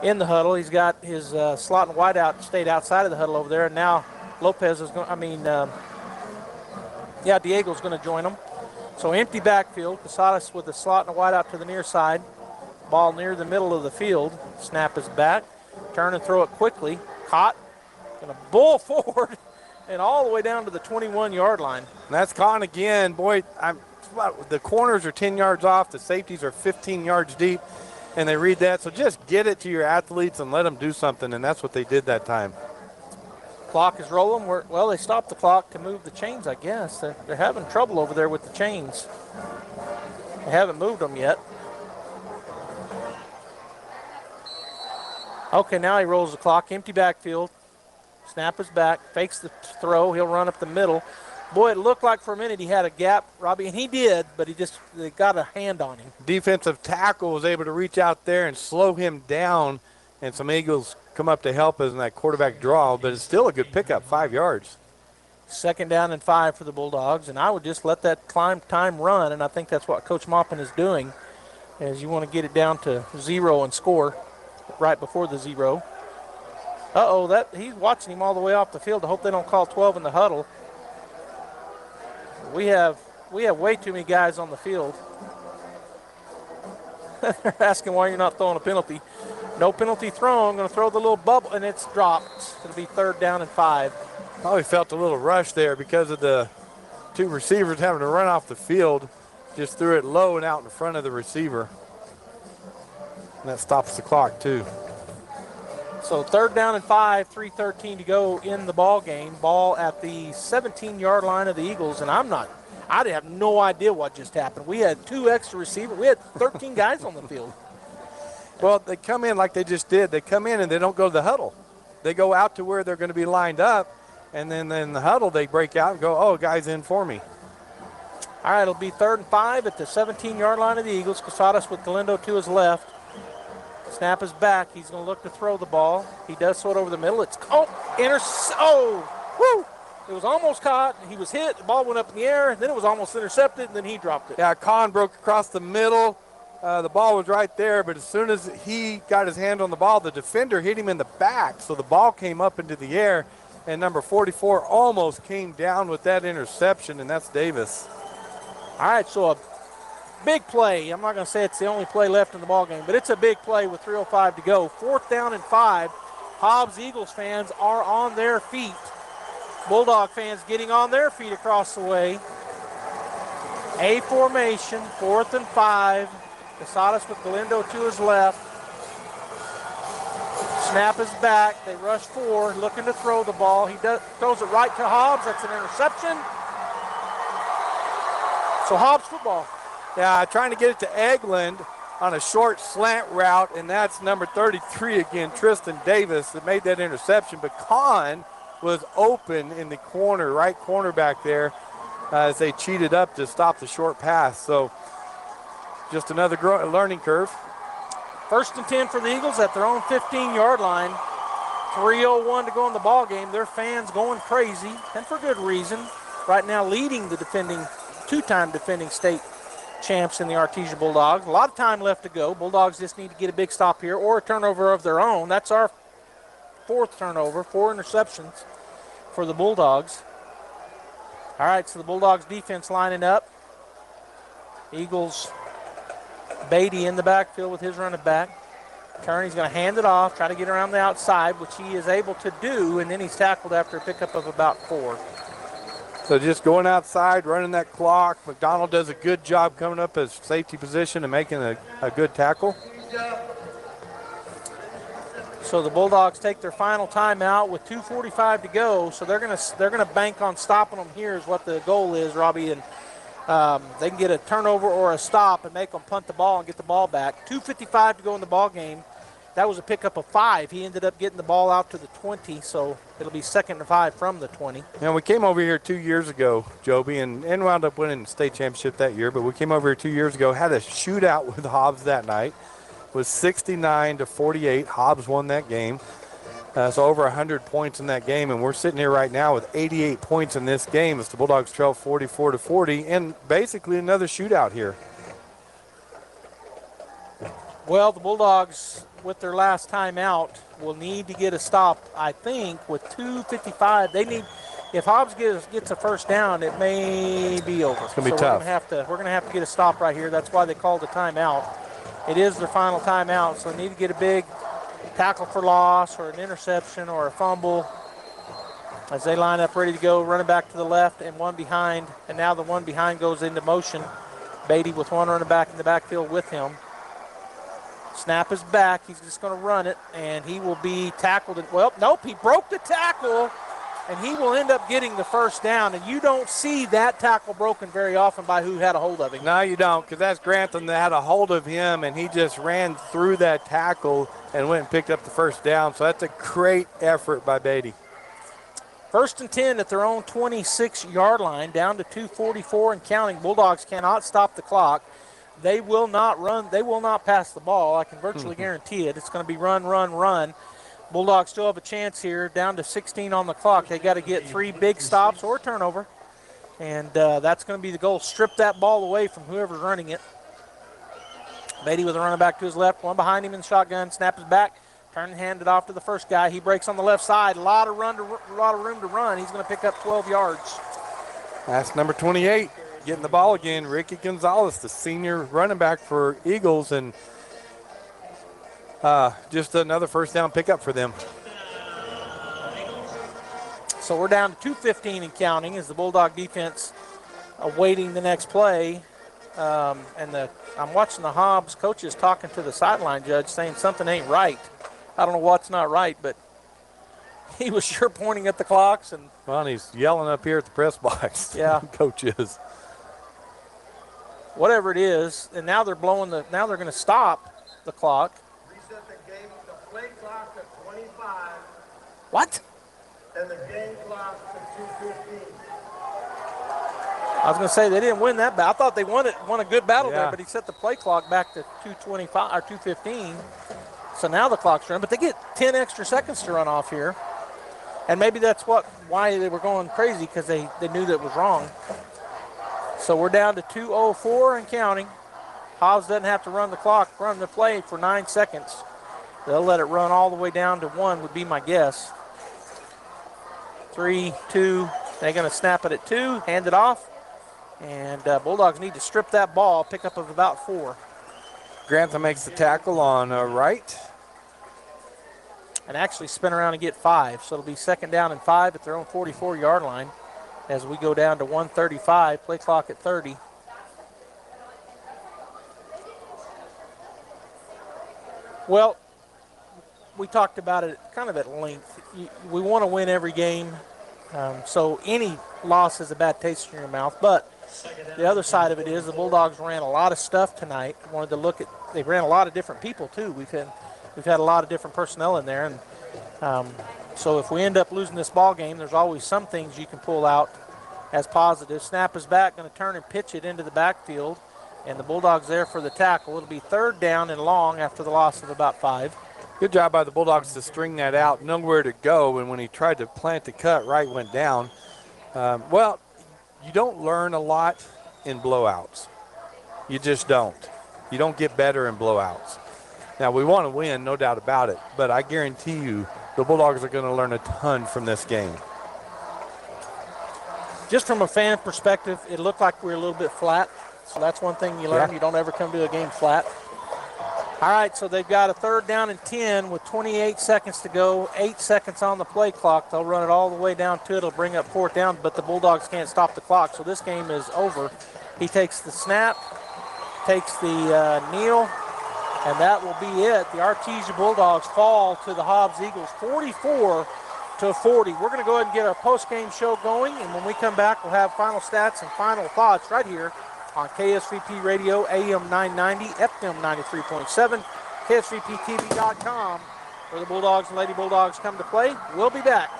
Speaker 14: In the huddle, he's got his slot and wide out stayed outside of the huddle over there, and now Lopez is going. Diego's going to join them. So empty backfield. Casadas with the slot and a wide out to the near side. Ball near the middle of the field. Snap is back. Turn and throw it quickly. Caught. Going to bull forward and all the way down to the 21-yard line.
Speaker 25: And that's Kahn again. Boy, the corners are 10 yards off. The safeties are 15 yards deep. And they read that. So just get it to your athletes and let them do something. And that's what they did that time.
Speaker 14: Clock is rolling. Well, they stopped the clock to move the chains, I guess. They're having trouble over there with the chains. They haven't moved them yet. Okay, now he rolls the clock. Empty backfield. Snap is back. Fakes the throw. He'll run up the middle. Boy, it looked like for a minute he had a gap, Robbie, and he did, but they got a hand on him.
Speaker 25: Defensive tackle was able to reach out there and slow him down, and some Eagles come up to help us in that quarterback draw, but it's still a good pickup, 5 yards.
Speaker 14: 2nd down and 5 for the Bulldogs, and I would just let that climb time run, and I think that's what Coach Maupin is doing, as you want to get it down to 0 and score right before the 0. He's watching him all the way off the field to hope they don't call 12 in the huddle. We have way too many guys on the field. They're asking why you're not throwing a penalty. No penalty thrown. I'm going to throw the little bubble, and it's dropped. It'll be 3rd down and 5.
Speaker 25: Probably felt a little rush there because of the 2 receivers having to run off the field. Just threw it low and out in front of the receiver. And that stops the clock, too.
Speaker 14: So 3rd down and 5, 3:13 to go in the ball game. Ball at the 17-yard line of the Eagles, and I have no idea what just happened. We had 2 extra receivers. We had 13 guys on the field.
Speaker 25: Well, they come in like they just did. They come in and they don't go to the huddle. They go out to where they're going to be lined up, and then in the huddle they break out and go, oh, guy's in for me.
Speaker 14: All right, it'll be 3rd and 5 at the 17-yard line of the Eagles. Casadas with Galindo to his left. Snap is back. He's going to look to throw the ball. He does so it over the middle. It was almost caught. He was hit. The ball went up in the air. Then it was almost intercepted, and then he dropped it.
Speaker 25: Yeah, Kahn broke across the middle. The ball was right there, but as soon as he got his hand on the ball, the defender hit him in the back. So the ball came up into the air, and number 44 almost came down with that interception, and that's Davis.
Speaker 14: All right, so a big play. I'm not going to say it's the only play left in the ballgame, but it's a big play with 3:05 to go. 4th down and 5. Hobbs Eagles fans are on their feet. Bulldog fans getting on their feet across the way. A formation, 4th and 5. Casadas with Galindo to his left. Snap is back. They rush 4, looking to throw the ball. He throws it right to Hobbs. That's an interception. So Hobbs football.
Speaker 25: Yeah, trying to get it to Eglin on a short slant route, and that's number 33 again, Tristan Davis, that made that interception. But Kahn was open in the corner, right corner back there, as they cheated up to stop the short pass. So just another learning curve.
Speaker 14: 1st and 10 for the Eagles at their own 15-yard line. 3:01 to go in the ball game. Their fans going crazy, and for good reason. Right now leading the 2-time defending state champs in the Artesia Bulldogs. A lot of time left to go. Bulldogs just need to get a big stop here or a turnover of their own. That's our 4th turnover, 4 interceptions for the Bulldogs. All right, so the Bulldogs defense lining up. Eagles, Beatty in the backfield with his running back. Kearney's going to hand it off, try to get around the outside, which he is able to do, and then he's tackled after a pickup of about 4.
Speaker 25: So just going outside, running that clock. McDonald does a good job coming up as safety position and making a good tackle.
Speaker 14: So the Bulldogs take their final timeout with 2:45 to go. So they're gonna bank on stopping them here is what the goal is, Robbie, and they can get a turnover or a stop and make them punt the ball and get the ball back. 2:55 to go in the ball game. That was a pickup of 5. He ended up getting the ball out to the 20, so it'll be 2nd and 5 from the 20.
Speaker 25: And we came over here 2 years ago, Joby, and wound up winning the state championship that year. But we came over here 2 years ago, had a shootout with Hobbs that night. It was 69-48. Hobbs won that game. So over 100 points in that game, and we're sitting here right now with 88 points in this game as the Bulldogs trail 44-40, and basically another shootout here.
Speaker 14: Well, the Bulldogs, with their last timeout, will need to get a stop, I think, with 2:55. They need, if Hobbs gets a 1st down, it may be over.
Speaker 25: It's going to be tough.
Speaker 14: We're going to have to get a stop right here. That's why they called a timeout. It is their final timeout, so they need to get a big tackle for loss or an interception or a fumble as they line up ready to go, running back to the left and one behind, and now the one behind goes into motion. Beatty with one running back in the backfield with him. Snap is back. He's just going to run it, and he will be tackled. Well, nope, he broke the tackle. and he will end up getting the first down. And you don't see that tackle broken very often by who had a hold of him.
Speaker 25: No, you don't, because that's Grantham that had a hold of him, and he just ran through that tackle and went and picked up the first down. So that's a great effort by Beatty.
Speaker 14: 1st and 10 at their own 26-yard line, down to 2:44 and counting. Bulldogs cannot stop the clock. They will not run. They will not pass the ball. I can virtually guarantee it. It's going to be run, run, run. Bulldogs still have a chance here, down to 16 on the clock. They got to get 3 big stops or a turnover, and that's going to be the goal. Strip that ball away from whoever's running it. Beatty with a running back to his left, one behind him in shotgun, snap his back, turn and hand it off to the first guy. He breaks on the left side. A lot of room to run. He's going to pick up 12 yards.
Speaker 25: That's number 28, getting the ball again. Ricky Gonzalez, the senior running back for Eagles, and just another first down pickup for them.
Speaker 14: So we're down to 2:15 and counting as the Bulldog defense awaiting the next play. I'm watching the Hobbs coaches talking to the sideline judge saying something ain't right. I don't know what's not right, but he was sure pointing at the clocks.
Speaker 25: Well, he's yelling up here at the press box.
Speaker 14: Yeah.
Speaker 25: Coach is.
Speaker 14: Whatever it is, and now they're going to stop the clock.
Speaker 15: Reset the game, the play clock at 25.
Speaker 14: What?
Speaker 15: And the game clock at 2:15.
Speaker 14: I was going to say they didn't win that battle. I thought they won a good battle there, but he set the play clock back to 2:25 or 2:15. So now the clock's running, but they get 10 extra seconds to run off here. And maybe that's why they were going crazy, because they knew that it was wrong. So we're down to 2:04 and counting. Hobbs doesn't have to run the play for 9 seconds. They'll let it run all the way down to 1 would be my guess. 3, 2, they're going to snap it at 2, hand it off. And Bulldogs need to strip that ball, pick up of about 4.
Speaker 25: Grantham makes the tackle on right.
Speaker 14: And actually spin around and get 5. So it'll be 2nd down and 5 at their own 44-yard line as we go down to 1:35, play clock at 30. Well, we talked about it kind of at length. We want to win every game, so any loss is a bad taste in your mouth. But the other side of it is the Bulldogs ran a lot of stuff tonight. Wanted to look at. They ran a lot of different people too. We've had a lot of different personnel in there, and so if we end up losing this ball game, there's always some things you can pull out as positive. Snap is back, going to turn and pitch it into the backfield, and the Bulldogs there for the tackle. It'll be 3rd down and long after the loss of about 5.
Speaker 25: Good job by the Bulldogs to string that out, nowhere to go, and when he tried to plant the cut, right went down. Well, you don't learn a lot in blowouts. You just don't. You don't get better in blowouts. Now, we want to win, no doubt about it, but I guarantee you the Bulldogs are going to learn a ton from this game.
Speaker 14: Just from a fan perspective, it looked like we were a little bit flat, so that's one thing you learn. Yeah. You don't ever come to a game flat. All right, so they've got a 3rd down and 10 with 28 seconds to go, 8 seconds on the play clock. They'll run it all the way down to it. It'll bring up 4th down, but the Bulldogs can't stop the clock, so this game is over. He takes the snap, takes the kneel, and that will be it. The Artesia Bulldogs fall to the Hobbs Eagles 44-40. We're going to go ahead and get our post-game show going, and when we come back, we'll have final stats and final thoughts right here on KSVP Radio, AM 990, FM 93.7, KSVPTV.com, where the Bulldogs and Lady Bulldogs come to play. We'll be back.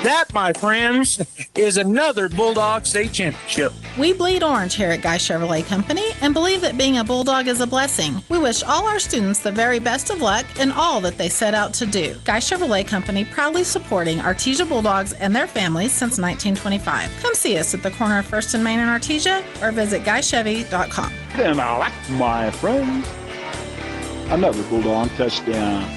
Speaker 6: That, my friends, is another Bulldog State Championship.
Speaker 16: We bleed orange here at Guy Chevrolet Company and believe that being a Bulldog is a blessing. We wish all our students the very best of luck in all that they set out to do. Guy Chevrolet Company proudly supporting Artesia Bulldogs and their families since 1925. Come see us at the corner of 1st and Main in Artesia or visit GuyChevy.com.
Speaker 6: Then that, my friends, another Bulldog touchdown.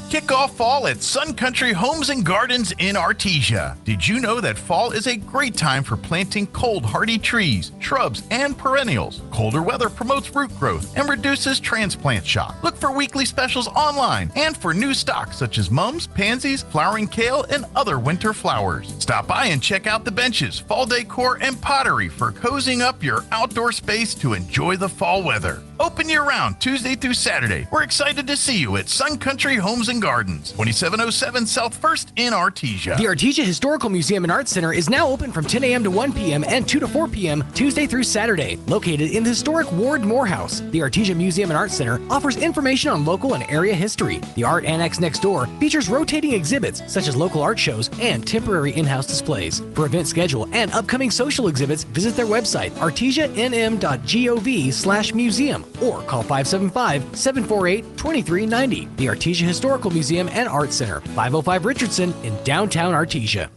Speaker 11: Kick off fall at Sun Country Homes and Gardens in Artesia. Did you know that fall is a great time for planting cold hardy trees, shrubs, and perennials? Colder weather promotes root growth and reduces transplant shock. Look for weekly specials online and for new stock such as mums, pansies, flowering kale, and other winter flowers. Stop by and check out the benches, fall decor, and pottery for cozying up your outdoor space to enjoy the fall weather. Open year-round, Tuesday through Saturday. We're excited to see you at Sun Country Homes and Gardens, 2707 South 1st in Artesia.
Speaker 3: The Artesia Historical Museum and Arts Center is now open from 10 a.m. to 1 p.m. and 2 to 4 p.m. Tuesday through Saturday. Located in the historic Ward Morehouse, the Artesia Museum and Arts Center offers information on local and area history. The art annex next door features rotating exhibits such as local art shows and temporary in-house displays. For event schedule and upcoming social exhibits, visit their website, artesianm.gov/museum, or call 575-748-2390. The Artesia Historical Museum and Arts Center, 505 Richardson in downtown Artesia.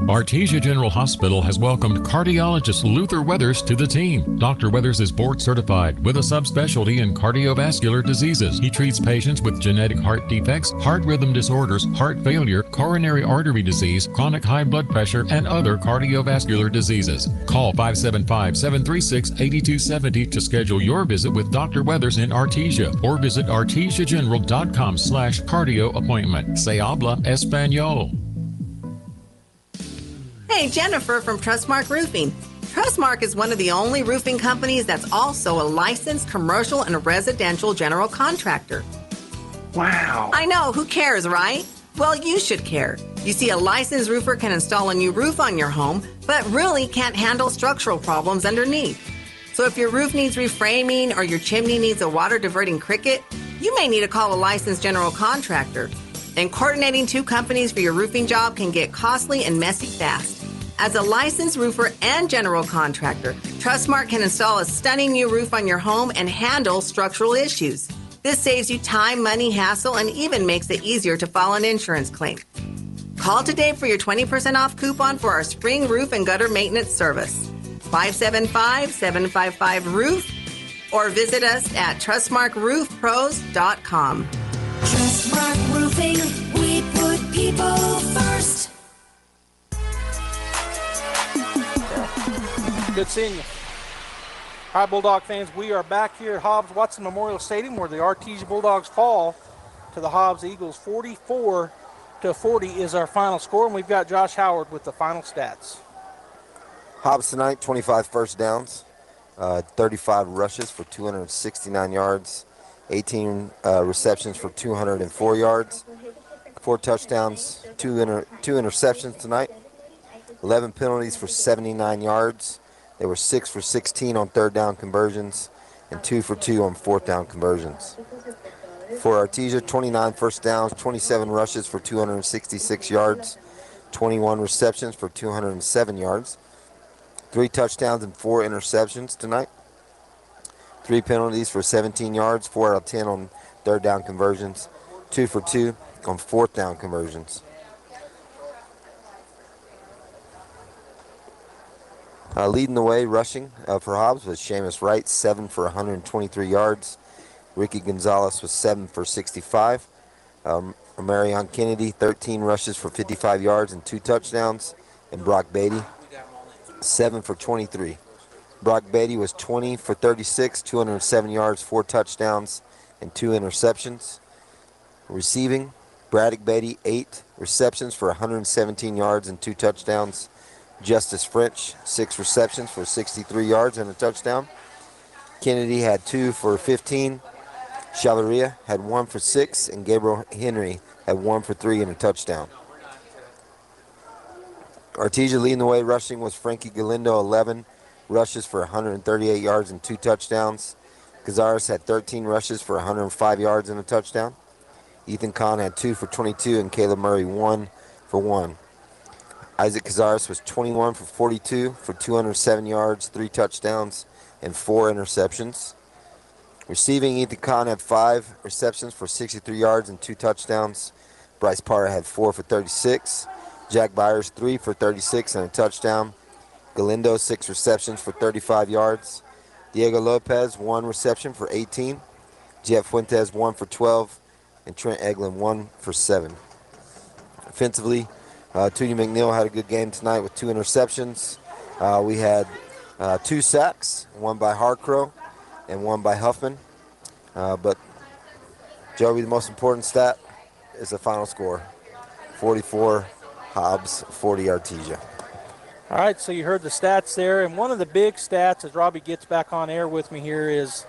Speaker 1: Artesia General Hospital has welcomed cardiologist Luther Weathers to the team. Dr. Weathers is board certified with a subspecialty in cardiovascular diseases. He treats patients with genetic heart defects, heart rhythm disorders, heart failure, coronary artery disease, chronic high blood pressure, and other cardiovascular diseases. Call 575-736-8270 to schedule your visit with Dr. Weathers in Artesia, or visit artesiageneral.com/cardio appointment. Se habla español.
Speaker 17: Hey, Jennifer from Trustmark Roofing. Trustmark is one of the only roofing companies that's also a licensed commercial and residential general contractor.
Speaker 6: Wow.
Speaker 17: I know, who cares, right? Well, you should care. You see, a licensed roofer can install a new roof on your home, but really can't handle structural problems underneath. So if your roof needs reframing or your chimney needs a water diverting cricket, you may need to call a licensed general contractor. And coordinating two companies for your roofing job can get costly and messy fast. As a licensed roofer and general contractor, Trustmark can install a stunning new roof on your home and handle structural issues. This saves you time, money, hassle, and even makes it easier to file an insurance claim. Call today for your 20% off coupon for our spring roof and gutter maintenance service. 575-755-ROOF or visit us at trustmarkroofpros.com.
Speaker 18: Trustmark Roofing, we put people first.
Speaker 14: Good seeing you. All right, Bulldog fans, we are back here at Hobbs Watson Memorial Stadium where the Artesia Bulldogs fall to the Hobbs Eagles. 44-40 is our final score, and we've got Josh Howard with the final stats.
Speaker 5: Hobbs tonight, 25 first downs, 35 rushes for 269 yards, 18 receptions for 204 yards, 4 touchdowns, 2 interceptions tonight, 11 penalties for 79 yards. They were 6 for 16 on third down conversions and 2 for 2 on fourth down conversions. For Artesia, 29 first downs, 27 rushes for 266 yards, 21 receptions for 207 yards, 3 touchdowns and 4 interceptions tonight, 3 penalties for 17 yards, 4 out of 10 on third down conversions, 2 for 2 on fourth down conversions. Leading the way rushing for Hobbs was Seamus Wright, 7 for 123 yards. Ricky Gonzalez was 7 for 65. Marion Kennedy, 13 rushes for 55 yards and 2 touchdowns. And Brock Beatty, 7 for 23. Brock Beatty was 20 for 36, 207 yards, 4 touchdowns, and 2 interceptions. Receiving, Braddock Beatty, 8 receptions for 117 yards and 2 touchdowns. Justice French, 6 receptions for 63 yards and a touchdown. Kennedy had 2 for 15. Chalaria had 1 for 6, and Gabriel Henry had 1 for 3 and a touchdown. Artesia leading the way rushing was Frankie Galindo, 11 rushes for 138 yards and 2 touchdowns. Cazares had 13 rushes for 105 yards and a touchdown. Ethan Kahn had 2 for 22, and Caleb Murray 1 for 1. Isaac Cazares was 21 for 42 for 207 yards, 3 touchdowns, and 4 interceptions. Receiving, Ethan Kahn had 5 receptions for 63 yards and 2 touchdowns. Bryce Parra had 4 for 36. Jack Byers, 3 for 36 and a touchdown. Galindo, 6 receptions for 35 yards. Diego Lopez, 1 reception for 18. Jeff Fuentes, 1 for 12. And Trent Eglin, 1 for 7. Offensively, Tootie McNeil had a good game tonight with 2 interceptions. We had 2 sacks, 1 by Harcrow and 1 by Huffman. But, Joey, the most important stat is the final score. 44 Hobbs, 40 Artesia.
Speaker 14: All right, so you heard the stats there. And one of the big stats as Robbie gets back on air with me here is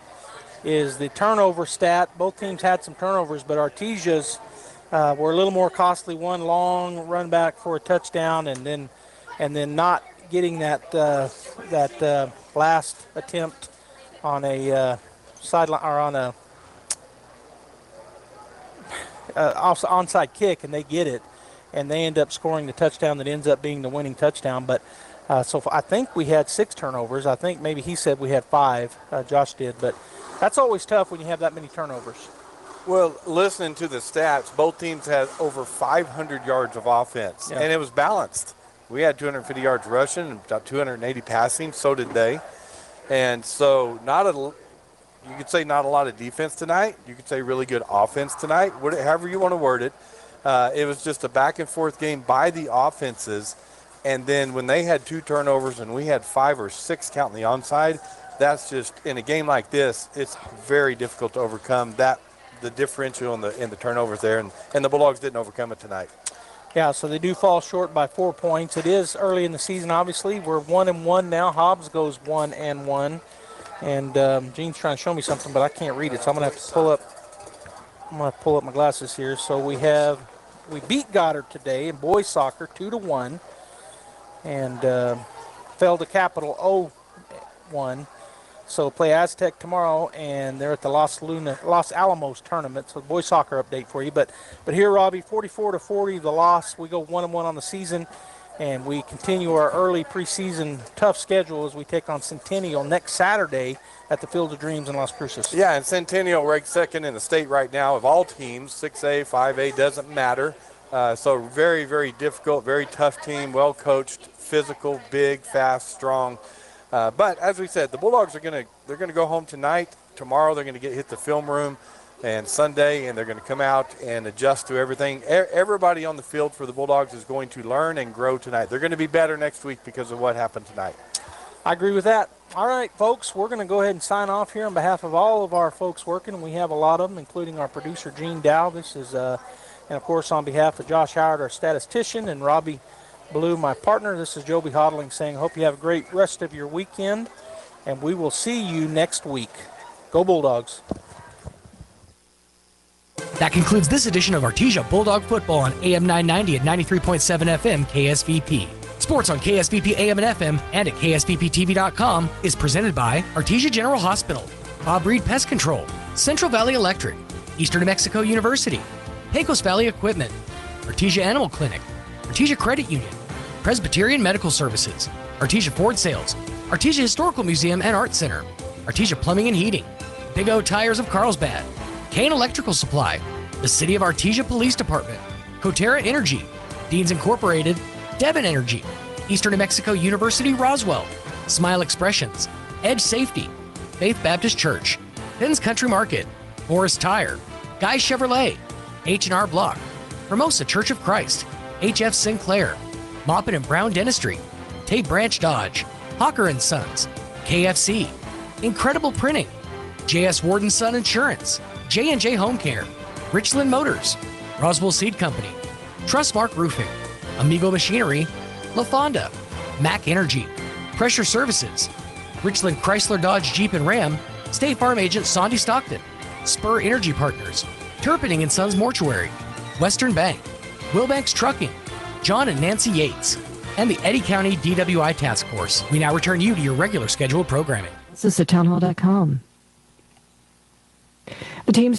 Speaker 14: is the turnover stat. Both teams had some turnovers, but Artesia's were a little more costly. One long run back for a touchdown, and then not getting that last attempt on a sideline or on a onside kick, and they get it, and they end up scoring the touchdown that ends up being the winning touchdown. But so I think we had 6 turnovers. I think maybe he said we had 5. Josh did, but that's always tough when you have that many turnovers.
Speaker 25: Well, listening to the stats, both teams had over 500 yards of offense, and it was balanced. We had 250 yards rushing and about 280 passing. So did they. And so you could say not a lot of defense tonight. You could say really good offense tonight. However you want to word it. It was just a back-and-forth game by the offenses. And then when they had 2 turnovers and we had 5 or 6 counting the onside, that's just, in a game like this, it's very difficult to overcome the differential in the turnovers there. And the Bulldogs didn't overcome it tonight.
Speaker 14: Yeah, so they do fall short by 4 points. It is early in the season, obviously. We're 1-1 now. Hobbs goes 1-1. And Gene's trying to show me something, but I can't read it, so I'm going to have to pull up my glasses here. So we beat Goddard today in boys soccer 2-1, and fell to Capital 0-1. So play Aztec tomorrow, and they're at the Los Alamos tournament. So boys soccer update for you. But here, Robbie, 44-40, the loss. We go 1-1 on the season, and we continue our early preseason tough schedule as we take on Centennial next Saturday at the Field of Dreams in Las Cruces.
Speaker 25: Yeah, and Centennial ranks second in the state right now of all teams, 6A, 5A, doesn't matter. So very, very difficult, very tough team, well coached, physical, big, fast, strong. But as we said, the Bulldogs are going to go home tonight. Tomorrow they're going to hit the film room, and Sunday, and they're going to come out and adjust to everything. Everybody on the field for the Bulldogs is going to learn and grow tonight. They're going to be better next week because of what happened tonight.
Speaker 14: I agree with that. All right, folks, we're going to go ahead and sign off here on behalf of all of our folks working, and we have a lot of them, including our producer, Gene Dow. This is, and of course, on behalf of Josh Howard, our statistician, and Robbie Blue, my partner, this is Joby Hodling saying, hope you have a great rest of your weekend, and we will see you next week. Go Bulldogs.
Speaker 3: That concludes this edition of Artesia Bulldog Football on AM 990 at 93.7 FM KSVP. Sports on KSVP AM and FM and at KSVPTV.com is presented by Artesia General Hospital, Bob Reed Pest Control, Central Valley Electric, Eastern New Mexico University, Pecos Valley Equipment, Artesia Animal Clinic, Artesia Credit Union, Presbyterian Medical Services, Artesia Ford Sales, Artesia Historical Museum and Art Center, Artesia Plumbing and Heating, Big O Tires of Carlsbad, Kane Electrical Supply, the City of Artesia Police Department, Coterra Energy, Deans Incorporated, Devon Energy, Eastern New Mexico University Roswell, Smile Expressions, Edge Safety, Faith Baptist Church, Penn's Country Market, Forest Tire, Guy Chevrolet, H&R Block, Hermosa Church of Christ, HF Sinclair, Moppin and Brown Dentistry, Tate Branch Dodge, Hawker & Sons, KFC, Incredible Printing, JS Warden Son Insurance, J&J Home Care, Richland Motors, Roswell Seed Company, Trustmark Roofing, Amigo Machinery, La Fonda, Mac Energy, Pressure Services, Richland Chrysler Dodge Jeep and Ram, State Farm Agent Sandy Stockton, Spur Energy Partners, Turpinning & Sons Mortuary, Western Bank, Wilbanks Trucking, John and Nancy Yates, and the Eddy County DWI Task Force. We now return you to your regular scheduled programming.
Speaker 2: This is townhall.com. The team's